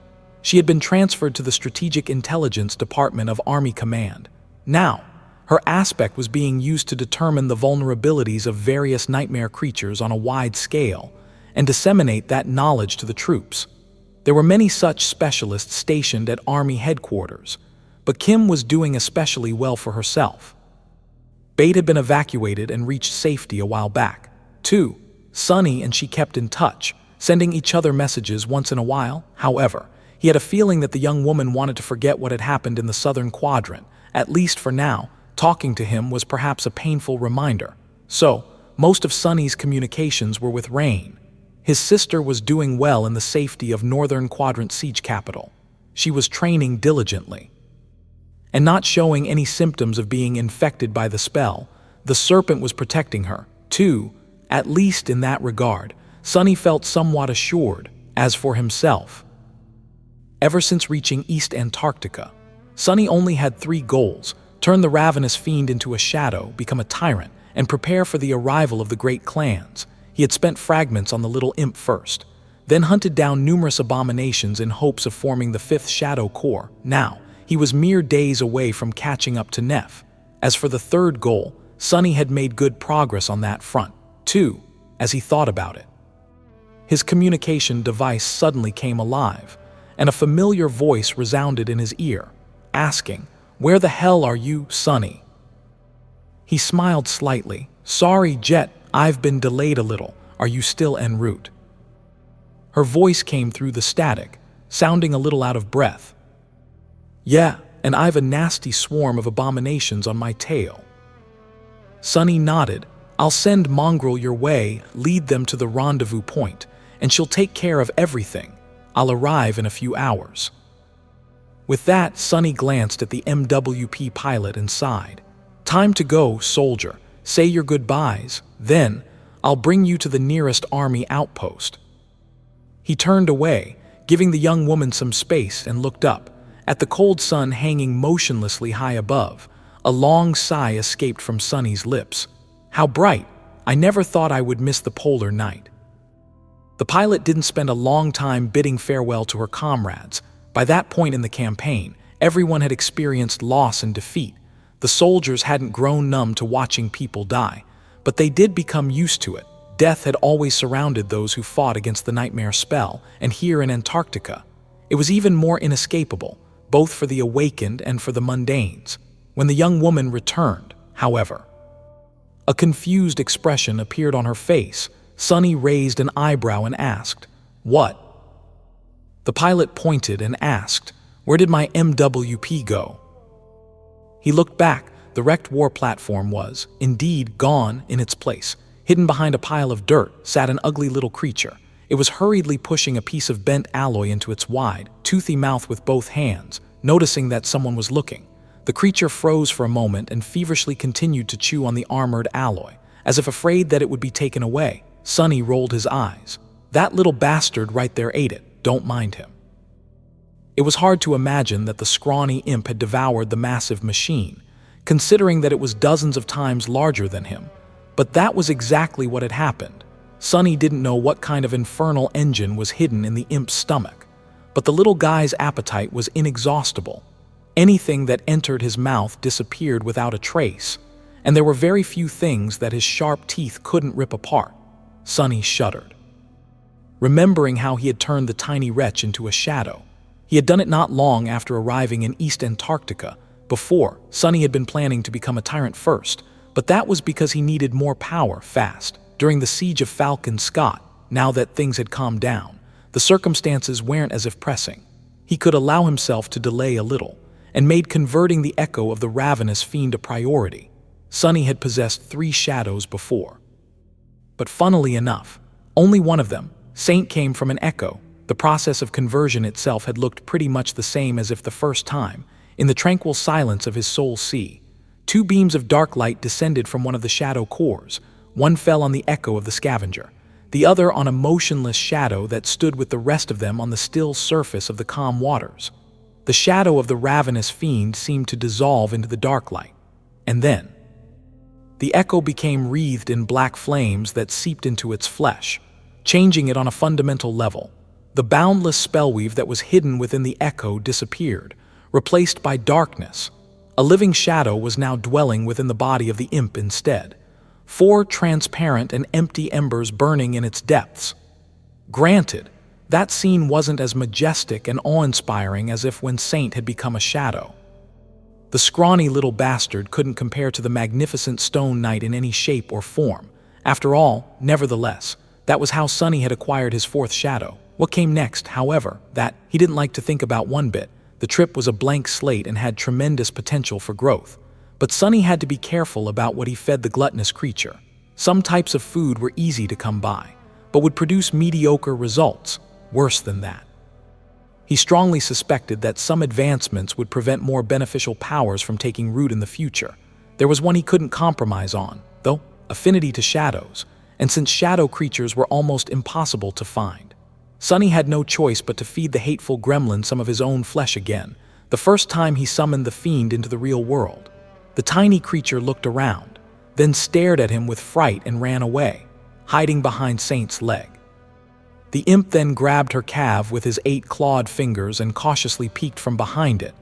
she had been transferred to the Strategic Intelligence Department of Army Command. Now, her aspect was being used to determine the vulnerabilities of various nightmare creatures on a wide scale and disseminate that knowledge to the troops. There were many such specialists stationed at Army headquarters, but Kim was doing especially well for herself. Bait had been evacuated and reached safety a while back. Too, Sonny and she kept in touch, sending each other messages once in a while. However, he had a feeling that the young woman wanted to forget what had happened in the Southern Quadrant. At least for now, talking to him was perhaps a painful reminder. So, most of Sonny's communications were with Rain. His sister was doing well in the safety of Northern Quadrant siege capital. She was training diligently and not showing any symptoms of being infected by the spell. The serpent was protecting her, too. At least in that regard, Sonny felt somewhat assured. As for himself, ever since reaching East Antarctica, Sonny only had 3 goals: turn the ravenous fiend into a shadow, become a tyrant, and prepare for the arrival of the great clans. He had spent fragments on the little imp first, then hunted down numerous abominations in hopes of forming the 5th Shadow Corps. Now, he was mere days away from catching up to Neph. As for the 3rd goal, Sonny had made good progress on that front, too, as he thought about it. His communication device suddenly came alive, and a familiar voice resounded in his ear, asking, "Where the hell are you, Sonny?" He smiled slightly. "Sorry, Jet, I've been delayed a little. Are you still en route?" Her voice came through the static, sounding a little out of breath. "Yeah, and I've a nasty swarm of abominations on my tail." Sunny nodded. "I'll send Mongrel your way, lead them to the rendezvous point, and she'll take care of everything. I'll arrive in a few hours." With that, Sunny glanced at the MWP pilot and sighed. "Time to go, soldier. Say your goodbyes. Then, I'll bring you to the nearest army outpost." He turned away, giving the young woman some space, and looked up. At the cold sun hanging motionlessly high above, a long sigh escaped from Sunny's lips. "How bright! I never thought I would miss the polar night." The pilot didn't spend a long time bidding farewell to her comrades. By that point in the campaign, everyone had experienced loss and defeat. The soldiers hadn't grown numb to watching people die, but they did become used to it. Death had always surrounded those who fought against the nightmare spell, and here in Antarctica, it was even more inescapable, both for the awakened and for the mundanes. When the young woman returned, however, a confused expression appeared on her face. Sunny raised an eyebrow and asked, "What?" The pilot pointed and asked, "Where did my MWP go?" He looked back. The wrecked war platform was, indeed, gone. In its place, hidden behind a pile of dirt, sat an ugly little creature. It was hurriedly pushing a piece of bent alloy into its wide, toothy mouth with both hands. Noticing that someone was looking, the creature froze for a moment and feverishly continued to chew on the armored alloy, as if afraid that it would be taken away. Sunny rolled his eyes. "That little bastard right there ate it. Don't mind him." It was hard to imagine that the scrawny imp had devoured the massive machine, considering that it was dozens of times larger than him. But that was exactly what had happened. Sunny didn't know what kind of infernal engine was hidden in the imp's stomach, but the little guy's appetite was inexhaustible. Anything that entered his mouth disappeared without a trace, and there were very few things that his sharp teeth couldn't rip apart. Sunny shuddered, remembering how he had turned the tiny wretch into a shadow. He had done it not long after arriving in East Antarctica. Before, Sunny had been planning to become a tyrant first, but that was because he needed more power fast. During the siege of Falcon Scott, now that things had calmed down, the circumstances weren't as if pressing. He could allow himself to delay a little, and made converting the echo of the ravenous fiend a priority. Sunny had possessed 3 shadows before, but funnily enough, only one of them, Saint, came from an echo. The process of conversion itself had looked pretty much the same as if the first time. In the tranquil silence of his soul sea, 2 beams of dark light descended from one of the shadow cores. One fell on the echo of the scavenger, the other on a motionless shadow that stood with the rest of them on the still surface of the calm waters. The shadow of the ravenous fiend seemed to dissolve into the dark light, and then the echo became wreathed in black flames that seeped into its flesh, changing it on a fundamental level. The boundless spellweave that was hidden within the echo disappeared, replaced by darkness. A living shadow was now dwelling within the body of the imp instead, 4 transparent and empty embers burning in its depths. Granted, that scene wasn't as majestic and awe-inspiring as if when Saint had become a shadow. The scrawny little bastard couldn't compare to the magnificent stone knight in any shape or form. After all, nevertheless, that was how Sunny had acquired his 4th shadow. What came next, however, that he didn't like to think about one bit. The trip was a blank slate and had tremendous potential for growth. But Sunny had to be careful about what he fed the gluttonous creature. Some types of food were easy to come by, but would produce mediocre results. Worse than that, he strongly suspected that some advancements would prevent more beneficial powers from taking root in the future. There was one he couldn't compromise on, though: affinity to shadows, and since shadow creatures were almost impossible to find, Sunny had no choice but to feed the hateful gremlin some of his own flesh again, the first time he summoned the fiend into the real world. The tiny creature looked around, then stared at him with fright and ran away, hiding behind Saint's leg. The imp then grabbed her calf with his 8 clawed fingers and cautiously peeked from behind it,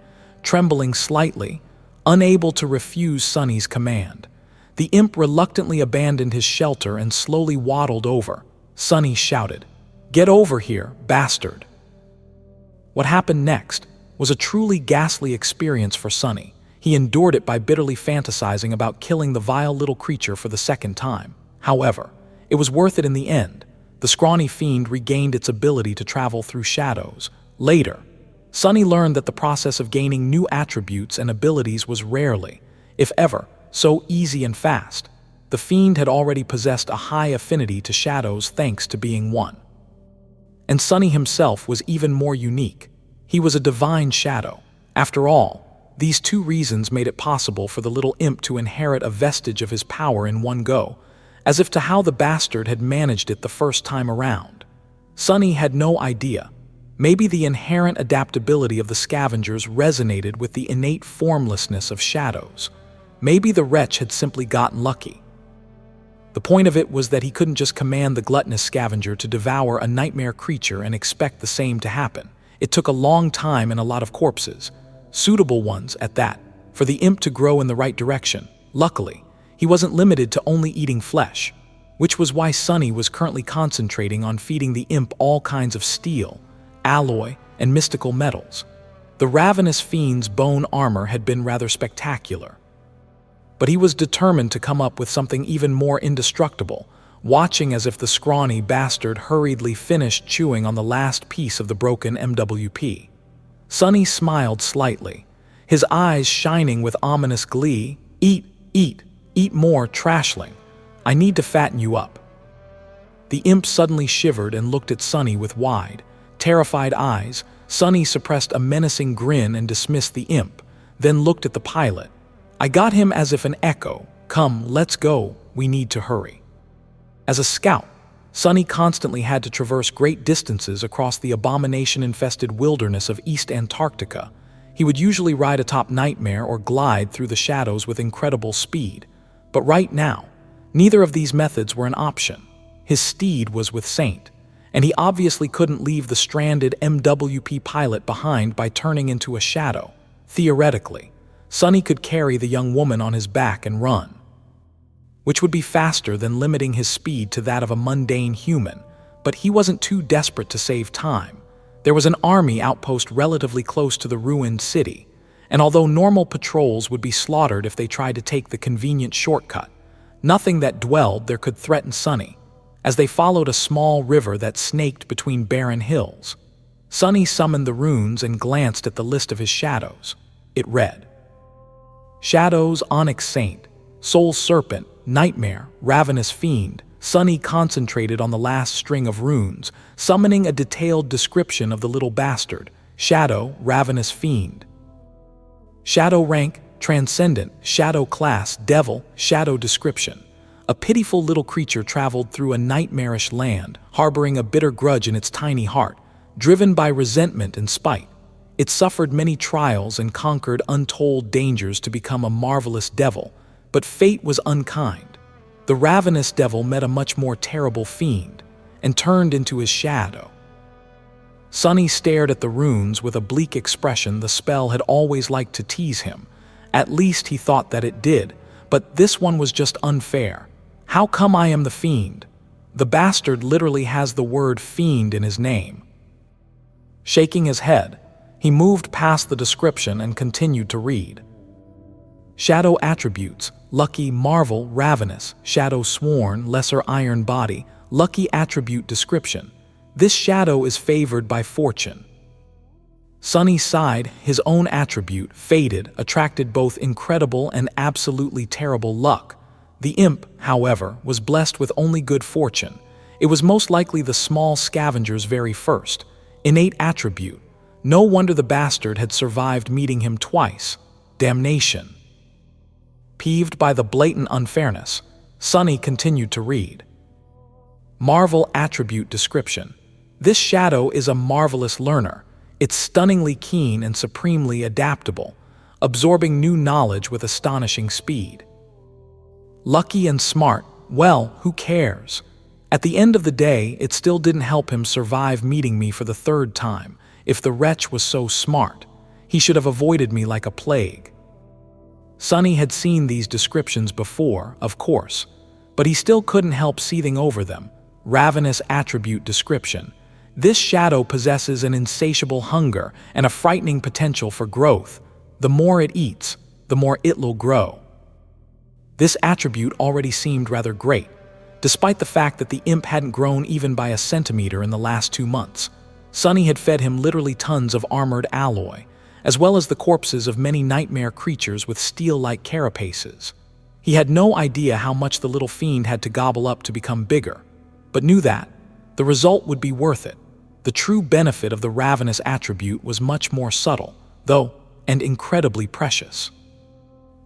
trembling slightly, unable to refuse Sunny's command. The imp reluctantly abandoned his shelter and slowly waddled over. Sunny shouted, "Get over here, bastard!" What happened next was a truly ghastly experience for Sunny. He endured it by bitterly fantasizing about killing the vile little creature for the second time. However, it was worth it in the end. The scrawny fiend regained its ability to travel through shadows. Later, Sonny learned that the process of gaining new attributes and abilities was rarely, if ever, so easy and fast. The fiend had already possessed a high affinity to shadows thanks to being one. And Sonny himself was even more unique. He was a divine shadow. After all, these two reasons made it possible for the little imp to inherit a vestige of his power in one go, as if to how the bastard had managed it the first time around. Sonny had no idea. Maybe the inherent adaptability of the scavengers resonated with the innate formlessness of shadows. Maybe the wretch had simply gotten lucky. The point of it was that he couldn't just command the gluttonous scavenger to devour a nightmare creature and expect the same to happen. It took a long time and a lot of corpses, suitable ones at that, for the imp to grow in the right direction. Luckily, he wasn't limited to only eating flesh, which was why Sonny was currently concentrating on feeding the imp all kinds of steel, alloy, and mystical metals. The ravenous fiend's bone armor had been rather spectacular, but he was determined to come up with something even more indestructible, watching as if the scrawny bastard hurriedly finished chewing on the last piece of the broken MWP. Sonny smiled slightly, his eyes shining with ominous glee. Eat more, trashling. I need to fatten you up." The imp suddenly shivered and looked at Sonny with wide, terrified eyes. Sonny suppressed a menacing grin and dismissed the imp, then looked at the pilot. "I got him as if an echo. Come, let's go, we need to hurry." As a scout, Sonny constantly had to traverse great distances across the abomination-infested wilderness of East Antarctica. He would usually ride atop Nightmare or glide through the shadows with incredible speed. But right now, neither of these methods were an option. His steed was with Saint, and he obviously couldn't leave the stranded MWP pilot behind by turning into a shadow. Theoretically, Sonny could carry the young woman on his back and run, which would be faster than limiting his speed to that of a mundane human, but he wasn't too desperate to save time. There was an army outpost relatively close to the ruined city, and although normal patrols would be slaughtered if they tried to take the convenient shortcut, nothing that dwelled there could threaten Sonny. As they followed a small river that snaked between barren hills, Sonny summoned the runes and glanced at the list of his shadows. It read: Shadows, Onyx Saint, Soul Serpent, Nightmare, Ravenous Fiend. Sonny concentrated on the last string of runes, summoning a detailed description of the little bastard. Shadow, Ravenous Fiend. Shadow rank, Transcendent. Shadow class, Devil. Shadow description: a pitiful little creature traveled through a nightmarish land, harboring a bitter grudge in its tiny heart, driven by resentment and spite. It suffered many trials and conquered untold dangers to become a marvelous devil, but fate was unkind. The ravenous devil met a much more terrible fiend and turned into his shadow. Sonny stared at the runes with a bleak expression. The spell had always liked to tease him. At least he thought that it did, but this one was just unfair. How come I am the fiend? The bastard literally has the word fiend in his name. Shaking his head, he moved past the description and continued to read. Shadow attributes: lucky, marvel, ravenous. Shadow sworn, lesser iron body. Lucky attribute description: this shadow is favored by fortune. Sonny sighed. His own attribute, fated, attracted both incredible and absolutely terrible luck. The imp, however, was blessed with only good fortune. It was most likely the small scavenger's very first innate attribute. No wonder the bastard had survived meeting him twice. Damnation. Peeved by the blatant unfairness, Sonny continued to read. Marvel attribute description: this shadow is a marvelous learner. It's stunningly keen and supremely adaptable, absorbing new knowledge with astonishing speed. Lucky and smart, well, who cares? At the end of the day, it still didn't help him survive meeting me for the third time. If the wretch was so smart, he should have avoided me like a plague. Sonny had seen these descriptions before, of course, but he still couldn't help seething over them. Ravenous attribute description: this shadow possesses an insatiable hunger and a frightening potential for growth. The more it eats, the more it'll grow. This attribute already seemed rather great, despite the fact that the imp hadn't grown even by a centimeter in the last 2 months. Sunny had fed him literally tons of armored alloy, as well as the corpses of many nightmare creatures with steel-like carapaces. He had no idea how much the little fiend had to gobble up to become bigger, but knew that the result would be worth it. The true benefit of the ravenous attribute was much more subtle, though, and incredibly precious.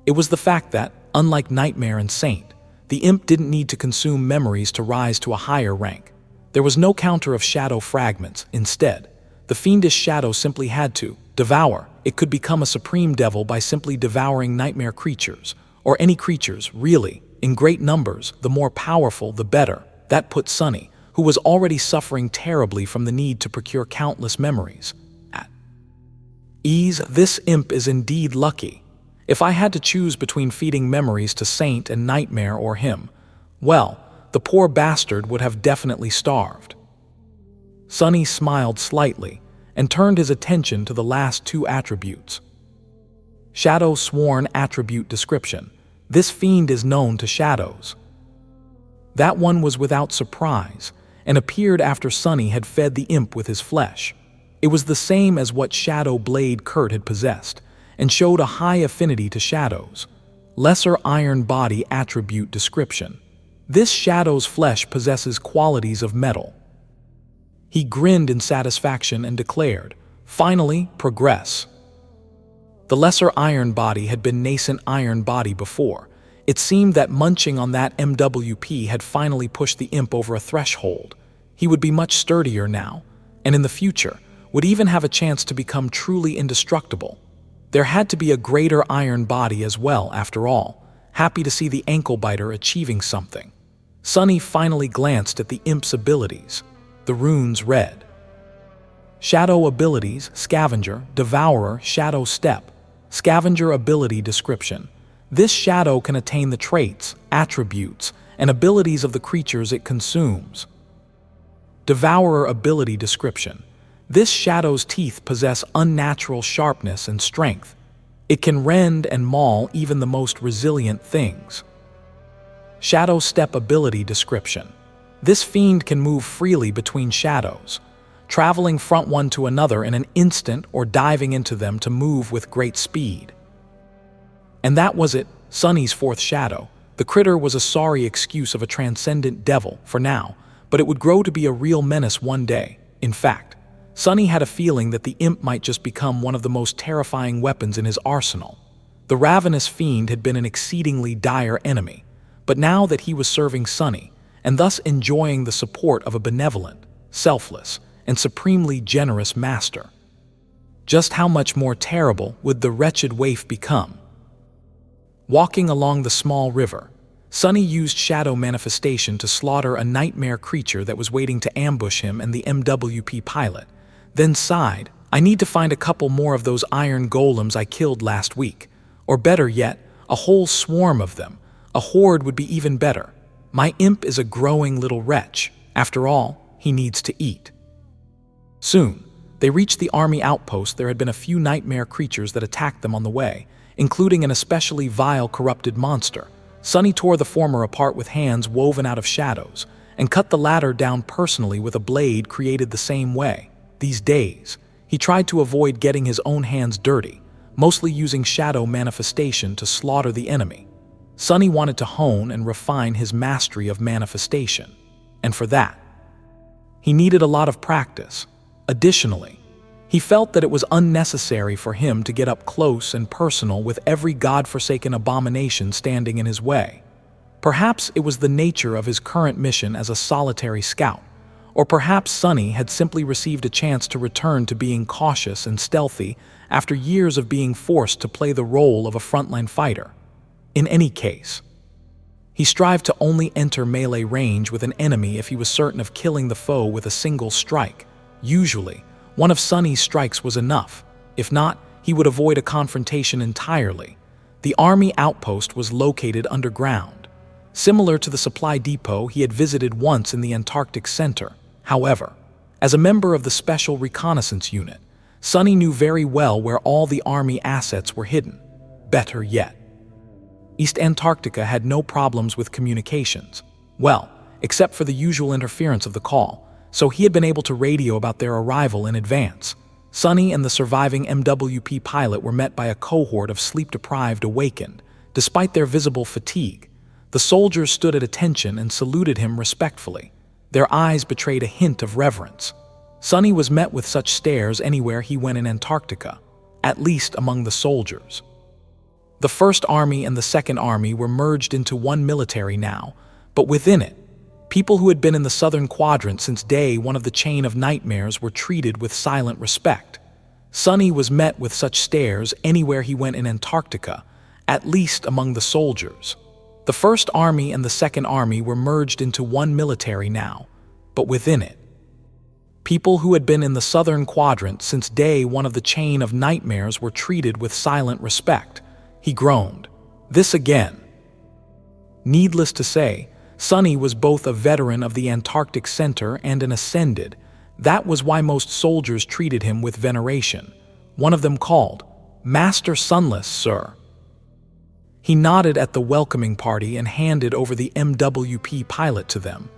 It was the fact that, unlike Nightmare and Saint, the imp didn't need to consume memories to rise to a higher rank. There was no counter of shadow fragments. Instead, the fiendish shadow simply had to devour. It could become a supreme devil by simply devouring nightmare creatures, or any creatures, really, in great numbers. The more powerful, the better. That put Sunny, who was already suffering terribly from the need to procure countless memories, at ease. This imp is indeed lucky. If I had to choose between feeding memories to Saint and Nightmare or him, well, the poor bastard would have definitely starved. Sunny smiled slightly and turned his attention to the last 2 attributes. Shadow Sworn Attribute Description. This fiend is known to shadows. That one was without surprise, and appeared after Sunny had fed the imp with his flesh. It was the same as what Shadow Blade Kurt had possessed, and showed a high affinity to shadows. Lesser Iron Body Attribute Description. This shadow's flesh possesses qualities of metal. He grinned in satisfaction and declared, "Finally, progress." The Lesser Iron Body had been Nascent Iron Body before. It seemed that munching on that MWP had finally pushed the imp over a threshold. He would be much sturdier now, and in the future, would even have a chance to become truly indestructible. There had to be a greater iron body as well, after all. Happy to see the ankle-biter achieving something. Sunny finally glanced at the imp's abilities. The runes read: Shadow Abilities, Scavenger, Devourer, Shadow Step. Scavenger Ability Description. This shadow can attain the traits, attributes, and abilities of the creatures it consumes. Devourer Ability Description. This shadow's teeth possess unnatural sharpness and strength. It can rend and maul even the most resilient things. Shadow Step Ability Description. This fiend can move freely between shadows, traveling from one to another in an instant or diving into them to move with great speed. And that was it, Sunny's 4th shadow. The critter was a sorry excuse of a transcendent devil for now, but it would grow to be a real menace one day. In fact, Sunny had a feeling that the imp might just become one of the most terrifying weapons in his arsenal. The ravenous fiend had been an exceedingly dire enemy, but now that he was serving Sunny, and thus enjoying the support of a benevolent, selfless, and supremely generous master, just how much more terrible would the wretched waif become? Walking along the small river, Sunny used shadow manifestation to slaughter a nightmare creature that was waiting to ambush him and the MWP pilot, then sighed, "I need to find a couple more of those iron golems I killed last week. Or better yet, a whole swarm of them. A horde would be even better. My imp is a growing little wretch. After all, he needs to eat." Soon, they reached the army outpost. There had been a few nightmare creatures that attacked them on the way, including an especially vile corrupted monster. Sunny tore the former apart with hands woven out of shadows, and cut the latter down personally with a blade created the same way. These days, he tried to avoid getting his own hands dirty, mostly using shadow manifestation to slaughter the enemy. Sunny wanted to hone and refine his mastery of manifestation, and for that, he needed a lot of practice. Additionally, he felt that it was unnecessary for him to get up close and personal with every godforsaken abomination standing in his way. Perhaps it was the nature of his current mission as a solitary scout, or perhaps Sunny had simply received a chance to return to being cautious and stealthy after years of being forced to play the role of a frontline fighter. In any case, he strived to only enter melee range with an enemy if he was certain of killing the foe with a single strike. Usually, one of Sunny's strikes was enough. If not, he would avoid a confrontation entirely. The army outpost was located underground, similar to the supply depot he had visited once in the Antarctic Center. However, as a member of the Special Reconnaissance Unit, Sunny knew very well where all the army assets were hidden. better yet. East Antarctica had no problems with communications. Well, except for the usual interference of the call, so he had been able to radio about their arrival in advance. Sonny and the surviving MWP pilot were met by a cohort of sleep-deprived awakened. Despite their visible fatigue, the soldiers stood at attention and saluted him respectfully. Their eyes betrayed a hint of reverence. Sonny was met with such stares anywhere he went in Antarctica, at least among the soldiers. The First Army and the Second Army were merged into one military now, but within it, people who had been in the southern quadrant since day one of the chain of nightmares were treated with silent respect. Sonny was met with such stares anywhere he went in Antarctica, at least among the soldiers. The First Army and the Second Army were merged into one military now, but within it, people who had been in the southern quadrant since day one of the chain of nightmares were treated with silent respect. He groaned. This again. Needless to say, Sonny was both a veteran of the Antarctic Center and an ascended. That was why most soldiers treated him with veneration. One of them called, "Master Sunless, sir." He nodded at the welcoming party and handed over the MWP pilot to them.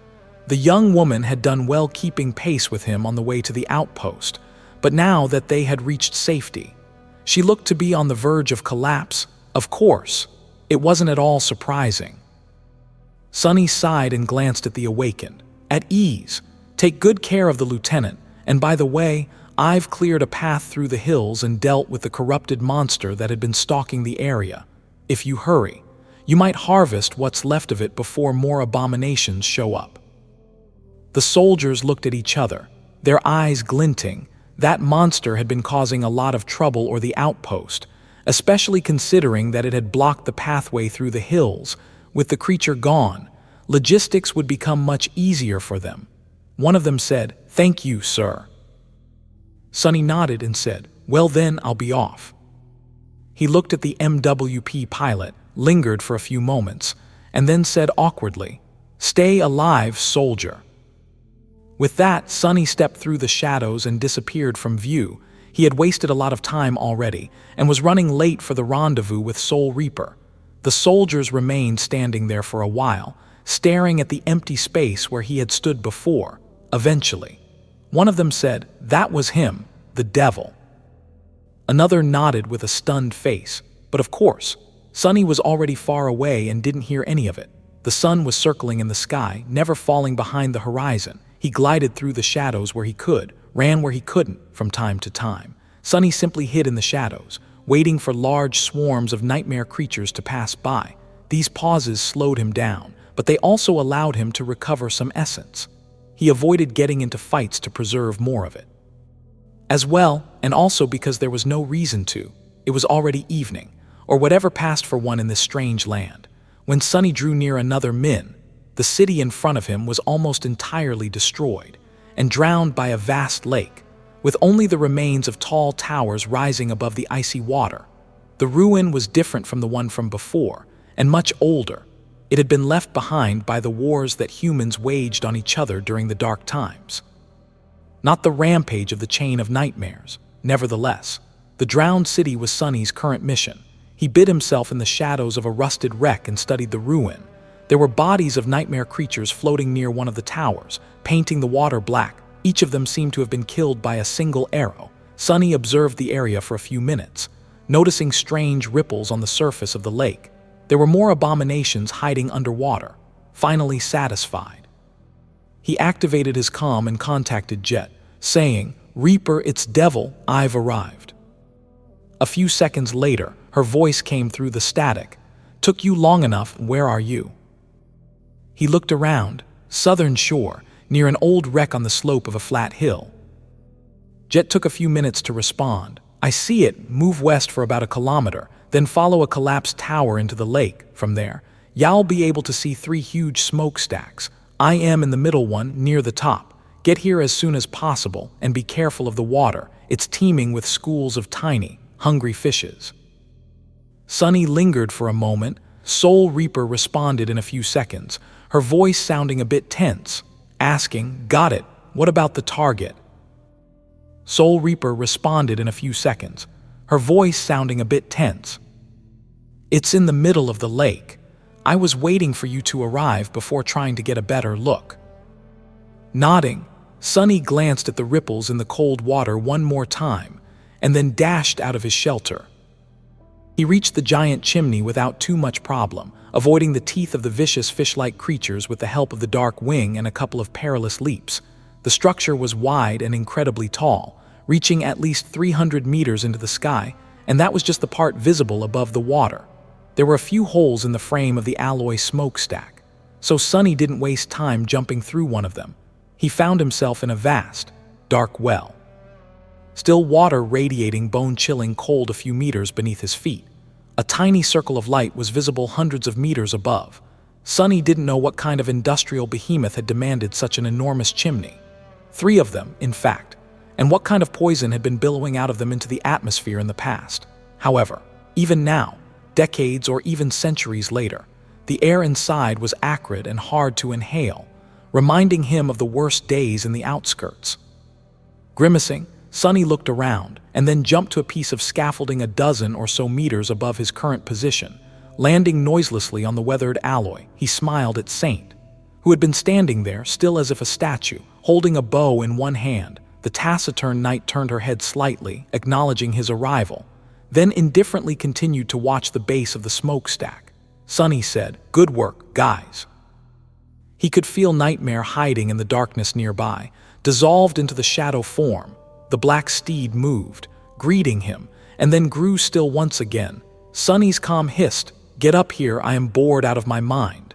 The young woman had done well keeping pace with him on the way to the outpost, but now that they had reached safety, she looked to be on the verge of collapse. Of course, it wasn't at all surprising. Sonny sighed and glanced at the awakened. At ease. Take good care of the lieutenant, and by the way, I've cleared a path through the hills and dealt with the corrupted monster that had been stalking the area. If you hurry, you might harvest what's left of it before more abominations show up. The soldiers looked at each other, their eyes glinting. That monster had been causing a lot of trouble or the outpost, especially considering that it had blocked the pathway through the hills. With the creature gone, logistics would become much easier for them. One of them said, "Thank you, sir." Sonny nodded and said, "Well then, I'll be off." He looked at the MWP pilot, lingered for a few moments, and then said awkwardly, "Stay alive, soldier." With that, Sonny stepped through the shadows and disappeared from view. He had wasted a lot of time already and was running late for the rendezvous with Soul Reaper. The soldiers remained standing there for a while, staring at the empty space where he had stood before. Eventually, one of them said, "That was him, the devil." Another nodded with a stunned face, but of course, Sonny was already far away and didn't hear any of it. The sun was circling in the sky, never falling behind the horizon. He glided through the shadows where he could, ran where he couldn't from time to time. Sonny simply hid in the shadows, waiting for large swarms of nightmare creatures to pass by. These pauses slowed him down, but they also allowed him to recover some essence. He avoided getting into fights to preserve more of it. As well, and also because there was no reason to, it was already evening, or whatever passed for one in this strange land. When Sonny drew near another min, the city in front of him was almost entirely destroyed and drowned by a vast lake, with only the remains of tall towers rising above the icy water. The ruin was different from the one from before, and much older. It had been left behind by the wars that humans waged on each other during the dark times. Not the rampage of the chain of nightmares. Nevertheless, the drowned city was Sonny's current mission. He hid himself in the shadows of a rusted wreck and studied the ruin. There were bodies of nightmare creatures floating near one of the towers, painting the water black. Each of them seemed to have been killed by a single arrow. Sonny observed the area for a few minutes, noticing strange ripples on the surface of the lake. There were more abominations hiding underwater. Finally satisfied, he activated his comm and contacted Jet, saying, "Reaper, it's Devil, I've arrived." A few seconds later, her voice came through the static. "Took you long enough, where are you?" He looked around, southern shore, near an old wreck on the slope of a flat hill. Jet took a few minutes to respond. "I see it, move west for about 1 kilometer, then follow a collapsed tower into the lake. From there, you'll be able to see 3 huge smokestacks. I am in the middle one, near the top. Get here as soon as possible, and be careful of the water. It's teeming with schools of tiny, hungry fishes." Sonny lingered for a moment. Soul Reaper responded in a few seconds, her voice sounding a bit tense, asking, "Got it, what about the target?" Soul Reaper responded in a few seconds, her voice sounding a bit tense. It's in the middle of the lake. I was waiting for you to arrive before trying to get a better look." Nodding, Sonny glanced at the ripples in the cold water one more time, and then dashed out of his shelter. He reached the giant chimney without too much problem, avoiding the teeth of the vicious fish-like creatures with the help of the dark wing and a couple of perilous leaps. The structure was wide and incredibly tall, reaching at least 300 meters into the sky, and that was just the part visible above the water. There were a few holes in the frame of the alloy smokestack, so Sonny didn't waste time jumping through one of them. He found himself in a vast, dark well. Still water radiating bone-chilling cold a few meters beneath his feet. A tiny circle of light was visible hundreds of meters above. Sonny didn't know what kind of industrial behemoth had demanded such an enormous chimney. 3 of them, in fact, and what kind of poison had been billowing out of them into the atmosphere in the past. However, even now, decades or even centuries later, the air inside was acrid and hard to inhale, reminding him of the worst days in the outskirts. Grimacing, Sonny looked around and then jumped to a piece of scaffolding a dozen or so meters above his current position. Landing noiselessly on the weathered alloy, he smiled at Saint, who had been standing there, still as if a statue, holding a bow in one hand. The taciturn knight turned her head slightly, acknowledging his arrival, then indifferently continued to watch the base of the smokestack. Sonny said, "Good work, guys." He could feel Nightmare hiding in the darkness nearby, dissolved into the shadow form. The black steed moved, greeting him, and then grew still once again. Sonny's calm hissed, "Get up here, I am bored out of my mind."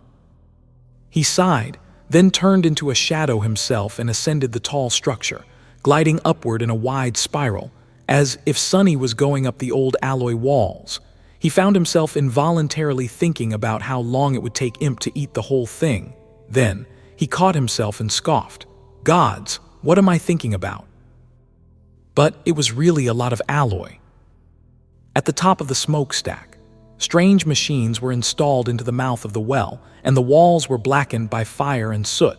He sighed, then turned into a shadow himself and ascended the tall structure, gliding upward in a wide spiral, as if Sonny was going up the old alloy walls. He found himself involuntarily thinking about how long it would take Imp to eat the whole thing. Then, he caught himself and scoffed, "Gods, what am I thinking about?" But it was really a lot of alloy. At the top of the smokestack, strange machines were installed into the mouth of the well, and the walls were blackened by fire and soot.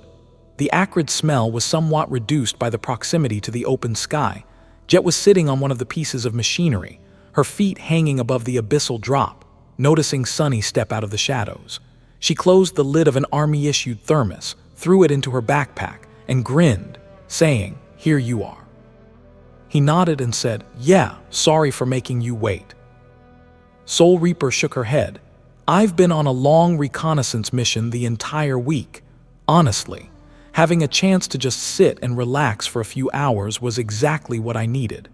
The acrid smell was somewhat reduced by the proximity to the open sky. Jet was sitting on one of the pieces of machinery, her feet hanging above the abyssal drop, noticing Sonny step out of the shadows. She closed the lid of an army-issued thermos, threw it into her backpack, and grinned, saying, "Here you are." He nodded and said, "Yeah, sorry for making you wait." Soul Reaper shook her head. "I've been on a long reconnaissance mission the entire week. Honestly, having a chance to just sit and relax for a few hours was exactly what I needed."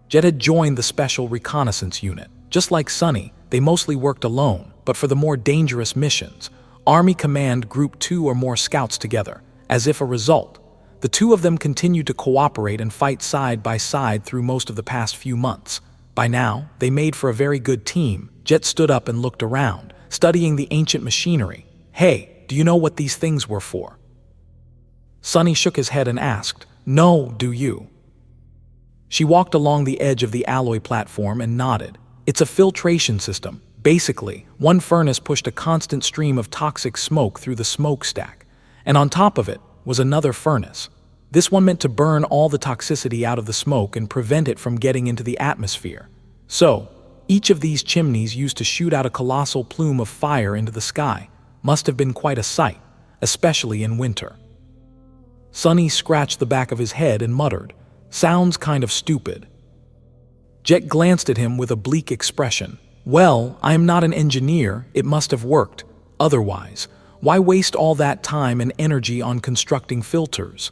Jet had joined the Special Reconnaissance Unit. Just like Sonny, they mostly worked alone, but for the more dangerous missions, Army Command grouped 2 or more scouts together. As if a result, the 2 of them continued to cooperate and fight side by side through most of the past few months. By now, they made for a very good team. Jet stood up and looked around, studying the ancient machinery. "Hey, do you know what these things were for?" Sonny shook his head and asked, "No, do you?" She walked along the edge of the alloy platform and nodded. "It's a filtration system. Basically, one furnace pushed a constant stream of toxic smoke through the smokestack, and on top of it was another furnace. This one meant to burn all the toxicity out of the smoke and prevent it from getting into the atmosphere. So, each of these chimneys used to shoot out a colossal plume of fire into the sky. Must have been quite a sight, especially in winter." Sonny scratched the back of his head and muttered, "Sounds kind of stupid." Jet glanced at him with a bleak expression. "Well, I am not an engineer, it must have worked. Otherwise, why waste all that time and energy on constructing filters?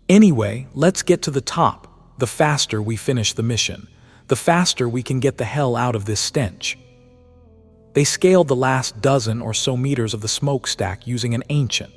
Anyway, let's get to the top. The faster we finish the mission, the faster we can get the hell out of this stench." They scaled the last dozen or so meters of the smokestack using an ancient,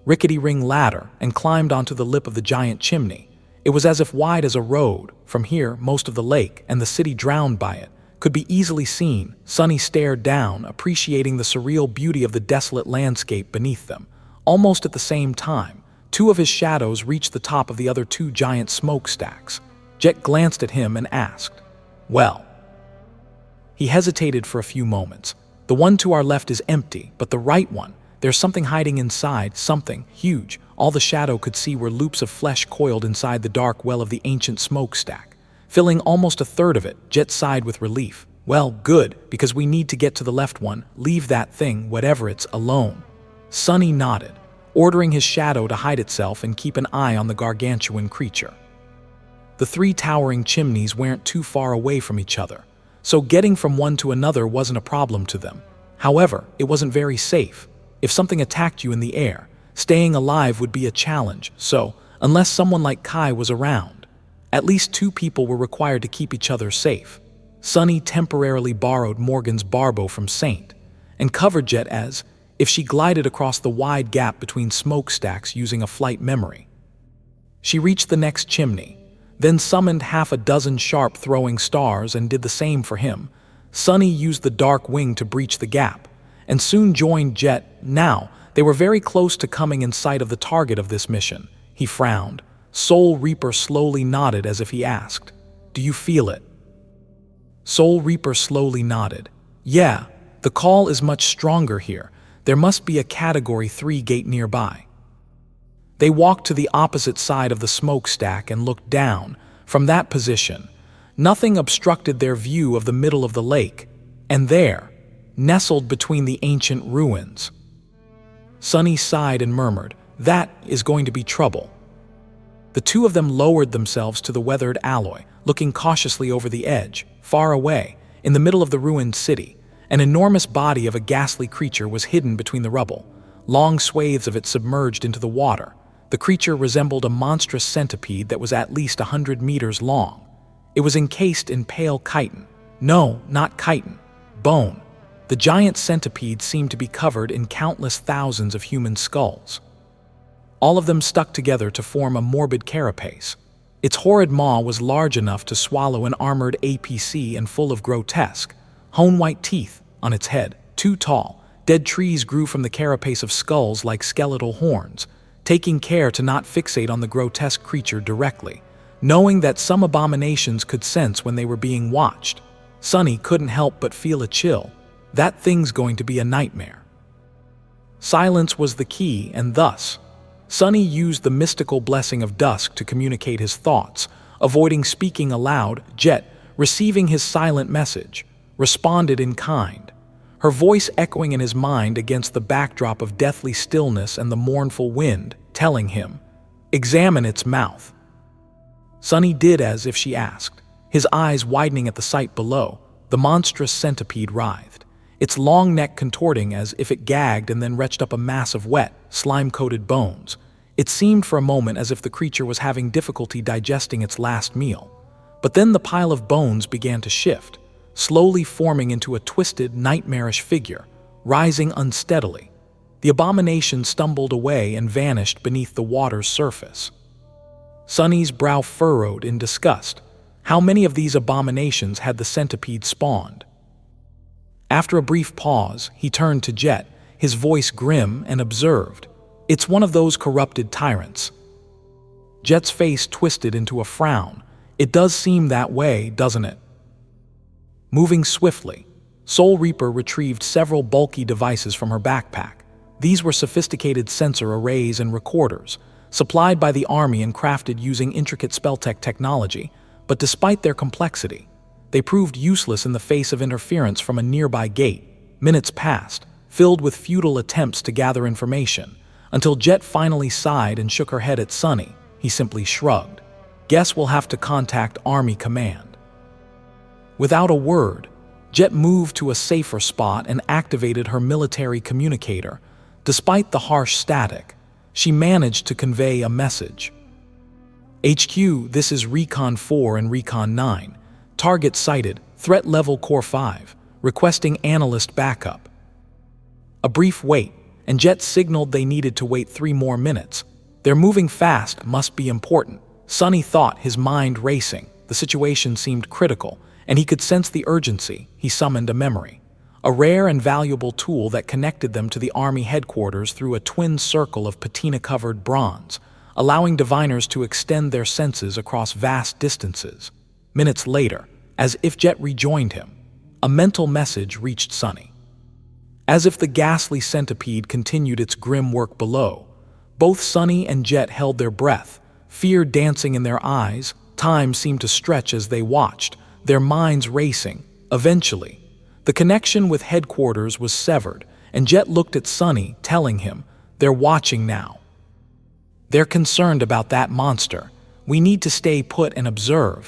rickety ring ladder and climbed onto the lip of the giant chimney. It was as if wide as a road. From here, most of the lake and the city drowned by it could be easily seen. Sonny stared down, appreciating the surreal beauty of the desolate landscape beneath them. Almost at the same time, 2 of his shadows reached the top of the other 2 giant smokestacks. Jet glanced at him and asked, "Well?" He hesitated for a few moments. "The one to our left is empty, but the right one, there's something hiding inside, something huge." All the shadow could see were loops of flesh coiled inside the dark well of the ancient smokestack, filling almost a third of it. Jet sighed with relief. Well, good, because we need to get to the left one. Leave that thing, whatever it's, alone. Sunny nodded, ordering his shadow to hide itself and keep an eye on the gargantuan creature. The three towering chimneys weren't too far away from each other, so getting from one to another wasn't a problem to them. However, it wasn't very safe. If something attacked you in the air, staying alive would be a challenge, so, unless someone like Kai was around, at least two people were required to keep each other safe. Sunny temporarily borrowed Morgan's barbow from Saint, and covered Jet as if she glided across the wide gap between smokestacks using a flight memory. She reached the next chimney, then summoned half a dozen sharp throwing stars and did the same for him. Sunny used the dark wing to breach the gap, and soon joined Jet. Now, they were very close to coming in sight of the target of this mission. He frowned. Soul Reaper slowly nodded as if he asked, "Do you feel it?" Soul Reaper slowly nodded. "Yeah, the call is much stronger here. There must be a Category 3 gate nearby." They walked to the opposite side of the smokestack and looked down. From that position, nothing obstructed their view of the middle of the lake, and there, nestled between the ancient ruins. Sunny sighed and murmured, "That is going to be trouble." The two of them lowered themselves to the weathered alloy, looking cautiously over the edge. Far away, in the middle of the ruined city, an enormous body of a ghastly creature was hidden between the rubble, long swathes of it submerged into the water. The creature resembled a monstrous centipede that was at least 100 meters long. It was encased in pale chitin. No, not chitin. Bone. The giant centipede seemed to be covered in countless thousands of human skulls, all of them stuck together to form a morbid carapace. Its horrid maw was large enough to swallow an armored APC and full of grotesque, hone-white teeth on its head. Too tall, dead trees grew from the carapace of skulls like skeletal horns, taking care to not fixate on the grotesque creature directly, knowing that some abominations could sense when they were being watched. Sunny couldn't help but feel a chill. That thing's going to be a nightmare. Silence was the key, and thus, Sunny used the mystical blessing of dusk to communicate his thoughts, avoiding speaking aloud. Jet, receiving his silent message, responded in kind, her voice echoing in his mind against the backdrop of deathly stillness and the mournful wind, telling him, "Examine its mouth." Sunny did as if she asked, his eyes widening at the sight below. The monstrous centipede writhed, its long neck contorting as if it gagged and then retched up a mass of wet, slime-coated bones. It seemed for a moment as if the creature was having difficulty digesting its last meal. But then the pile of bones began to shift, slowly forming into a twisted, nightmarish figure, rising unsteadily. The abomination stumbled away and vanished beneath the water's surface. Sunny's brow furrowed in disgust. How many of these abominations had the centipede spawned? After a brief pause, he turned to Jet, his voice grim, and observed, "It's one of those corrupted tyrants." Jet's face twisted into a frown. "It does seem that way, doesn't it?" Moving swiftly, Soul Reaper retrieved several bulky devices from her backpack. These were sophisticated sensor arrays and recorders, supplied by the army and crafted using intricate spelltech technology, but despite their complexity, they proved useless in the face of interference from a nearby gate. Minutes passed, filled with futile attempts to gather information, until Jet finally sighed and shook her head at Sunny. He simply shrugged. "Guess we'll have to contact Army Command." Without a word, Jet moved to a safer spot and activated her military communicator. Despite the harsh static, she managed to convey a message. "HQ, this is Recon 4 and Recon 9. Target sighted, threat level Core 5, requesting analyst backup." A brief wait, and Jet signaled they needed to wait 3 more minutes. They're moving fast, must be important. Sunny thought, his mind racing. The situation seemed critical, and he could sense the urgency. He summoned a memory, a rare and valuable tool that connected them to the Army headquarters through a twin circle of patina-covered bronze, allowing diviners to extend their senses across vast distances. Minutes later, as if Jet rejoined him, a mental message reached Sunny. As if the ghastly centipede continued its grim work below, both Sunny and Jet held their breath, fear dancing in their eyes. Time seemed to stretch as they watched, their minds racing. Eventually, the connection with headquarters was severed, and Jet looked at Sunny, telling him, "They're watching now. They're concerned about that monster. We need to stay put and observe."